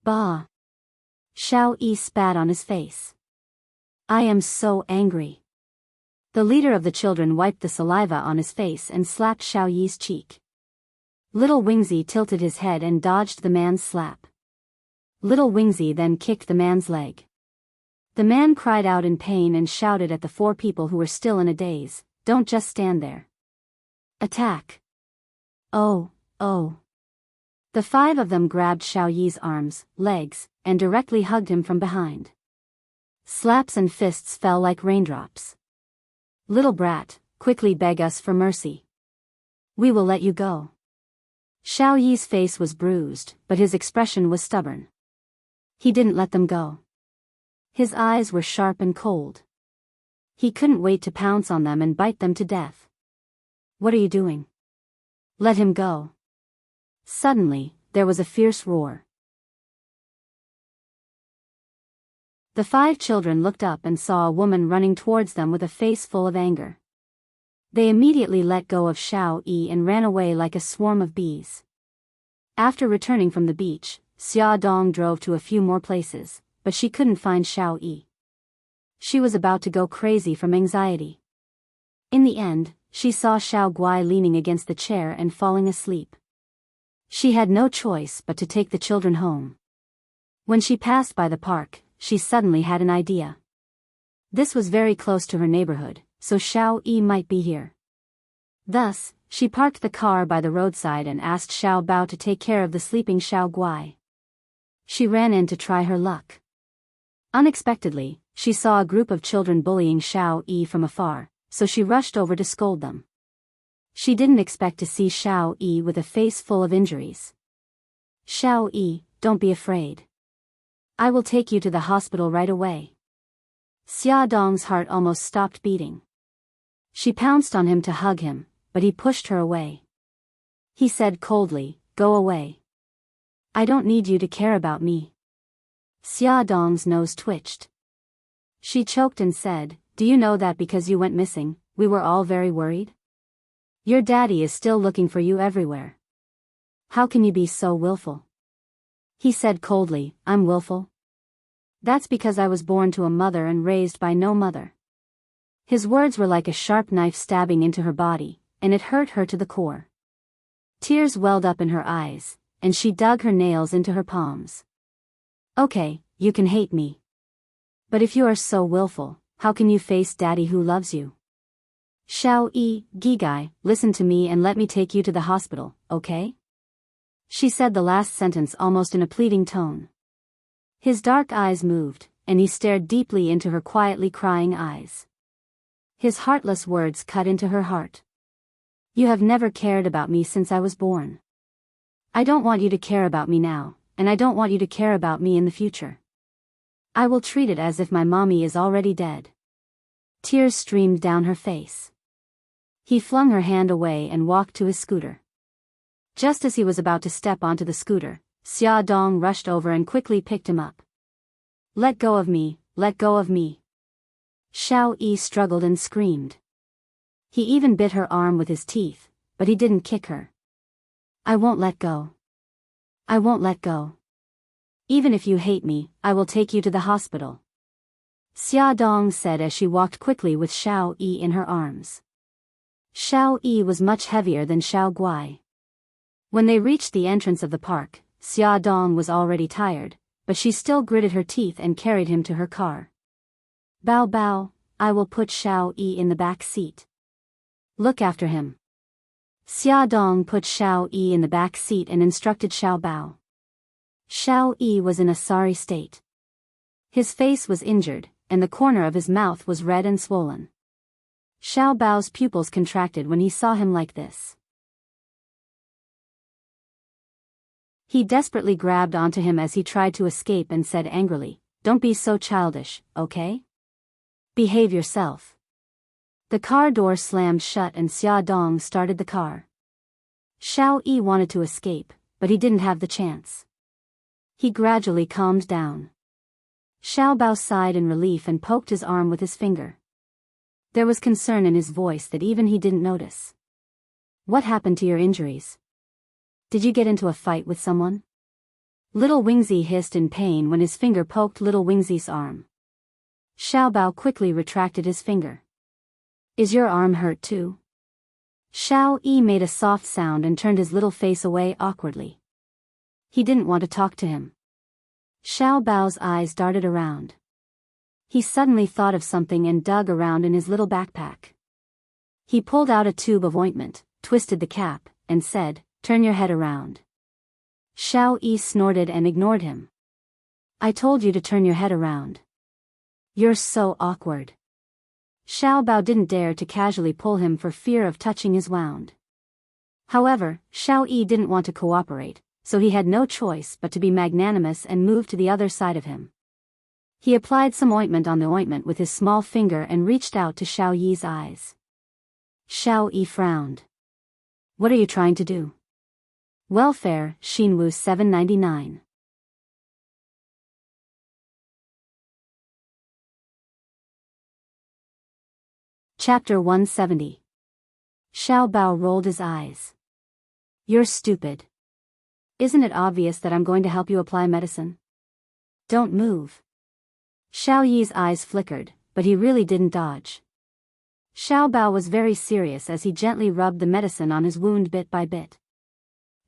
Bah! Xiao Yi spat on his face. I am so angry. The leader of the children wiped the saliva on his face and slapped Xiao Yi's cheek. Little Wingzi tilted his head and dodged the man's slap. Little Wingzi then kicked the man's leg. The man cried out in pain and shouted at the 4 people who were still in a daze, don't just stand there. Attack! Oh, oh. The 5 of them grabbed Xiao Yi's arms, legs, and directly hugged him from behind. Slaps and fists fell like raindrops. Little brat, quickly beg us for mercy. We will let you go. Xiao Yi's face was bruised, but his expression was stubborn. He didn't let them go. His eyes were sharp and cold. He couldn't wait to pounce on them and bite them to death. What are you doing? Let him go. Suddenly, there was a fierce roar. The 5 children looked up and saw a woman running towards them with a face full of anger. They immediately let go of Xiao Yi and ran away like a swarm of bees. After returning from the beach, Xia Dong drove to a few more places, but she couldn't find Xiao Yi. She was about to go crazy from anxiety. In the end, she saw Xiao Guai leaning against the chair and falling asleep. She had no choice but to take the children home. When she passed by the park, she suddenly had an idea. This was very close to her neighborhood, so Xiao Yi might be here. Thus, she parked the car by the roadside and asked Xiao Bao to take care of the sleeping Xiao Guai. She ran in to try her luck. Unexpectedly, she saw a group of children bullying Xiao Yi from afar, so she rushed over to scold them. She didn't expect to see Xiao Yi with a face full of injuries. Xiao Yi, don't be afraid. I will take you to the hospital right away. Xia Dong's heart almost stopped beating. She pounced on him to hug him, but he pushed her away. He said coldly, go away. I don't need you to care about me. Xia Dong's nose twitched. She choked and said, do you know that because you went missing, we were all very worried? Your daddy is still looking for you everywhere. How can you be so willful? He said coldly, I'm willful. That's because I was born to a mother and raised by no mother. His words were like a sharp knife stabbing into her body, and it hurt her to the core. Tears welled up in her eyes, and she dug her nails into her palms. Okay, you can hate me. But if you are so willful, how can you face daddy who loves you? Xiao Yi, Gigai, listen to me and let me take you to the hospital, okay? She said the last sentence almost in a pleading tone. His dark eyes moved, and he stared deeply into her quietly crying eyes. His heartless words cut into her heart. You have never cared about me since I was born. I don't want you to care about me now, and I don't want you to care about me in the future. I will treat it as if my mommy is already dead. Tears streamed down her face. He flung her hand away and walked to his scooter. Just as he was about to step onto the scooter, Xia Dong rushed over and quickly picked him up. Let go of me, let go of me. Xiao Yi struggled and screamed. He even bit her arm with his teeth, but he didn't kick her. I won't let go. I won't let go. Even if you hate me, I will take you to the hospital. Xia Dong said as she walked quickly with Xiao Yi in her arms. Xiao Yi was much heavier than Xiao Guai. When they reached the entrance of the park, Xia Dong was already tired, but she still gritted her teeth and carried him to her car. Bao Bao, I will put Xiao Yi in the back seat. Look after him. Xia Dong put Xiao Yi in the back seat and instructed Xiao Bao. Xiao Yi was in a sorry state. His face was injured, and the corner of his mouth was red and swollen. Xiao Bao's pupils contracted when he saw him like this. He desperately grabbed onto him as he tried to escape and said angrily, Don't be so childish, okay? Behave yourself. The car door slammed shut and Xia Dong started the car. Xiao Yi wanted to escape, but he didn't have the chance. He gradually calmed down. Xiao Bao sighed in relief and poked his arm with his finger. There was concern in his voice that even he didn't notice. What happened to your injuries? Did you get into a fight with someone? Little Wingzi hissed in pain when his finger poked Little Wingzi's arm. Xiao Bao quickly retracted his finger. Is your arm hurt too? Xiao Yi made a soft sound and turned his little face away awkwardly. He didn't want to talk to him. Xiao Bao's eyes darted around. He suddenly thought of something and dug around in his little backpack. He pulled out a tube of ointment, twisted the cap, and said, Turn your head around. Xiao Yi snorted and ignored him. I told you to turn your head around. You're so awkward. Xiao Bao didn't dare to casually pull him for fear of touching his wound. However, Xiao Yi didn't want to cooperate, so he had no choice but to be magnanimous and move to the other side of him. He applied some ointment on the ointment with his small finger and reached out to Xiao Yi's eyes. Xiao Yi frowned. What are you trying to do? Welfare, Xinwu 799. Chapter 170. Xiao Bao rolled his eyes. You're stupid. Isn't it obvious that I'm going to help you apply medicine? Don't move. Xiao Yi's eyes flickered, but he really didn't dodge. Xiao Bao was very serious as he gently rubbed the medicine on his wound bit by bit.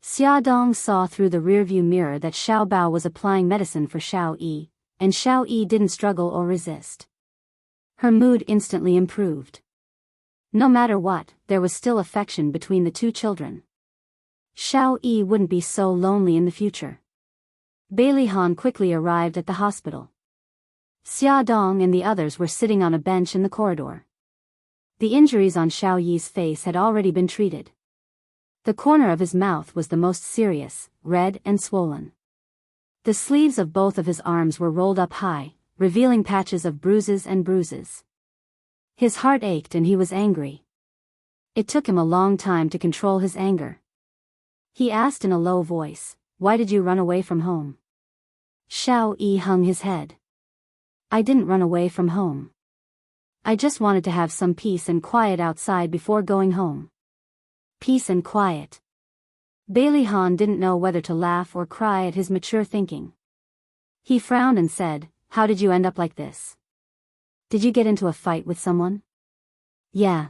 Xia Dong saw through the rearview mirror that Xiao Bao was applying medicine for Xiao Yi, and Xiao Yi didn't struggle or resist. Her mood instantly improved. No matter what, there was still affection between the two children. Xiao Yi wouldn't be so lonely in the future. Bailey Han quickly arrived at the hospital. Xia Dong and the others were sitting on a bench in the corridor. The injuries on Xiao Yi's face had already been treated. The corner of his mouth was the most serious, red and swollen. The sleeves of both of his arms were rolled up high, revealing patches of bruises and bruises. His heart ached and he was angry. It took him a long time to control his anger. He asked in a low voice, Why did you run away from home? Xiao Yi hung his head. I didn't run away from home. I just wanted to have some peace and quiet outside before going home. Peace and quiet. Bailey Han didn't know whether to laugh or cry at his mature thinking. He frowned and said, How did you end up like this? Did you get into a fight with someone? Yeah.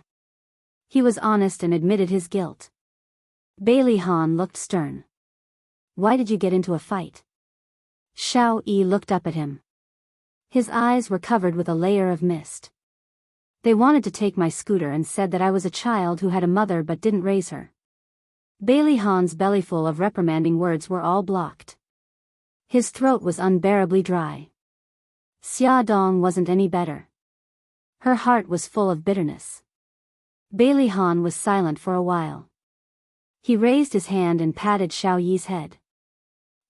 He was honest and admitted his guilt. Bailey Han looked stern. Why did you get into a fight? Xiao Yi looked up at him. His eyes were covered with a layer of mist. They wanted to take my scooter and said that I was a child who had a mother but didn't raise her. Bailey Han's bellyful of reprimanding words were all blocked. His throat was unbearably dry. Xia Dong wasn't any better. Her heart was full of bitterness. Bailey Han was silent for a while. He raised his hand and patted Xiao Yi's head.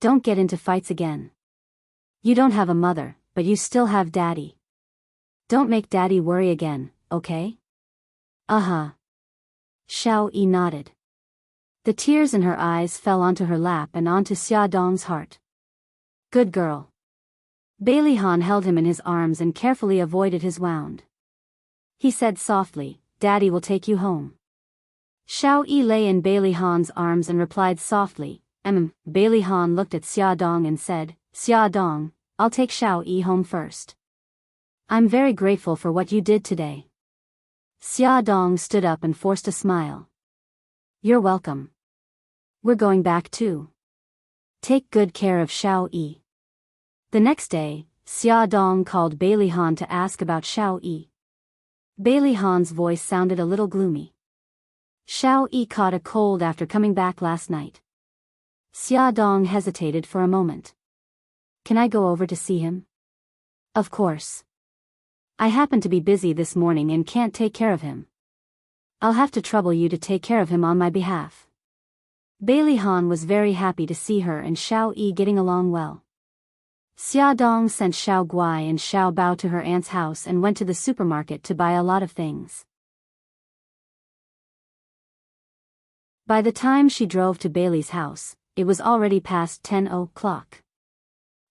Don't get into fights again. You don't have a mother, but you still have Daddy. Don't make Daddy worry again, okay? Uh-huh. Xiao Yi nodded. The tears in her eyes fell onto her lap and onto Xia Dong's heart. Good girl. Bailey Han held him in his arms and carefully avoided his wound. He said softly, Daddy will take you home. Xiao Yi lay in Bailey Han's arms and replied softly, Bailey Han looked at Xia Dong and said, Xia Dong, I'll take Xiao Yi home first. I'm very grateful for what you did today. Xia Dong stood up and forced a smile. You're welcome. We're going back too. Take good care of Xiao Yi. The next day, Xia Dong called Bailey Han to ask about Xiao Yi. Bailey Han's voice sounded a little gloomy. Xiao Yi caught a cold after coming back last night. Xia Dong hesitated for a moment. Can I go over to see him? Of course. I happen to be busy this morning and can't take care of him. I'll have to trouble you to take care of him on my behalf. Bailey Han was very happy to see her and Xiao Yi getting along well. Xia Dong sent Xiao Guai and Xiao Bao to her aunt's house and went to the supermarket to buy a lot of things. By the time she drove to Bailey's house, it was already past 10 o'clock.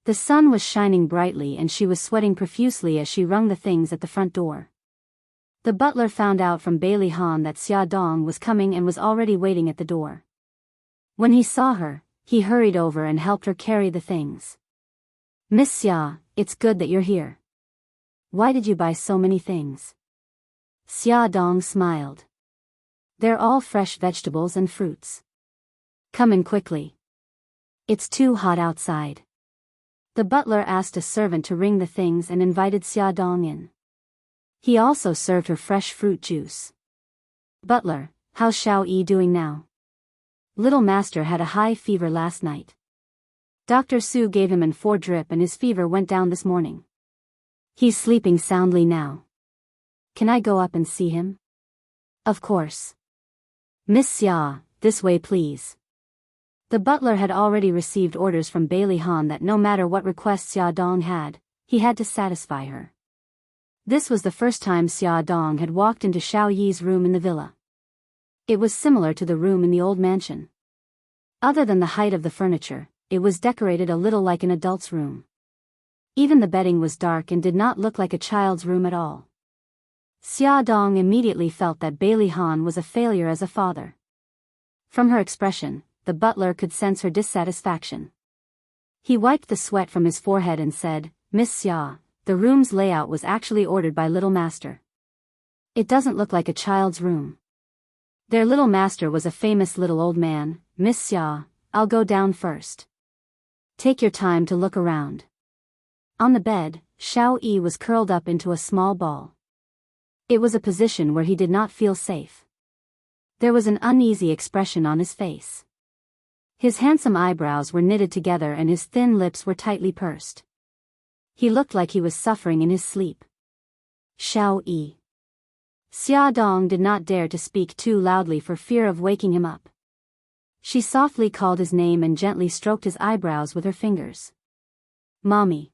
The sun was shining brightly and she was sweating profusely as she wrung the things at the front door. The butler found out from Bailey Han that Xia Dong was coming and was already waiting at the door. When he saw her, he hurried over and helped her carry the things. Miss Xia, it's good that you're here. Why did you buy so many things? Xia Dong smiled. They're all fresh vegetables and fruits. Come in quickly. It's too hot outside. The butler asked a servant to ring the things and invited Xia Dong in. He also served her fresh fruit juice. Butler, how's Xiao Yi doing now? Little master had a high fever last night. Dr. Su gave him an 4 drip and his fever went down this morning. He's sleeping soundly now. Can I go up and see him? Of course. Miss Xia, this way please. The butler had already received orders from Bailey Han that no matter what request Xia Dong he had to satisfy her. This was the first time Xia Dong had walked into Xiao Yi's room in the villa. It was similar to the room in the old mansion. Other than the height of the furniture, it was decorated a little like an adult's room. Even the bedding was dark and did not look like a child's room at all. Xia Dong immediately felt that Bailey Han was a failure as a father. From her expression, the butler could sense her dissatisfaction. He wiped the sweat from his forehead and said, Miss Xia, the room's layout was actually ordered by Little Master. It doesn't look like a child's room. Their Little Master was a famous little old man. Miss Xia, I'll go down first. Take your time to look around. On the bed, Xiao Yi was curled up into a small ball. It was a position where he did not feel safe. There was an uneasy expression on his face. His handsome eyebrows were knitted together and his thin lips were tightly pursed. He looked like he was suffering in his sleep. Xiao Yi. Xia Dong did not dare to speak too loudly for fear of waking him up. She softly called his name and gently stroked his eyebrows with her fingers. Mommy.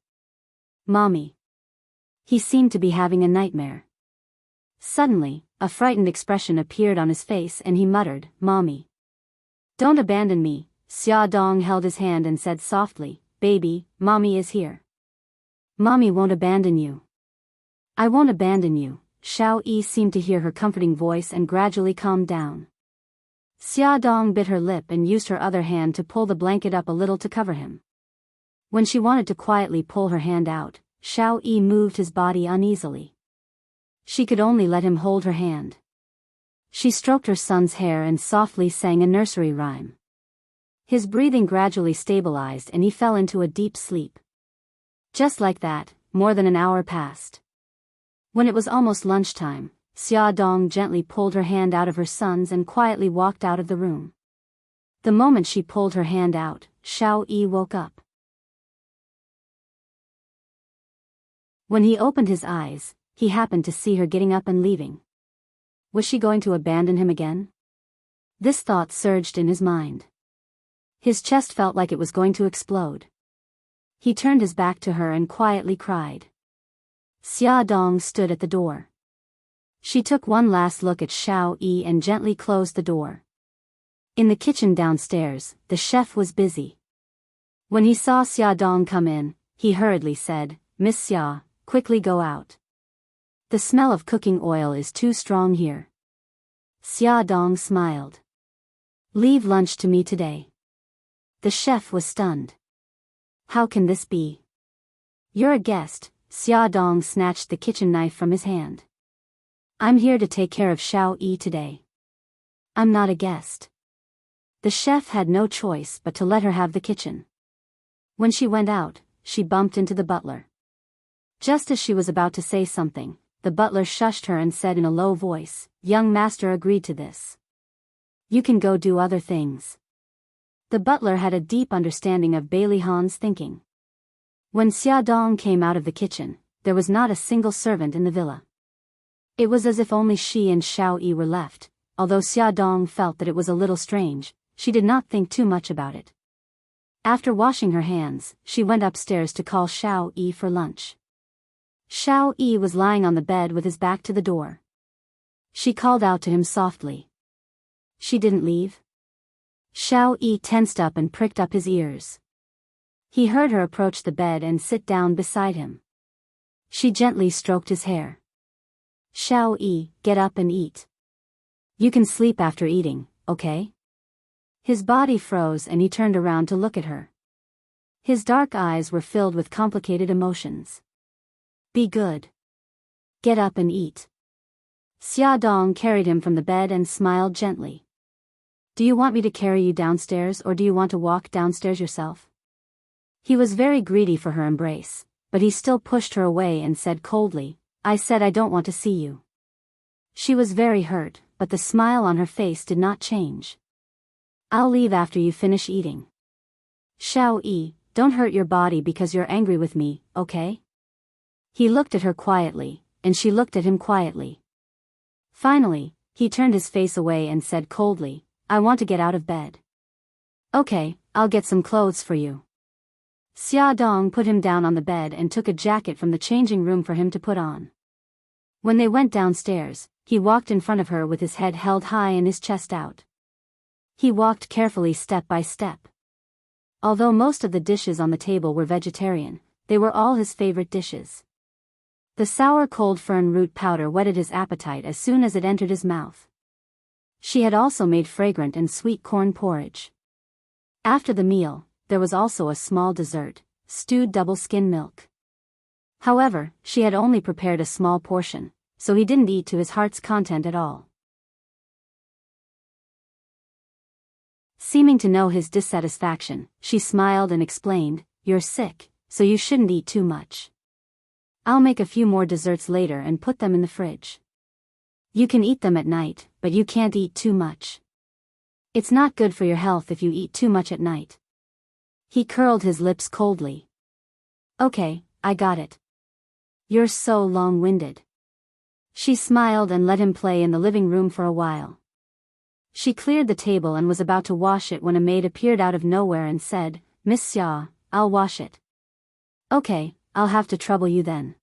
Mommy. He seemed to be having a nightmare. Suddenly, a frightened expression appeared on his face and he muttered, Mommy. Don't abandon me. Xia Dong held his hand and said softly, Baby, Mommy is here. Mommy won't abandon you. I won't abandon you. Xiao Yi seemed to hear her comforting voice and gradually calmed down. Xia Dong bit her lip and used her other hand to pull the blanket up a little to cover him. When she wanted to quietly pull her hand out, Xiao Yi moved his body uneasily. She could only let him hold her hand. She stroked her son's hair and softly sang a nursery rhyme. His breathing gradually stabilized and he fell into a deep sleep. Just like that, more than an hour passed. When it was almost lunchtime, Xia Dong gently pulled her hand out of her son's and quietly walked out of the room. The moment she pulled her hand out, Xiao Yi woke up. When he opened his eyes, he happened to see her getting up and leaving. Was she going to abandon him again? This thought surged in his mind. His chest felt like it was going to explode. He turned his back to her and quietly cried. Xia Dong stood at the door. She took one last look at Xiao Yi and gently closed the door. In the kitchen downstairs, the chef was busy. When he saw Xia Dong come in, he hurriedly said, Miss Xia, quickly go out. The smell of cooking oil is too strong here. Xia Dong smiled. Leave lunch to me today. The chef was stunned. How can this be? You're a guest. Xia Dong snatched the kitchen knife from his hand. I'm here to take care of Xiao Yi today. I'm not a guest. The chef had no choice but to let her have the kitchen. When she went out, she bumped into the butler. Just as she was about to say something, the butler shushed her and said in a low voice, Young master agreed to this. You can go do other things. The butler had a deep understanding of Bailey Han's thinking. When Xia Dong came out of the kitchen, there was not a single servant in the villa. It was as if only she and Xiao Yi were left. Although Xia Dong felt that it was a little strange, she did not think too much about it. After washing her hands, she went upstairs to call Xiao Yi for lunch. Xiao Yi was lying on the bed with his back to the door. She called out to him softly. She didn't leave? Xiao Yi tensed up and pricked up his ears. He heard her approach the bed and sit down beside him. She gently stroked his hair. Xiao Yi, get up and eat. You can sleep after eating, okay? His body froze and he turned around to look at her. His dark eyes were filled with complicated emotions. Be good. Get up and eat. Xia Dong carried him from the bed and smiled gently. Do you want me to carry you downstairs or do you want to walk downstairs yourself? He was very greedy for her embrace, but he still pushed her away and said coldly, I said I don't want to see you. She was very hurt, but the smile on her face did not change. I'll leave after you finish eating. Xiao Yi, don't hurt your body because you're angry with me, okay? He looked at her quietly, and she looked at him quietly. Finally, he turned his face away and said coldly, I want to get out of bed. Okay, I'll get some clothes for you. Xia Dong put him down on the bed and took a jacket from the changing room for him to put on. When they went downstairs, he walked in front of her with his head held high and his chest out. He walked carefully step by step. Although most of the dishes on the table were vegetarian, they were all his favorite dishes. The sour cold fern root powder whetted his appetite as soon as it entered his mouth. She had also made fragrant and sweet corn porridge. After the meal, there was also a small dessert, stewed double-skin milk. However, she had only prepared a small portion, so he didn't eat to his heart's content at all. Seeming to know his dissatisfaction, she smiled and explained, You're sick, so you shouldn't eat too much. I'll make a few more desserts later and put them in the fridge. You can eat them at night, but you can't eat too much. It's not good for your health if you eat too much at night. He curled his lips coldly. Okay, I got it. You're so long-winded. She smiled and let him play in the living room for a while. She cleared the table and was about to wash it when a maid appeared out of nowhere and said, Miss Xia, I'll wash it. Okay, I'll have to trouble you then.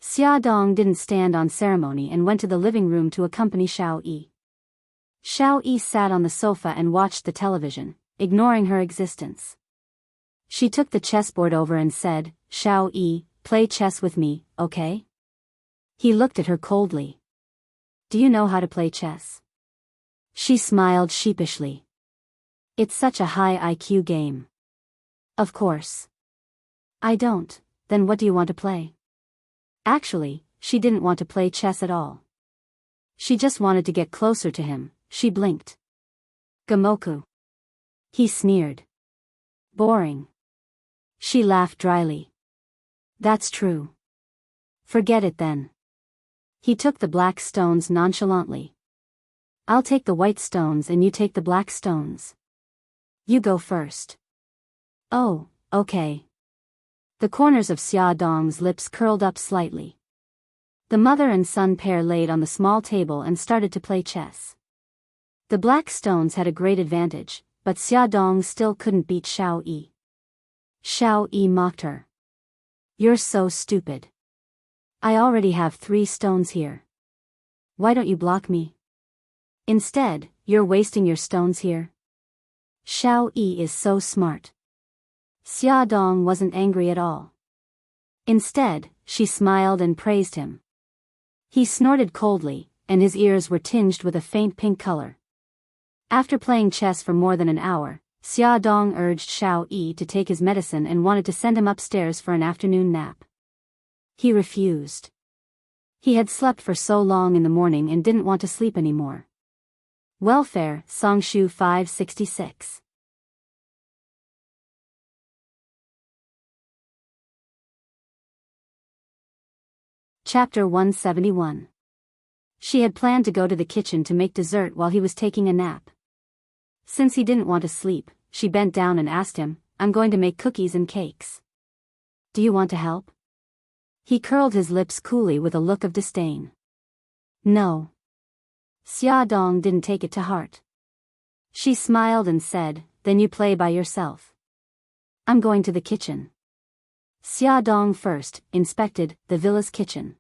Xia Dong didn't stand on ceremony and went to the living room to accompany Xiao Yi. Xiao Yi sat on the sofa and watched the television, ignoring her existence. She took the chessboard over and said, Xiao Yi, play chess with me, okay? He looked at her coldly. Do you know how to play chess? She smiled sheepishly. It's such a high IQ game. Of course. I don't, then what do you want to play? Actually, she didn't want to play chess at all. She just wanted to get closer to him. She blinked. Gamoku. He sneered. Boring. She laughed dryly. That's true. Forget it then. He took the black stones nonchalantly. I'll take the white stones and you take the black stones. You go first. Oh, okay. The corners of Xia Dong's lips curled up slightly. The mother and son pair laid on the small table and started to play chess. The black stones had a great advantage, but Xia Dong still couldn't beat Xiao Yi. Xiao Yi mocked her. You're so stupid. I already have 3 stones here. Why don't you block me? Instead, you're wasting your stones here. Xiao Yi is so smart. Xia Dong wasn't angry at all. Instead, she smiled and praised him. He snorted coldly, and his ears were tinged with a faint pink color. After playing chess for more than an hour, Xia Dong urged Xiao Yi to take his medicine and wanted to send him upstairs for an afternoon nap. He refused. He had slept for so long in the morning and didn't want to sleep anymore. Welfare, Songshu 566. Chapter 171. She had planned to go to the kitchen to make dessert while he was taking a nap. Since he didn't want to sleep, she bent down and asked him, I'm going to make cookies and cakes. Do you want to help? He curled his lips coolly with a look of disdain. No. Xia Dong didn't take it to heart. She smiled and said, then you play by yourself. I'm going to the kitchen. Xia Dong first inspected the villa's kitchen.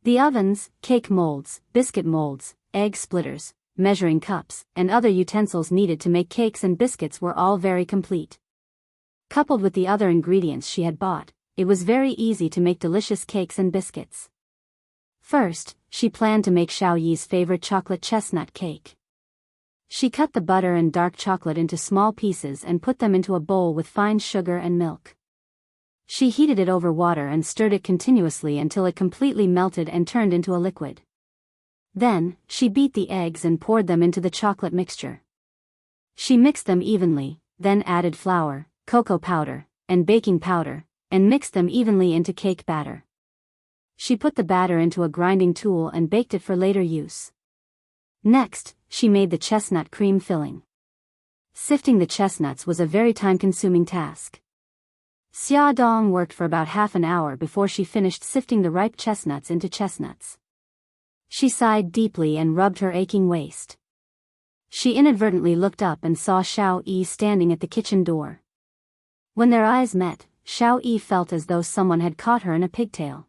The ovens, cake molds, biscuit molds, egg splitters, measuring cups, and other utensils needed to make cakes and biscuits were all very complete. Coupled with the other ingredients she had bought, it was very easy to make delicious cakes and biscuits. First, she planned to make Xiao Yi's favorite chocolate chestnut cake. She cut the butter and dark chocolate into small pieces and put them into a bowl with fine sugar and milk. She heated it over water and stirred it continuously until it completely melted and turned into a liquid. Then, she beat the eggs and poured them into the chocolate mixture. She mixed them evenly, then added flour, cocoa powder, and baking powder, and mixed them evenly into cake batter. She put the batter into a grinding tool and baked it for later use. Next, she made the chestnut cream filling. Sifting the chestnuts was a very time-consuming task. Xia Dong worked for about half an hour before she finished sifting the ripe chestnuts into chestnuts. She sighed deeply and rubbed her aching waist. She inadvertently looked up and saw Xiao Yi standing at the kitchen door. When their eyes met, Xiao Yi felt as though someone had caught her in a pigtail.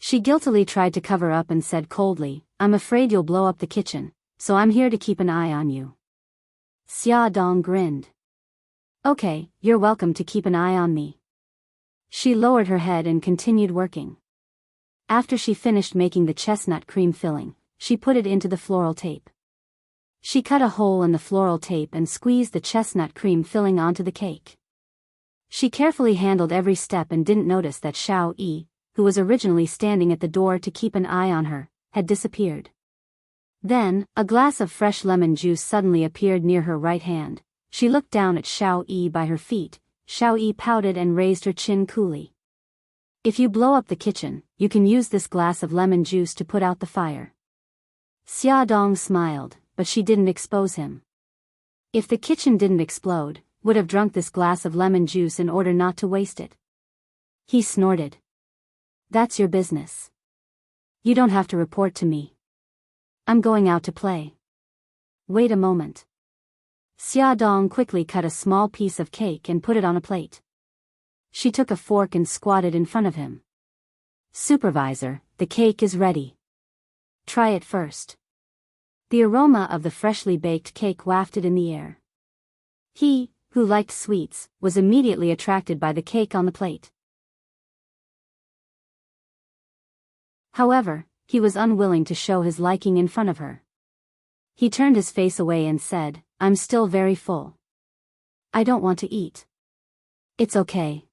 She guiltily tried to cover up and said coldly, I'm afraid you'll blow up the kitchen, so I'm here to keep an eye on you. Xia Dong grinned. Okay, you're welcome to keep an eye on me. She lowered her head and continued working. After she finished making the chestnut cream filling, she put it into the floral tape. She cut a hole in the floral tape and squeezed the chestnut cream filling onto the cake. She carefully handled every step and didn't notice that Xiao Yi, who was originally standing at the door to keep an eye on her, had disappeared. Then, a glass of fresh lemon juice suddenly appeared near her right hand. She looked down at Xiao Yi by her feet. Xiao Yi pouted and raised her chin coolly. If you blow up the kitchen, you can use this glass of lemon juice to put out the fire. Xia Dong smiled, but she didn't expose him. If the kitchen didn't explode, would have drunk this glass of lemon juice in order not to waste it. He snorted. That's your business. You don't have to report to me. I'm going out to play. Wait a moment. Xia Dong quickly cut a small piece of cake and put it on a plate. She took a fork and squatted in front of him. Supervisor, the cake is ready. Try it first. The aroma of the freshly baked cake wafted in the air. He, who liked sweets, was immediately attracted by the cake on the plate. However, he was unwilling to show his liking in front of her. He turned his face away and said, I'm still very full. I don't want to eat. It's okay.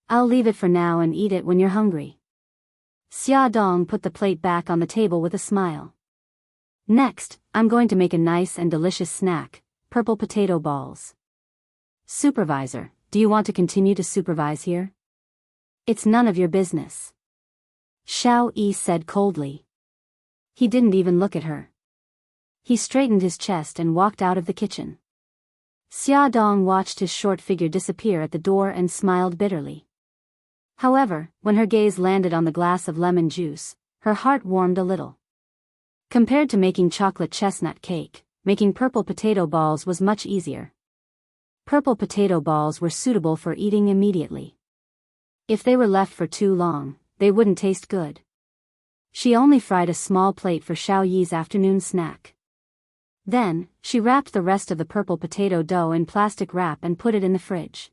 I'll leave it for now and eat it when you're hungry. Xia Dong put the plate back on the table with a smile. Next, I'm going to make a nice and delicious snack, purple potato balls. Supervisor, do you want to continue to supervise here? It's none of your business. Xiao Yi said coldly. He didn't even look at her. He straightened his chest and walked out of the kitchen. Xia Dong watched his short figure disappear at the door and smiled bitterly. However, when her gaze landed on the glass of lemon juice, her heart warmed a little. Compared to making chocolate chestnut cake, making purple potato balls was much easier. purple potato balls were suitable for eating immediately. If they were left for too long, they wouldn't taste good. She only fried a small plate for Xiao Yi's afternoon snack. Then, she wrapped the rest of the purple potato dough in plastic wrap and put it in the fridge.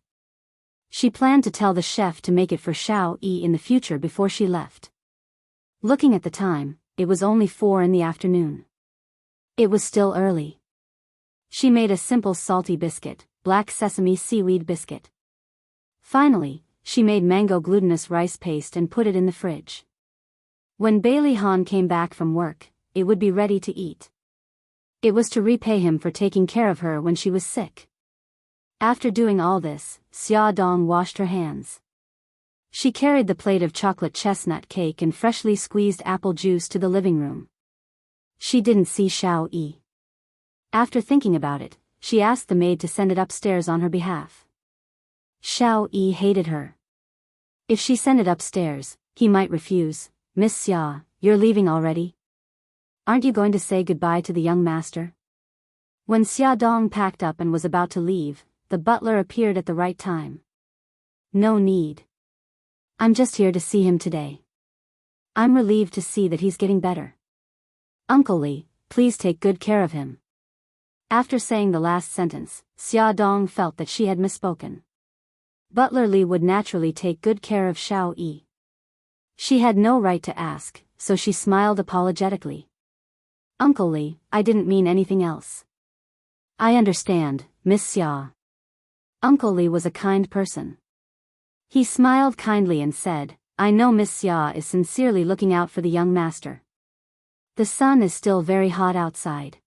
She planned to tell the chef to make it for Xiao Yi in the future before she left. Looking at the time, it was only 4 in the afternoon. It was still early. She made a simple salty biscuit, black sesame seaweed biscuit. Finally, she made mango glutinous rice paste and put it in the fridge. When Bailey Han came back from work, it would be ready to eat. It was to repay him for taking care of her when she was sick. After doing all this, Xia Dong washed her hands. She carried the plate of chocolate chestnut cake and freshly squeezed apple juice to the living room. She didn't see Xiao Yi. After thinking about it, she asked the maid to send it upstairs on her behalf. Xiao Yi hated her. If she sent it upstairs, he might refuse. "Miss Xia, you're leaving already? Aren't you going to say goodbye to the young master?" When Xia Dong packed up and was about to leave, the butler appeared at the right time. "No need. I'm just here to see him today. I'm relieved to see that he's getting better. Uncle Li, please take good care of him." After saying the last sentence, Xia Dong felt that she had misspoken. Butler Li would naturally take good care of Xiao Yi. She had no right to ask, so she smiled apologetically. "Uncle Li, I didn't mean anything else." "I understand, Miss Xia." Uncle Li was a kind person. He smiled kindly and said, "I know Miss Xia is sincerely looking out for the young master. The sun is still very hot outside.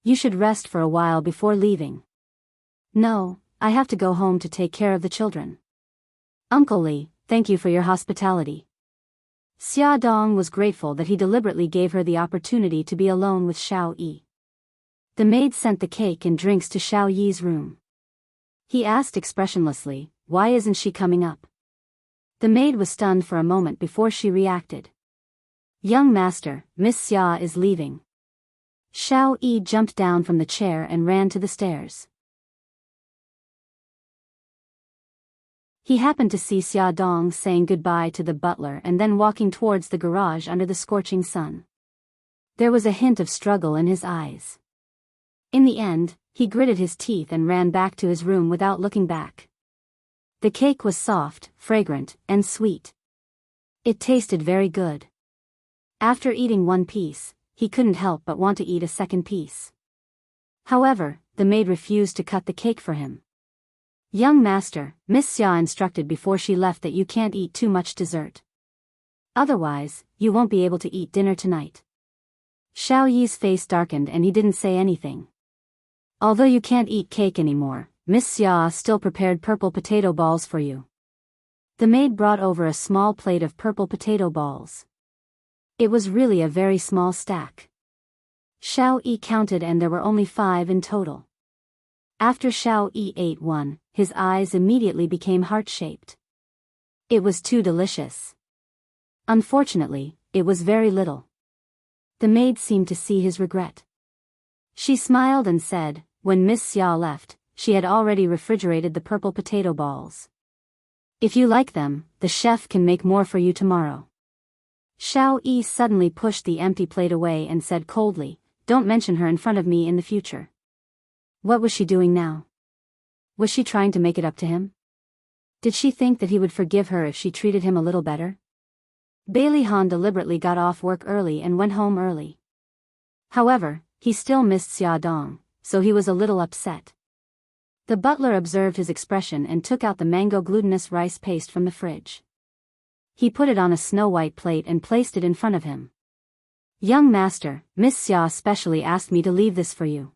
You should rest for a while before leaving." "No, I have to go home to take care of the children." "Uncle Li, thank you for your hospitality." Xia Dong was grateful that he deliberately gave her the opportunity to be alone with Xiao Yi. The maid sent the cake and drinks to Xiao Yi's room. He asked expressionlessly, "Why isn't she coming up?" The maid was stunned for a moment before she reacted. "Young master, Miss Xia is leaving." Xiao Yi jumped down from the chair and ran to the stairs. He happened to see Xia Dong saying goodbye to the butler and then walking towards the garage under the scorching sun. There was a hint of struggle in his eyes. In the end, he gritted his teeth and ran back to his room without looking back. The cake was soft, fragrant, and sweet. It tasted very good. After eating one piece, he couldn't help but want to eat a second piece. However, the maid refused to cut the cake for him. "Young master, Miss Xia instructed before she left that you can't eat too much dessert. Otherwise, you won't be able to eat dinner tonight." Xiao Yi's face darkened and he didn't say anything. "Although you can't eat cake anymore, Miss Xia still prepared purple potato balls for you." The maid brought over a small plate of purple potato balls. It was really a very small stack. Xiao Yi counted and there were only 5 in total. After Xiao Yi ate one, his eyes immediately became heart-shaped. It was too delicious. Unfortunately, it was very little. The maid seemed to see his regret. She smiled and said, when Miss Xia left, she had already refrigerated the purple potato balls. "If you like them, the chef can make more for you tomorrow." Xiao Yi suddenly pushed the empty plate away and said coldly, "Don't mention her in front of me in the future." What was she doing now? Was she trying to make it up to him? Did she think that he would forgive her if she treated him a little better? Bailey Han deliberately got off work early and went home early. However, he still missed Xia Dong, so he was a little upset. The butler observed his expression and took out the mango glutinous rice paste from the fridge. He put it on a snow-white plate and placed it in front of him. "Young master, Miss Xia specially asked me to leave this for you."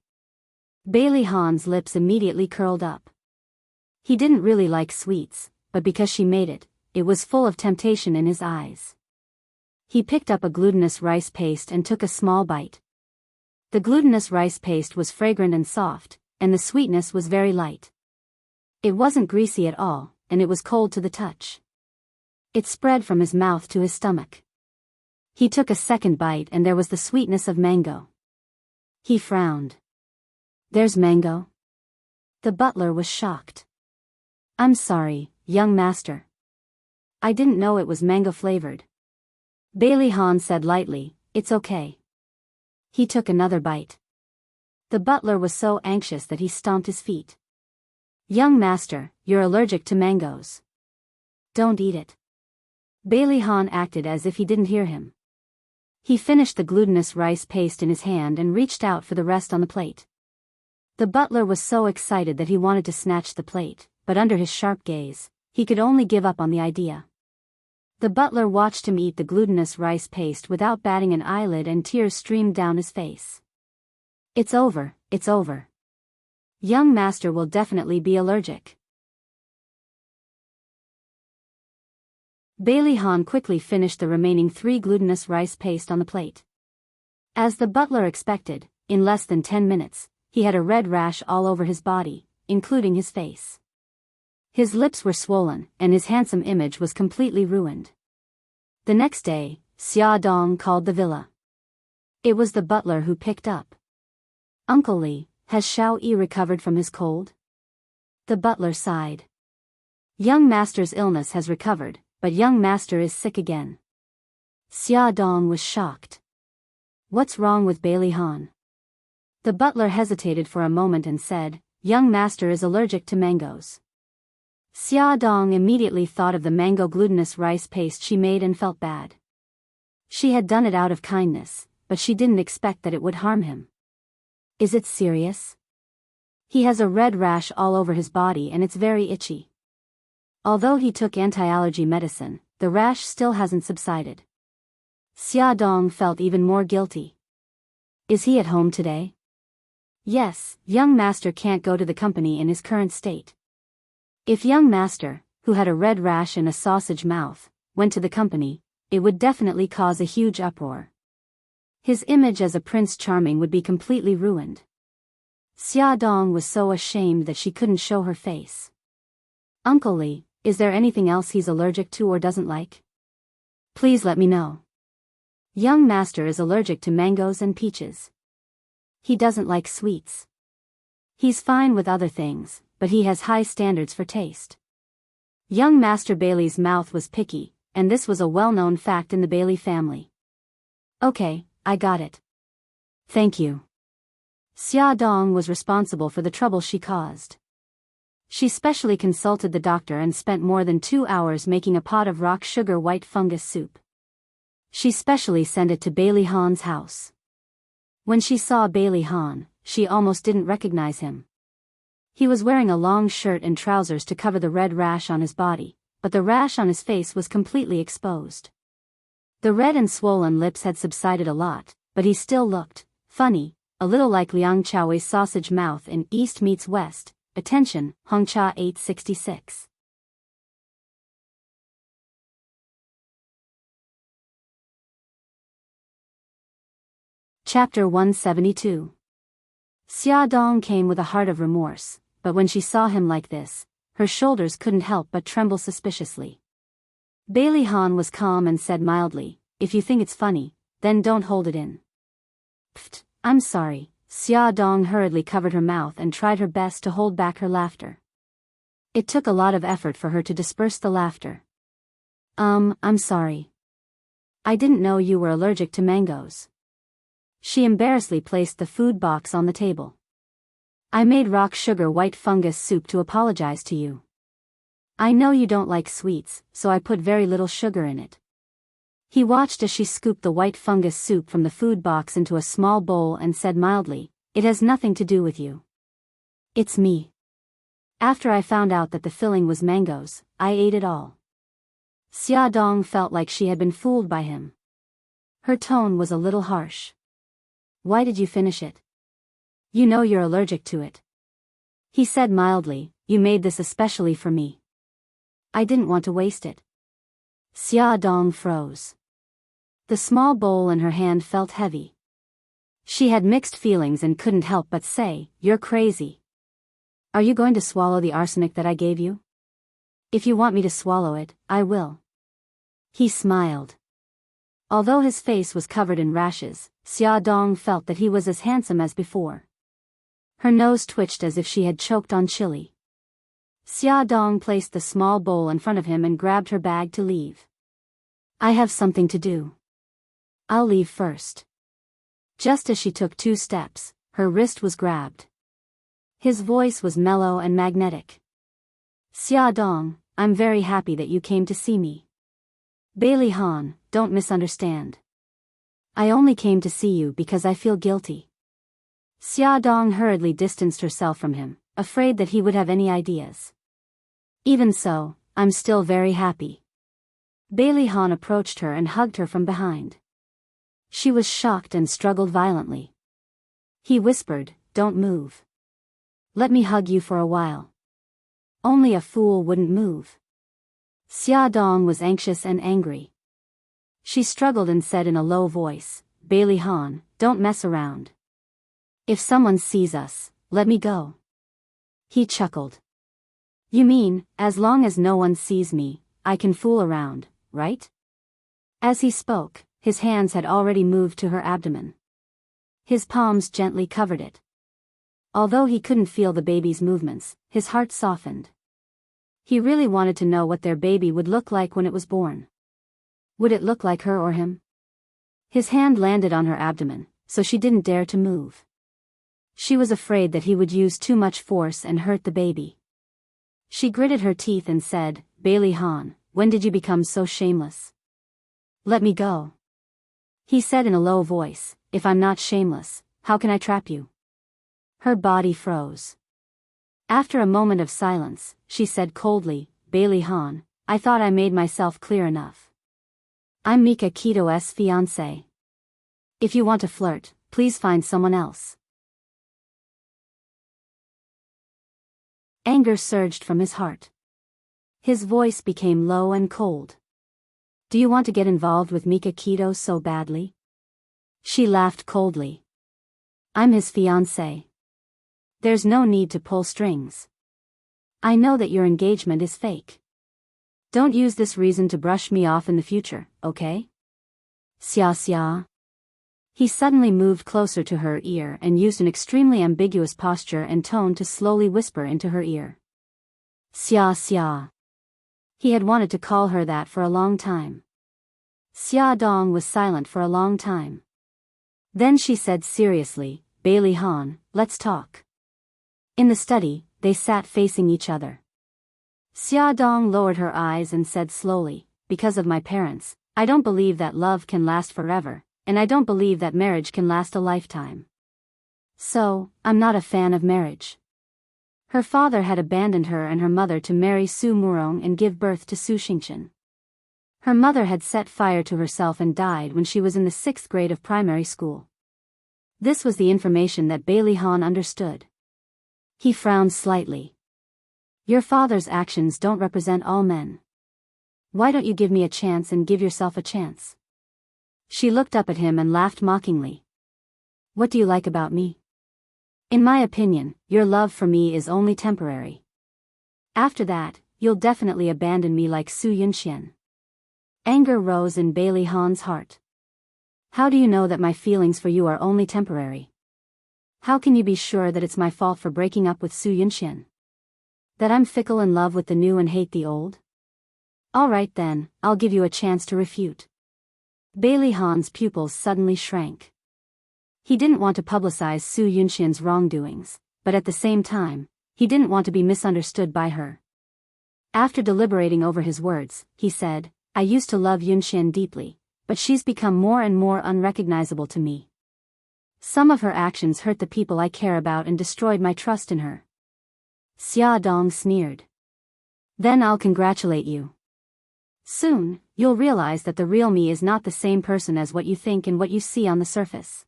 Bailey Han's lips immediately curled up. He didn't really like sweets, but because she made it, it was full of temptation in his eyes. He picked up a glutinous rice paste and took a small bite. The glutinous rice paste was fragrant and soft, and the sweetness was very light. It wasn't greasy at all, and it was cold to the touch. It spread from his mouth to his stomach. He took a second bite and there was the sweetness of mango. He frowned. "There's mango?" The butler was shocked. I'm sorry, young master. I didn't know it was mango-flavored. Bailey Han said lightly, it's okay. He took another bite. The butler was so anxious that he stomped his feet. Young master, you're allergic to mangoes. Don't eat it. Bailey Han acted as if he didn't hear him. He finished the glutinous rice paste in his hand and reached out for the rest on the plate. The butler was so excited that he wanted to snatch the plate, but under his sharp gaze, he could only give up on the idea. The butler watched him eat the glutinous rice paste without batting an eyelid, and tears streamed down his face. It's over, it's over. Young master will definitely be allergic. Bailey Han quickly finished the remaining 3 glutinous rice paste on the plate. As the butler expected, in less than 10 minutes, he had a red rash all over his body, including his face. His lips were swollen, and his handsome image was completely ruined. The next day, Xia Dong called the villa. It was the butler who picked up. Uncle Li, has Xiao Yi recovered from his cold? The butler sighed. Young master's illness has recovered, but young master is sick again. Xia Dong was shocked. What's wrong with Bailey Han? The butler hesitated for a moment and said, young master is allergic to mangoes. Xia Dong immediately thought of the mango glutinous rice paste she made and felt bad. She had done it out of kindness, but she didn't expect that it would harm him. Is it serious? He has a red rash all over his body and it's very itchy. Although he took anti-allergy medicine, the rash still hasn't subsided. Xia Dong felt even more guilty. Is he at home today? Yes, young master can't go to the company in his current state. If young master, who had a red rash and a sausage mouth, went to the company, it would definitely cause a huge uproar. His image as a Prince Charming would be completely ruined. Xia Dong was so ashamed that she couldn't show her face. Uncle Li, is there anything else he's allergic to or doesn't like? Please let me know. Young master is allergic to mangoes and peaches. He doesn't like sweets. He's fine with other things, but he has high standards for taste. Young master Bailey's mouth was picky, and this was a well-known fact in the Bailey family. Okay, I got it. Thank you. Xia Dong was responsible for the trouble she caused. She specially consulted the doctor and spent more than 2 hours making a pot of rock sugar white fungus soup. She specially sent it to Bailey Han's house. When she saw Bailey Han, she almost didn't recognize him. He was wearing a long shirt and trousers to cover the red rash on his body, but the rash on his face was completely exposed. The red and swollen lips had subsided a lot, but he still looked funny, a little like Liang Chao's sausage mouth in East Meets West. Attention, Hongcha 866. Chapter 172. Xia Dong came with a heart of remorse, but when she saw him like this, her shoulders couldn't help but tremble suspiciously. Bailey Han was calm and said mildly, if you think it's funny, then don't hold it in. Pfft, I'm sorry. Xia Dong hurriedly covered her mouth and tried her best to hold back her laughter. It took a lot of effort for her to disperse the laughter. I'm sorry. I didn't know you were allergic to mangoes. She embarrassedly placed the food box on the table. I made rock sugar white fungus soup to apologize to you. I know you don't like sweets, so I put very little sugar in it. He watched as she scooped the white fungus soup from the food box into a small bowl and said mildly, it has nothing to do with you. It's me. After I found out that the filling was mangoes, I ate it all. Xia Dong felt like she had been fooled by him. Her tone was a little harsh. Why did you finish it? You know you're allergic to it. He said mildly, you made this especially for me. I didn't want to waste it. Xia Dong froze. The small bowl in her hand felt heavy. She had mixed feelings and couldn't help but say, you're crazy. Are you going to swallow the arsenic that I gave you? If you want me to swallow it, I will. He smiled. Although his face was covered in rashes, Xia Dong felt that he was as handsome as before. Her nose twitched as if she had choked on chili. Xia Dong placed the small bowl in front of him and grabbed her bag to leave. I have something to do. I'll leave first. Just as she took 2 steps, her wrist was grabbed. His voice was mellow and magnetic. Xia Dong, I'm very happy that you came to see me. Bailey Han, don't misunderstand. I only came to see you because I feel guilty. Xia Dong hurriedly distanced herself from him, afraid that he would have any ideas. Even so, I'm still very happy. Bailey Han approached her and hugged her from behind. She was shocked and struggled violently. He whispered, don't move. Let me hug you for a while. Only a fool wouldn't move. Xia Dong was anxious and angry. She struggled and said in a low voice, Bailey Han, don't mess around. If someone sees us, let me go. He chuckled. You mean, as long as no one sees me, I can fool around, right? As he spoke, his hands had already moved to her abdomen. His palms gently covered it. Although he couldn't feel the baby's movements, his heart softened. He really wanted to know what their baby would look like when it was born. Would it look like her or him? His hand landed on her abdomen, so she didn't dare to move. She was afraid that he would use too much force and hurt the baby. She gritted her teeth and said, Bailey Han, when did you become so shameless? Let me go. He said in a low voice, if I'm not shameless, how can I trap you? Her body froze. After a moment of silence, she said coldly, Bailey Han, I thought I made myself clear enough. I'm Mika Kito's fiancé. If you want to flirt, please find someone else. Anger surged from his heart. His voice became low and cold. Do you want to get involved with Mika Kito so badly? She laughed coldly. I'm his fiancé. There's no need to pull strings. I know that your engagement is fake. Don't use this reason to brush me off in the future, okay? Xia Xia. He suddenly moved closer to her ear and used an extremely ambiguous posture and tone to slowly whisper into her ear. Xia Xia. He had wanted to call her that for a long time. Xia Dong was silent for a long time. Then she said seriously, Bailey Han, let's talk. In the study, they sat facing each other. Xia Dong lowered her eyes and said slowly, because of my parents, I don't believe that love can last forever, and I don't believe that marriage can last a lifetime. So, I'm not a fan of marriage. Her father had abandoned her and her mother to marry Su Murong and give birth to Su Xingchen. Her mother had set fire to herself and died when she was in the 6th grade of primary school. This was the information that Bailey Han understood. He frowned slightly. Your father's actions don't represent all men. Why don't you give me a chance and give yourself a chance? She looked up at him and laughed mockingly. What do you like about me? In my opinion, your love for me is only temporary. After that, you'll definitely abandon me like Su Yunxian. Anger rose in Bailey Han's heart. How do you know that my feelings for you are only temporary? How can you be sure that it's my fault for breaking up with Su Yunxian? That I'm fickle in love with the new and hate the old? All right then, I'll give you a chance to refute. Bailey Han's pupils suddenly shrank. He didn't want to publicize Su Yunxian's wrongdoings, but at the same time, he didn't want to be misunderstood by her. After deliberating over his words, he said, I used to love Yunxian deeply, but she's become more and more unrecognizable to me. Some of her actions hurt the people I care about and destroyed my trust in her. Xia Dong sneered. Then I'll congratulate you. Soon, you'll realize that the real me is not the same person as what you think and what you see on the surface.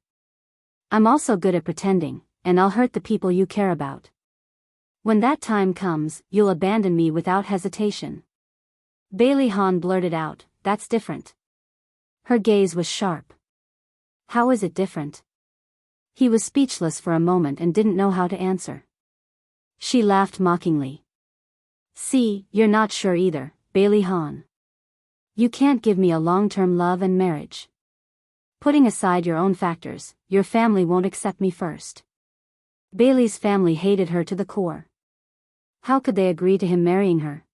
I'm also good at pretending, and I'll hurt the people you care about. When that time comes, you'll abandon me without hesitation. Bailey Han blurted out, that's different. Her gaze was sharp. How is it different? He was speechless for a moment and didn't know how to answer. She laughed mockingly. See, you're not sure either, Bailey Han. You can't give me a long-term love and marriage. Putting aside your own factors, your family won't accept me first. Bailey's family hated her to the core. How could they agree to him marrying her?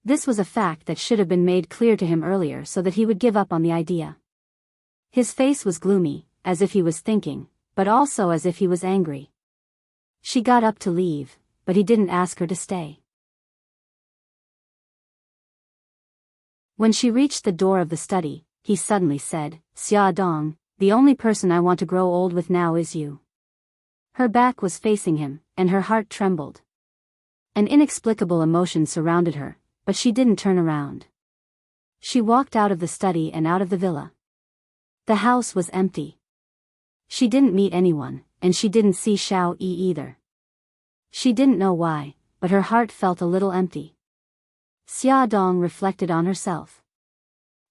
This was a fact that should have been made clear to him earlier so that he would give up on the idea. His face was gloomy, as if he was thinking, but also as if he was angry. She got up to leave, but he didn't ask her to stay. When she reached the door of the study, he suddenly said, "Xia Dong, the only person I want to grow old with now is you." Her back was facing him, and her heart trembled. An inexplicable emotion surrounded her, but she didn't turn around. She walked out of the study and out of the villa. The house was empty. She didn't meet anyone, and she didn't see Xiao Yi either. She didn't know why, but her heart felt a little empty. Xia Dong reflected on herself.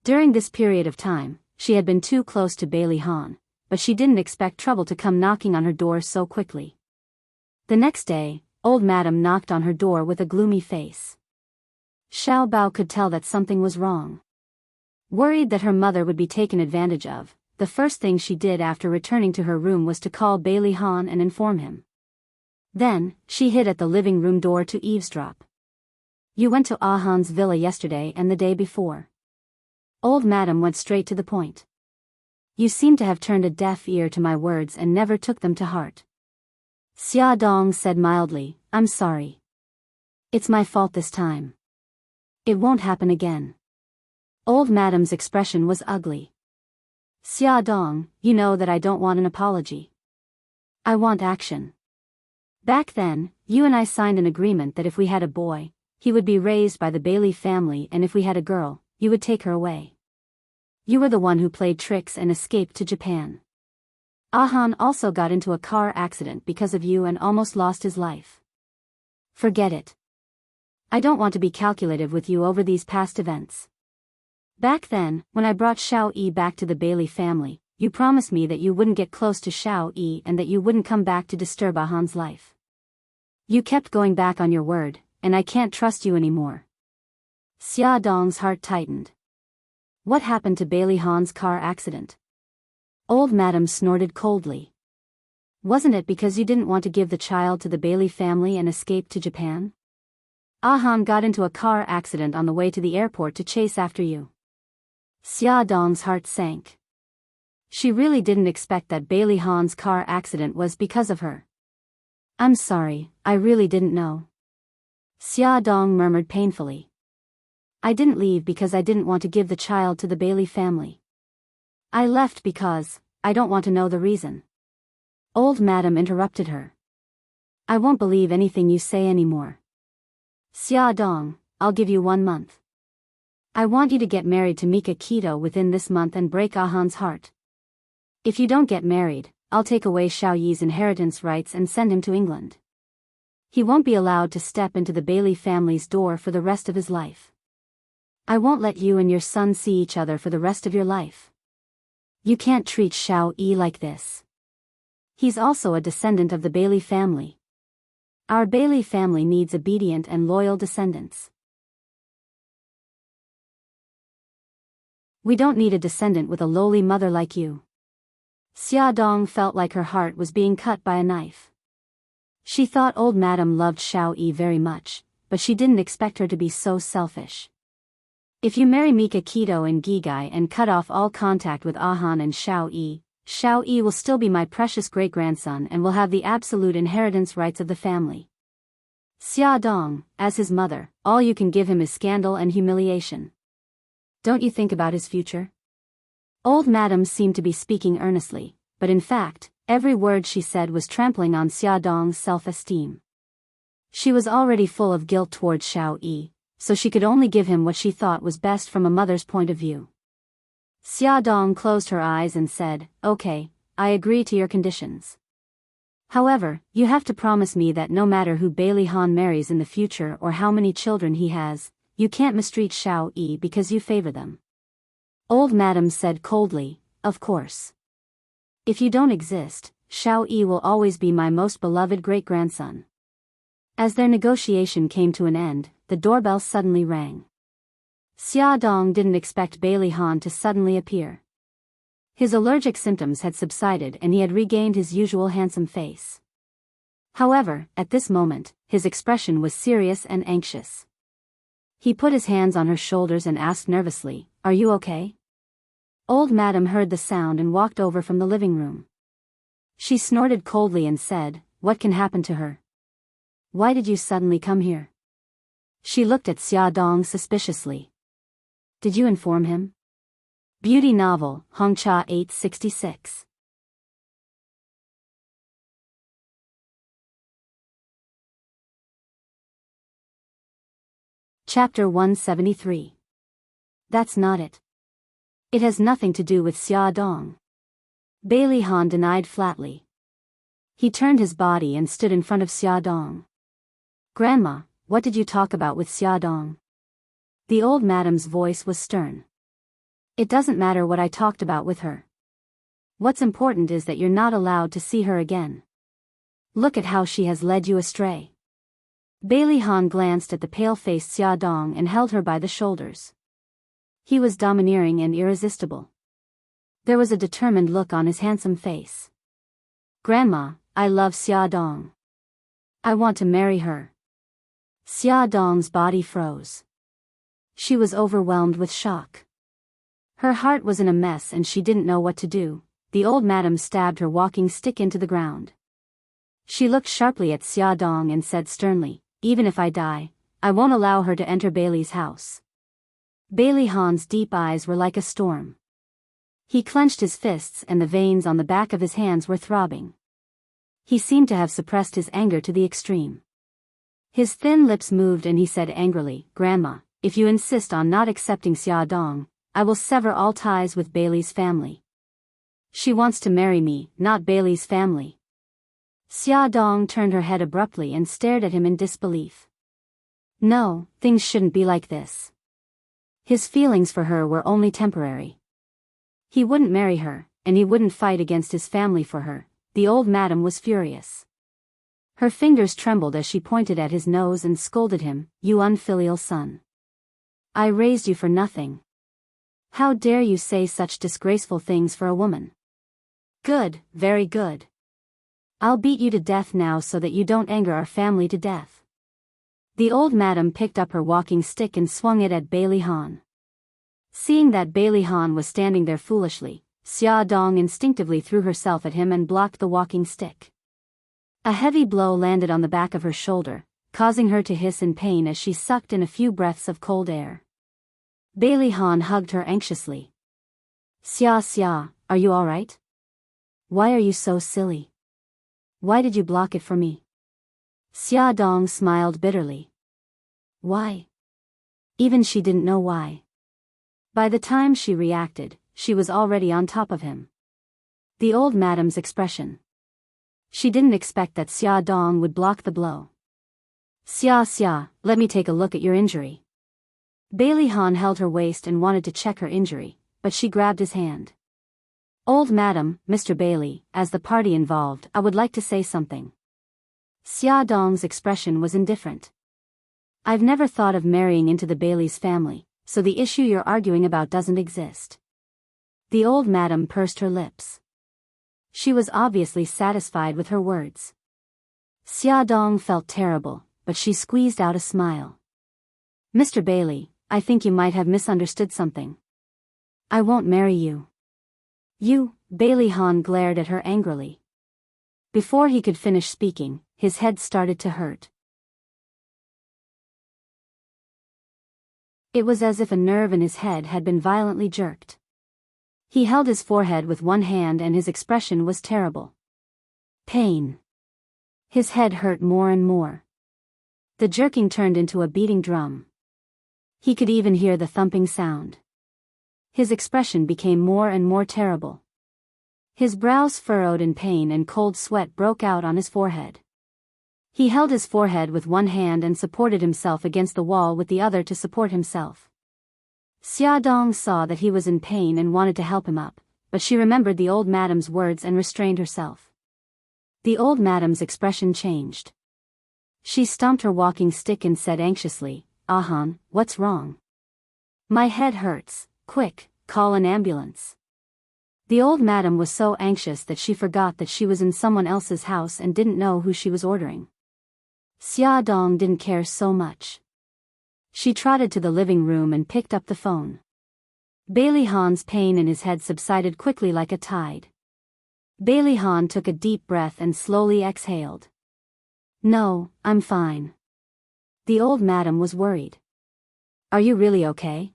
During this period of time, she had been too close to Bailey Han, but she didn't expect trouble to come knocking on her door so quickly. The next day, old Madam knocked on her door with a gloomy face. Xiao Bao could tell that something was wrong. Worried that her mother would be taken advantage of, the first thing she did after returning to her room was to call Bailey Han and inform him. Then, she hid at the living room door to eavesdrop. "You went to Ah Han's villa yesterday and the day before." Old Madam went straight to the point. "You seem to have turned a deaf ear to my words and never took them to heart." Xia Dong said mildly, "I'm sorry. It's my fault this time. It won't happen again." Old Madam's expression was ugly. "Xia Dong, you know that I don't want an apology. I want action. Back then, you and I signed an agreement that if we had a boy, he would be raised by the Bailey family, and if we had a girl, you would take her away. You were the one who played tricks and escaped to Japan. Ahan also got into a car accident because of you and almost lost his life. Forget it. I don't want to be calculative with you over these past events. Back then, when I brought Xiao Yi back to the Bailey family, you promised me that you wouldn't get close to Xiao Yi and that you wouldn't come back to disturb Ahan's life. You kept going back on your word, and I can't trust you anymore." Xia Dong's heart tightened. "What happened to Bailey Han's car accident?" Old Madam snorted coldly. "Wasn't it because you didn't want to give the child to the Bailey family and escape to Japan? Ahan got into a car accident on the way to the airport to chase after you." Xia Dong's heart sank. She really didn't expect that Bailey Han's car accident was because of her. "I'm sorry, I really didn't know." Xia Dong murmured painfully. "I didn't leave because I didn't want to give the child to the Bailey family. I left because, I don't want to know the reason." Old Madam interrupted her. "I won't believe anything you say anymore. Xia Dong, I'll give you 1 month. I want you to get married to Mika Keto within this month and break Ahan's heart. If you don't get married, I'll take away Xiao Yi's inheritance rights and send him to England. He won't be allowed to step into the Bailey family's door for the rest of his life. I won't let you and your son see each other for the rest of your life. You can't treat Xiao Yi like this. He's also a descendant of the Bailey family. Our Bailey family needs obedient and loyal descendants. We don't need a descendant with a lowly mother like you." Xia Dong felt like her heart was being cut by a knife. She thought old Madam loved Xiao Yi very much, but she didn't expect her to be so selfish. "If you marry Mika Keto and Gigai and cut off all contact with Ahan and Xiao Yi will still be my precious great-grandson and will have the absolute inheritance rights of the family. Xia Dong, as his mother, all you can give him is scandal and humiliation. Don't you think about his future?" Old Madam seemed to be speaking earnestly, but in fact, every word she said was trampling on Xia Dong's self-esteem. She was already full of guilt towards Xiao Yi, so she could only give him what she thought was best from a mother's point of view. Xia Dong closed her eyes and said, "Okay, I agree to your conditions. However, you have to promise me that no matter who Bailey Han marries in the future or how many children he has, you can't mistreat Xiao Yi because you favor them." Old Madam said coldly, "Of course. If you don't exist, Xiao Yi will always be my most beloved great-grandson." As their negotiation came to an end, the doorbell suddenly rang. Xia Dong didn't expect Bailey Han to suddenly appear. His allergic symptoms had subsided and he had regained his usual handsome face. However, at this moment, his expression was serious and anxious. He put his hands on her shoulders and asked nervously, "Are you okay?" Old Madam heard the sound and walked over from the living room. She snorted coldly and said, "What can happen to her? Why did you suddenly come here?" She looked at Xia Dong suspiciously. "Did you inform him?" Beauty novel, Hongcha 866. Chapter 173. That's not it. It has nothing to do with Xia Dong. Bailey Han denied flatly. He turned his body and stood in front of Xia Dong. "Grandma, what did you talk about with Xia Dong?" The old madam's voice was stern. "It doesn't matter what I talked about with her. What's important is that you're not allowed to see her again. Look at how she has led you astray." Bailey Han glanced at the pale-faced Xia Dong and held her by the shoulders. He was domineering and irresistible. There was a determined look on his handsome face. "Grandma, I love Xia Dong. I want to marry her." Xia Dong's body froze. She was overwhelmed with shock. Her heart was in a mess and she didn't know what to do. The old madam stabbed her walking stick into the ground. She looked sharply at Xia Dong and said sternly, "Even if I die, I won't allow her to enter Bailey's house." Bailey Han's deep eyes were like a storm. He clenched his fists and the veins on the back of his hands were throbbing. He seemed to have suppressed his anger to the extreme. His thin lips moved and he said angrily, "Grandma, if you insist on not accepting Xia Dong, I will sever all ties with Bailey's family. She wants to marry me, not Bailey's family." Xia Dong turned her head abruptly and stared at him in disbelief. No, things shouldn't be like this. His feelings for her were only temporary. He wouldn't marry her, and he wouldn't fight against his family for her. The old madam was furious. Her fingers trembled as she pointed at his nose and scolded him, "You unfilial son. I raised you for nothing. How dare you say such disgraceful things for a woman? Good, very good. I'll beat you to death now so that you don't anger our family to death." The old madam picked up her walking stick and swung it at Bailey Han. Seeing that Bailey Han was standing there foolishly, Xia Dong instinctively threw herself at him and blocked the walking stick. A heavy blow landed on the back of her shoulder, causing her to hiss in pain as she sucked in a few breaths of cold air. Bailey Han hugged her anxiously. Xia, are you all right? Why are you so silly? Why did you block it for me?" Xia Dong smiled bitterly. Why? Even she didn't know why. By the time she reacted, she was already on top of him. The old madam's expression. She didn't expect that Xia Dong would block the blow. Xia, let me take a look at your injury." Bailey Han held her waist and wanted to check her injury, but she grabbed his hand. "Old madam, Mr. Bailey, as the party involved, I would like to say something." Xia Dong's expression was indifferent. "I've never thought of marrying into the Bailey's family, so the issue you're arguing about doesn't exist." The old madam pursed her lips. She was obviously satisfied with her words. Xia Dong felt terrible, but she squeezed out a smile. "Mr. Bailey, I think you might have misunderstood something. I won't marry you." "You," Bailey Han glared at her angrily. Before he could finish speaking, his head started to hurt. It was as if a nerve in his head had been violently jerked. He held his forehead with one hand and his expression was terrible. Pain. His head hurt more and more. The jerking turned into a beating drum. He could even hear the thumping sound. His expression became more and more terrible. His brows furrowed in pain and cold sweat broke out on his forehead. He held his forehead with one hand and supported himself against the wall with the other to support himself. Xia Dong saw that he was in pain and wanted to help him up, but she remembered the old madam's words and restrained herself. The old madam's expression changed. She stomped her walking stick and said anxiously, "Ahan, what's wrong?" "My head hurts. Quick, call an ambulance." The old madam was so anxious that she forgot that she was in someone else's house and didn't know who she was ordering. Xia Dong didn't care so much. She trotted to the living room and picked up the phone. Bailey Han's pain in his head subsided quickly like a tide. Bailey Han took a deep breath and slowly exhaled. "No, I'm fine." The old madam was worried. "Are you really okay?"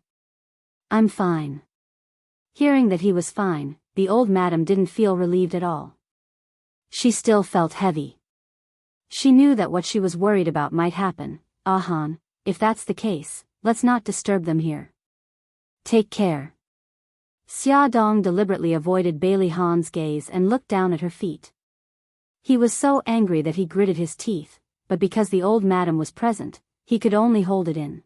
"I'm fine." Hearing that he was fine, the old madam didn't feel relieved at all. She still felt heavy. She knew that what she was worried about might happen. Han, if that's the case, let's not disturb them here. Take care." Xia Dong deliberately avoided Bailey Han's gaze and looked down at her feet. He was so angry that he gritted his teeth, but because the old madam was present, he could only hold it in.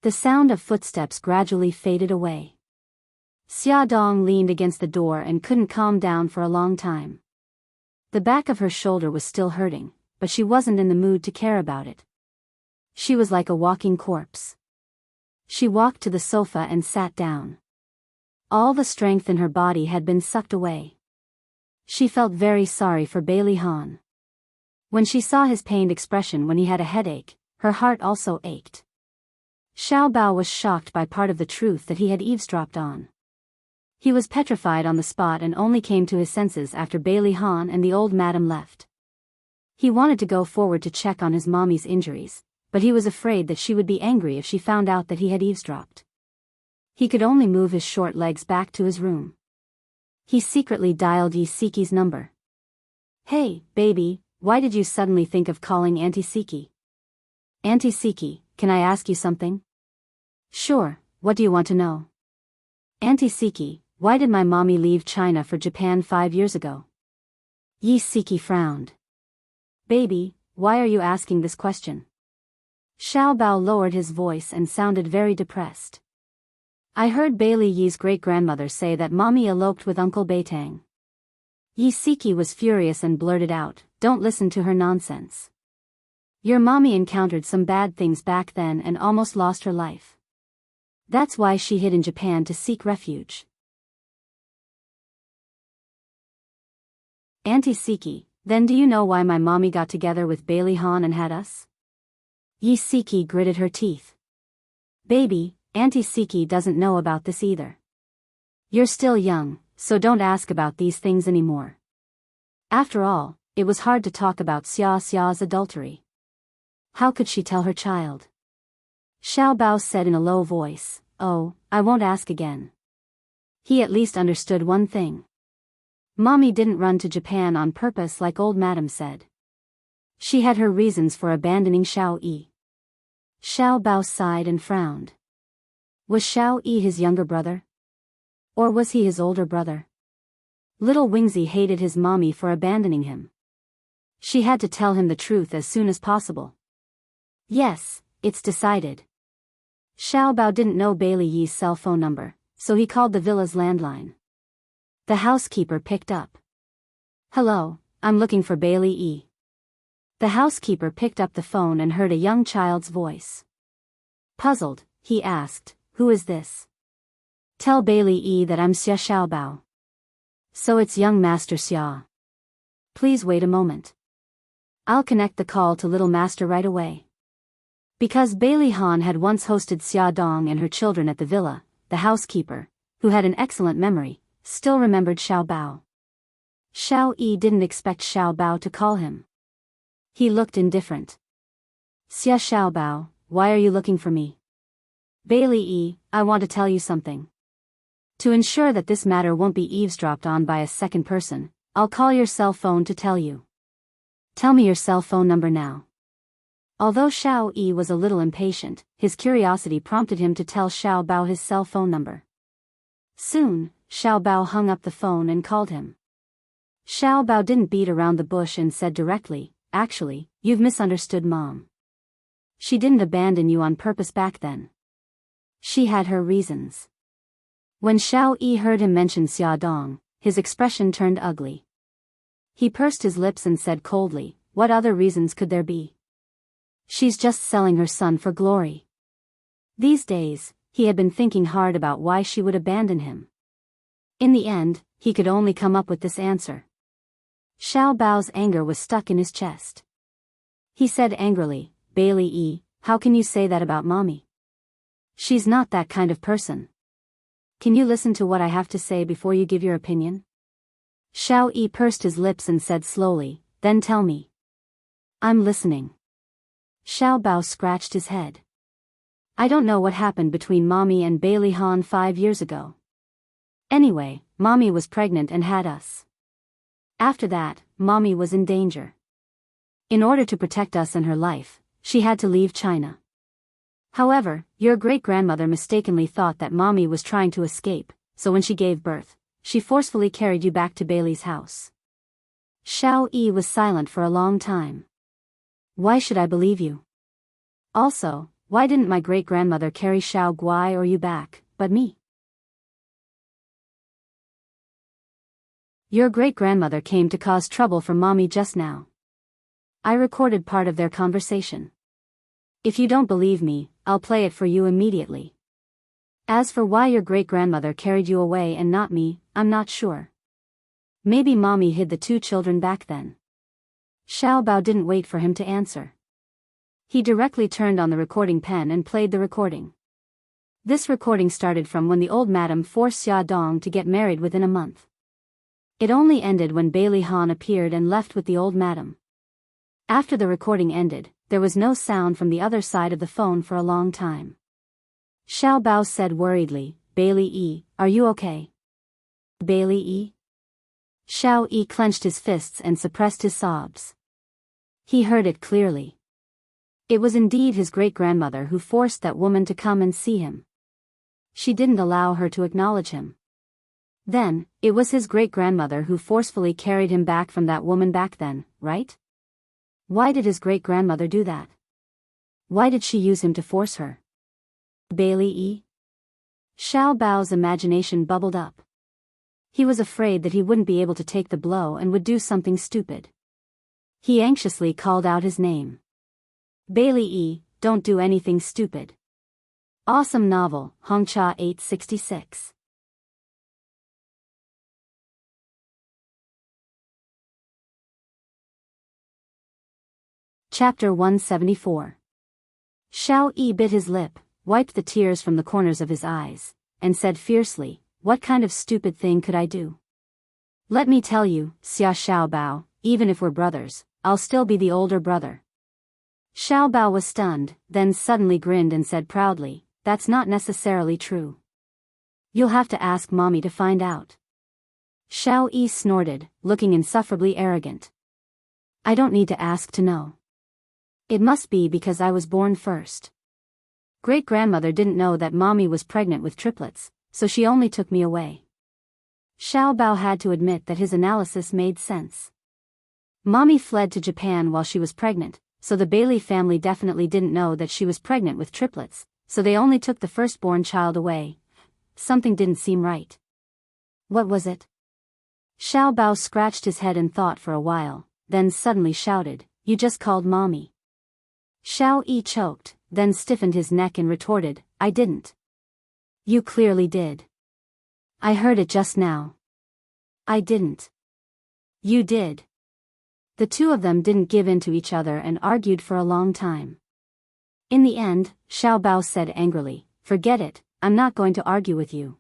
The sound of footsteps gradually faded away. Xia Dong leaned against the door and couldn't calm down for a long time. The back of her shoulder was still hurting, but she wasn't in the mood to care about it. She was like a walking corpse. She walked to the sofa and sat down. All the strength in her body had been sucked away. She felt very sorry for Bailey Han. When she saw his pained expression when he had a headache, her heart also ached. Xiao Bao was shocked by part of the truth that he had eavesdropped on. He was petrified on the spot and only came to his senses after Bailey Han and the old madam left. He wanted to go forward to check on his mommy's injuries, but he was afraid that she would be angry if she found out that he had eavesdropped. He could only move his short legs back to his room. He secretly dialed Yi Siki's number. "Hey, baby, why did you suddenly think of calling Auntie Siki?" "Auntie Siki, can I ask you something?" "Sure, what do you want to know?" "Auntie Siki, why did my mommy leave China for Japan 5 years ago?" Yi Siki frowned. "Baby, why are you asking this question?" Xiao Bao lowered his voice and sounded very depressed. "I heard Bailey Yi's great-grandmother say that mommy eloped with Uncle Beitang." Yi Siki was furious and blurted out, "Don't listen to her nonsense. Your mommy encountered some bad things back then and almost lost her life. That's why she hid in Japan to seek refuge." "Auntie Siki, then do you know why my mommy got together with Bailey Han and had us?" Yi Siki gritted her teeth. "Baby, Auntie Siki doesn't know about this either. You're still young, so don't ask about these things anymore. After all, it was hard to talk about Xia's adultery. How could she tell her child?" Xiao Bao said in a low voice, "Oh, I won't ask again." He at least understood one thing. Mommy didn't run to Japan on purpose like old madam said. She had her reasons for abandoning Xiao Yi. Xiao Bao sighed and frowned. Was Xiao Yi his younger brother? Or was he his older brother? Little Wingzi hated his mommy for abandoning him. She had to tell him the truth as soon as possible. "Yes, it's decided." Xiao Bao didn't know Bailey Yi's cell phone number, so he called the villa's landline. The housekeeper picked up. "Hello, I'm looking for Bailey Yi." The housekeeper picked up the phone and heard a young child's voice. Puzzled, he asked, "Who is this?" "Tell Bailey Yi that I'm Xia Xiao Bao." "So it's young Master Xia. Please wait a moment. I'll connect the call to little master right away." Because Bailey Han had once hosted Xia Dong and her children at the villa, the housekeeper, who had an excellent memory, still remembered Xiao Bao. Xiao Yi didn't expect Xiao Bao to call him. He looked indifferent. "Xia Xiao Bao, why are you looking for me?" "Bailey Yi, I want to tell you something. To ensure that this matter won't be eavesdropped on by a second person, I'll call your cell phone to tell you." "Tell me your cell phone number now." Although Xiao Yi was a little impatient, his curiosity prompted him to tell Xiao Bao his cell phone number. Soon, Xiao Bao hung up the phone and called him. Xiao Bao didn't beat around the bush and said directly, "Actually, you've misunderstood Mom. She didn't abandon you on purpose back then. She had her reasons." When Xiao Yi heard him mention Xia Dong, his expression turned ugly. He pursed his lips and said coldly, "What other reasons could there be? She's just selling her son for glory." These days, he had been thinking hard about why she would abandon him. In the end, he could only come up with this answer. Xiao Bao's anger was stuck in his chest. He said angrily, Bailey E., how can you say that about mommy? She's not that kind of person. Can you listen to what I have to say before you give your opinion? Xiao E pursed his lips and said slowly, then tell me. I'm listening. Xiao Bao scratched his head. I don't know what happened between mommy and Bailey Han 5 years ago. Anyway, mommy was pregnant and had us. After that, mommy was in danger. In order to protect us and her life, she had to leave China. However, your great-grandmother mistakenly thought that mommy was trying to escape, so when she gave birth, she forcefully carried you back to Bailey's house. Xiao Yi was silent for a long time. Why should I believe you? Also, why didn't my great-grandmother carry Xiao Guai or you back, but me? Your great-grandmother came to cause trouble for mommy just now. I recorded part of their conversation. If you don't believe me, I'll play it for you immediately. As for why your great-grandmother carried you away and not me, I'm not sure. Maybe mommy hid the 2 children back then. Xiao Bao didn't wait for him to answer. He directly turned on the recording pen and played the recording. This recording started from when the old madam forced Xia Dong to get married within a month. It only ended when Bailey Han appeared and left with the old madam. After the recording ended, there was no sound from the other side of the phone for a long time. Xiao Bao said worriedly, Bailey E., are you okay? Bailey E.? Xiao E clenched his fists and suppressed his sobs. He heard it clearly. It was indeed his great-grandmother who forced that woman to come and see him. She didn't allow her to acknowledge him. Then, it was his great-grandmother who forcefully carried him back from that woman back then, right? Why did his great-grandmother do that? Why did she use him to force her? Bailey E.? Xiao Bao's imagination bubbled up. He was afraid that he wouldn't be able to take the blow and would do something stupid. He anxiously called out his name. Bailey E., don't do anything stupid. Awesome novel, Hongcha 866. Chapter 174. Xiao Yi bit his lip, wiped the tears from the corners of his eyes, and said fiercely, what kind of stupid thing could I do? Let me tell you, Xia Xiao Bao, even if we're brothers, I'll still be the older brother. Xiao Bao was stunned, then suddenly grinned and said proudly, that's not necessarily true. You'll have to ask mommy to find out. Xiao Yi snorted, looking insufferably arrogant. I don't need to ask to know. It must be because I was born first. Great-grandmother didn't know that mommy was pregnant with triplets, so she only took me away. Xiao Bao had to admit that his analysis made sense. Mommy fled to Japan while she was pregnant, so the Bailey family definitely didn't know that she was pregnant with triplets, so they only took the firstborn child away. Something didn't seem right. What was it? Xiao Bao scratched his head and thought for a while, then suddenly shouted, you just called mommy. Xiao Yi choked, then stiffened his neck and retorted, I didn't. You clearly did. I heard it just now. I didn't. You did. The 2 of them didn't give in to each other and argued for a long time. In the end, Xiao Bao said angrily, forget it, I'm not going to argue with you.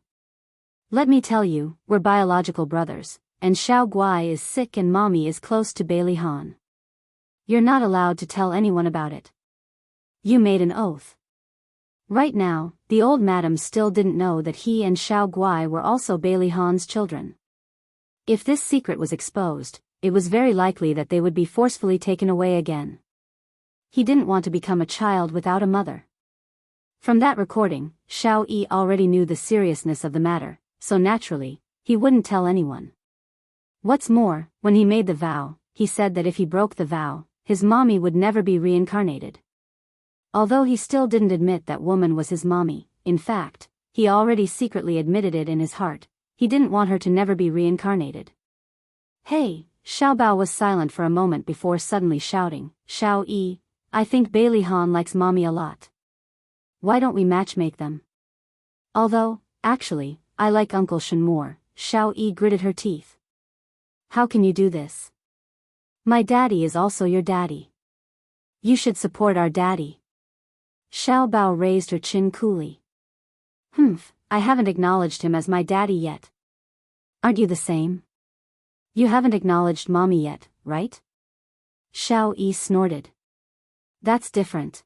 Let me tell you, we're biological brothers, and Xiao Guai is sick and mommy is close to Bailey Han. You're not allowed to tell anyone about it. You made an oath. Right now, the old madam still didn't know that he and Xiao Guai were also Bailey Han's children. If this secret was exposed, it was very likely that they would be forcefully taken away again. He didn't want to become a child without a mother. From that recording, Xiao Yi already knew the seriousness of the matter, so naturally, he wouldn't tell anyone. What's more, when he made the vow, he said that if he broke the vow, his mommy would never be reincarnated. Although he still didn't admit that woman was his mommy, in fact, he already secretly admitted it in his heart, he didn't want her to never be reincarnated. Hey, Xiao Bao was silent for a moment before suddenly shouting, Xiao Yi, I think Bailey Han likes mommy a lot. Why don't we matchmake them? Although, actually, I like Uncle Shen more, Xiao Yi gritted her teeth. How can you do this? My daddy is also your daddy. You should support our daddy. Xiao Bao raised her chin coolly. I haven't acknowledged him as my daddy yet. Aren't you the same? You haven't acknowledged mommy yet, right? Xiao Yi snorted. That's different.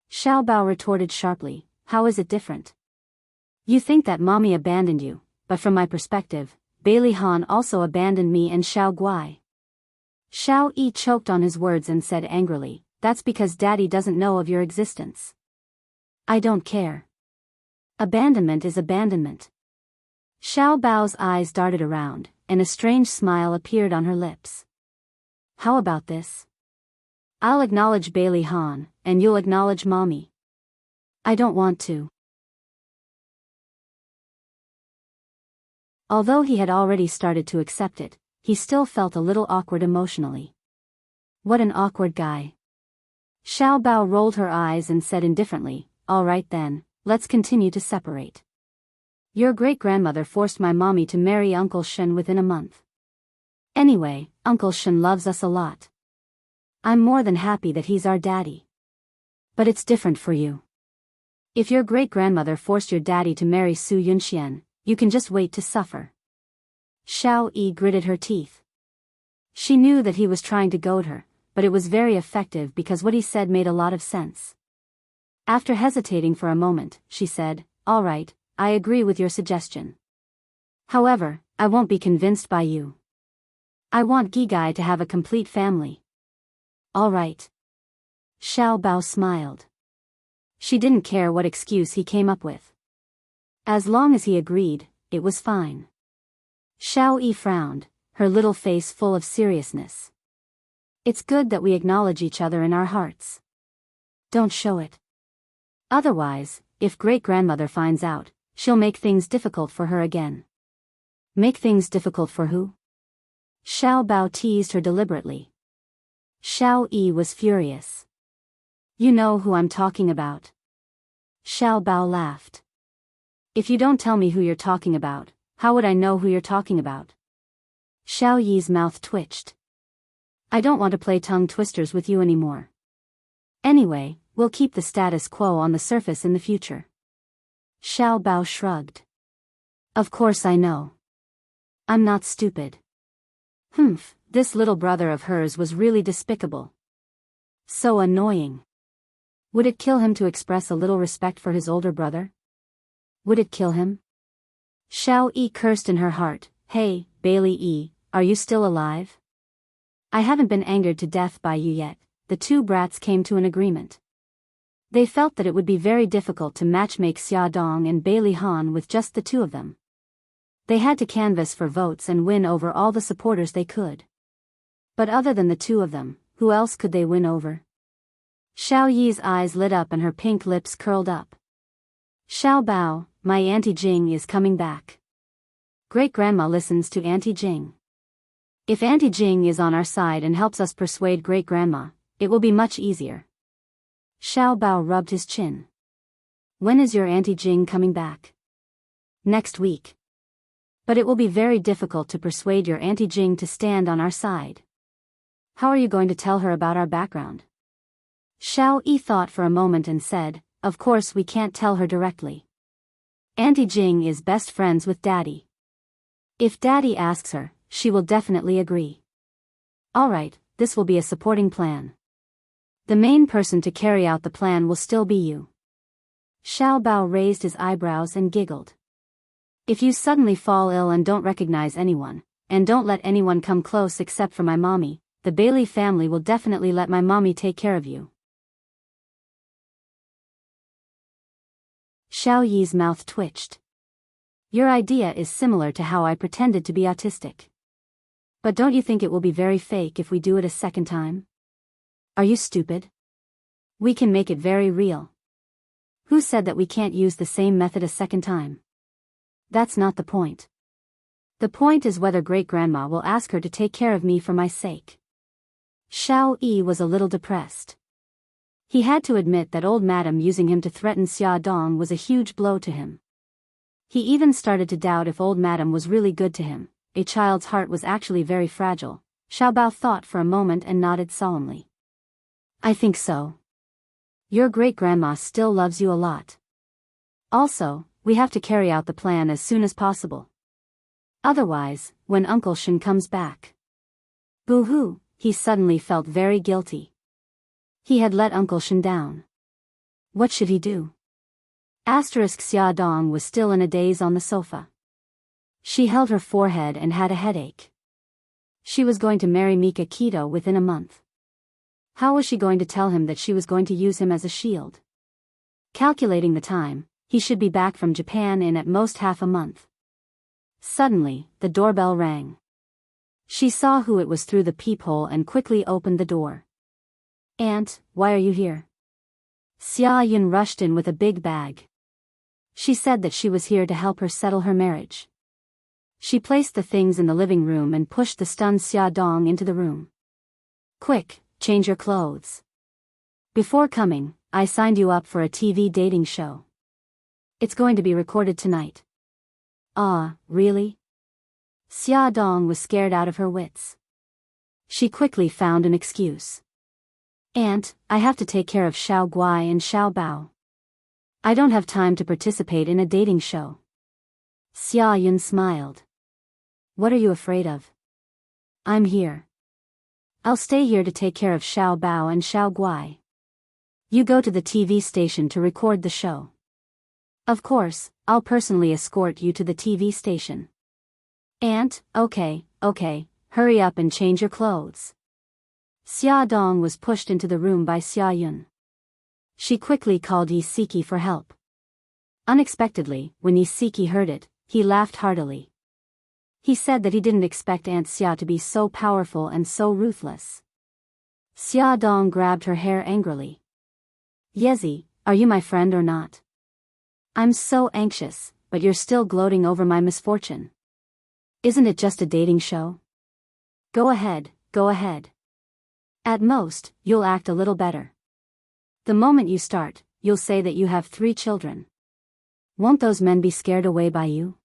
Xiao Bao retorted sharply, how is it different? You think that mommy abandoned you, but from my perspective, Bailey Han also abandoned me and Xiao Guai. Xiao Yi choked on his words and said angrily, that's because daddy doesn't know of your existence. I don't care. Abandonment is abandonment. Xiao Bao's eyes darted around, and a strange smile appeared on her lips. How about this? I'll acknowledge Bailey Han, and you'll acknowledge mommy. I don't want to. Although he had already started to accept it, he still felt a little awkward emotionally. What an awkward guy. Xiao Bao rolled her eyes and said indifferently, all right then, let's continue to separate. Your great-grandmother forced my mommy to marry Uncle Shen within a month. Anyway, Uncle Shen loves us a lot. I'm more than happy that he's our daddy. But it's different for you. If your great-grandmother forced your daddy to marry Su Yunxian, you can just wait to suffer. Xiao Yi gritted her teeth. She knew that he was trying to goad her, but it was very effective because what he said made a lot of sense. After hesitating for a moment, she said, all right, I agree with your suggestion. However, I won't be convinced by you. I want Gigai to have a complete family. All right. Xiao Bao smiled. She didn't care what excuse he came up with. As long as he agreed, it was fine. Xiao Yi frowned, her little face full of seriousness. It's good that we acknowledge each other in our hearts. Don't show it. Otherwise, if great-grandmother finds out, she'll make things difficult for her again. Make things difficult for who? Xiao Bao teased her deliberately. Xiao Yi was furious. You know who I'm talking about. Xiao Bao laughed. If you don't tell me who you're talking about, how would I know who you're talking about? Xiao Yi's mouth twitched. I don't want to play tongue twisters with you anymore. Anyway, we'll keep the status quo on the surface in the future. Xiao Bao shrugged. Of course I know. I'm not stupid. This little brother of hers was really despicable. So annoying. Would it kill him to express a little respect for his older brother? Would it kill him? Xiao Yi cursed in her heart, hey, Bailey Yi, are you still alive? I haven't been angered to death by you yet. The two brats came to an agreement. They felt that it would be very difficult to matchmake Xia Dong and Bailey Han with just the two of them. They had to canvass for votes and win over all the supporters they could. But other than the two of them, who else could they win over? Xiao Yi's eyes lit up and her pink lips curled up. Xiao Bao, my Auntie Jing is coming back. Great-grandma listens to Auntie Jing. If Auntie Jing is on our side and helps us persuade great-grandma, it will be much easier. Xiao Bao rubbed his chin. When is your Auntie Jing coming back? Next week. But it will be very difficult to persuade your Auntie Jing to stand on our side. How are you going to tell her about our background? Xiao Yi thought for a moment and said, of course we can't tell her directly. Auntie Jing is best friends with Daddy. If Daddy asks her, she will definitely agree. Alright, this will be a supporting plan. The main person to carry out the plan will still be you. Xiao Bao raised his eyebrows and giggled. If you suddenly fall ill and don't recognize anyone, and don't let anyone come close except for my mommy, the Bailey family will definitely let my mommy take care of you. Xiao Yi's mouth twitched. Your idea is similar to how I pretended to be autistic. But don't you think it will be very fake if we do it a second time? Are you stupid? We can make it very real. Who said that we can't use the same method a second time? That's not the point. The point is whether great-grandma will ask her to take care of me for my sake. Xiao Yi was a little depressed. He had to admit that old madam using him to threaten Xia Dong was a huge blow to him. He even started to doubt if old madam was really good to him. A child's heart was actually very fragile. Xiaobao thought for a moment and nodded solemnly. I think so. Your great-grandma still loves you a lot. Also, we have to carry out the plan as soon as possible. Otherwise, when Uncle Shen comes back. Boo-hoo, he suddenly felt very guilty. He had let Uncle Shen down. What should he do? Xia Dong was still in a daze on the sofa. She held her forehead and had a headache. She was going to marry Mika Keto within a month. How was she going to tell him that she was going to use him as a shield? Calculating the time, he should be back from Japan in at most half a month. Suddenly, the doorbell rang. She saw who it was through the peephole and quickly opened the door. Aunt, why are you here? Xia Yun rushed in with a big bag. She said that she was here to help her settle her marriage. She placed the things in the living room and pushed the stunned Xia Dong into the room. Quick, change your clothes. Before coming, I signed you up for a TV dating show. It's going to be recorded tonight. Ah, really? Xia Dong was scared out of her wits. She quickly found an excuse. Aunt, I have to take care of Xiao Guai and Xiao Bao. I don't have time to participate in a dating show. Xia Yun smiled. What are you afraid of? I'm here. I'll stay here to take care of Xiao Bao and Xiao Guai. You go to the TV station to record the show. Of course, I'll personally escort you to the TV station. Aunt, okay, hurry up and change your clothes. Xia Dong was pushed into the room by Xia Yun. She quickly called Yi Siki for help. Unexpectedly, when Yi Siki heard it, he laughed heartily. He said that he didn't expect Aunt Xia to be so powerful and so ruthless. Xia Dong grabbed her hair angrily. Yezi, are you my friend or not? I'm so anxious, but you're still gloating over my misfortune. Isn't it just a dating show? Go ahead. At most, you'll act a little better. The moment you start, you'll say that you have 3 children. Won't those men be scared away by you?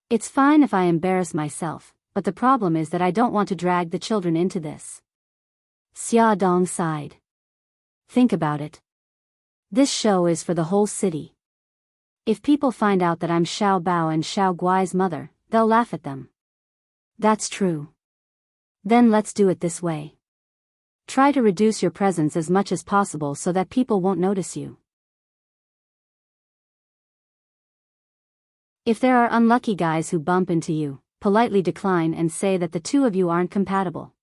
It's fine if I embarrass myself, but the problem is that I don't want to drag the children into this. Xia Dong sighed. Think about it. This show is for the whole city. If people find out that I'm Xiao Bao and Xiao Guai's mother, they'll laugh at them. That's true. Then let's do it this way. Try to reduce your presence as much as possible so that people won't notice you. If there are unlucky guys who bump into you, politely decline and say that the two of you aren't compatible.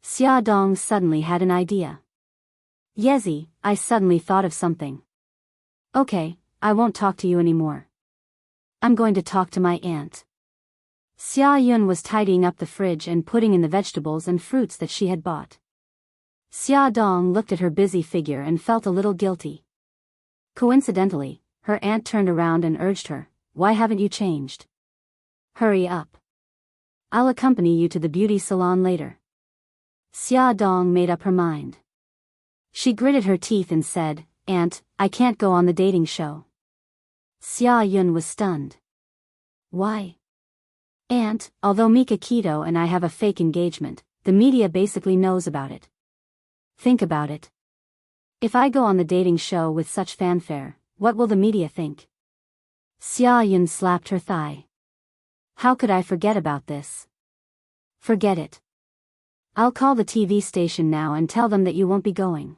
Xia Dong suddenly had an idea. Yezi, I suddenly thought of something. Okay, I won't talk to you anymore. I'm going to talk to my aunt. Xia Yun was tidying up the fridge and putting in the vegetables and fruits that she had bought. Xia Dong looked at her busy figure and felt a little guilty. Coincidentally, her aunt turned around and urged her, why haven't you changed? Hurry up. I'll accompany you to the beauty salon later. Xia Dong made up her mind. She gritted her teeth and said, Aunt, I can't go on the dating show. Xia Yun was stunned. Why? Aunt, although Mika Keto and I have a fake engagement, the media basically knows about it. Think about it. If I go on the dating show with such fanfare, what will the media think? Xia Yun slapped her thigh. How could I forget about this? Forget it. I'll call the TV station now and tell them that you won't be going.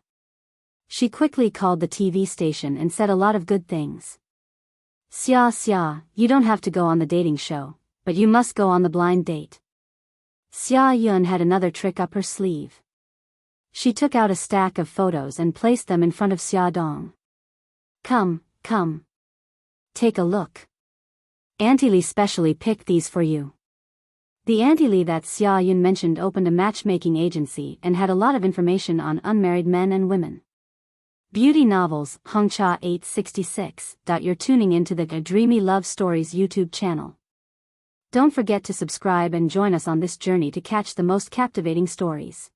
She quickly called the TV station and said a lot of good things. Xia, you don't have to go on the dating show, but you must go on the blind date. Xia Yun had another trick up her sleeve. She took out a stack of photos and placed them in front of Xia Dong. Come. Take a look. Auntie Li specially picked these for you. The Auntie Li that Xia Yun mentioned opened a matchmaking agency and had a lot of information on unmarried men and women. Beauty novels, Hongcha 866. You're tuning into the Dreamy Love Stories YouTube channel. Don't forget to subscribe and join us on this journey to catch the most captivating stories.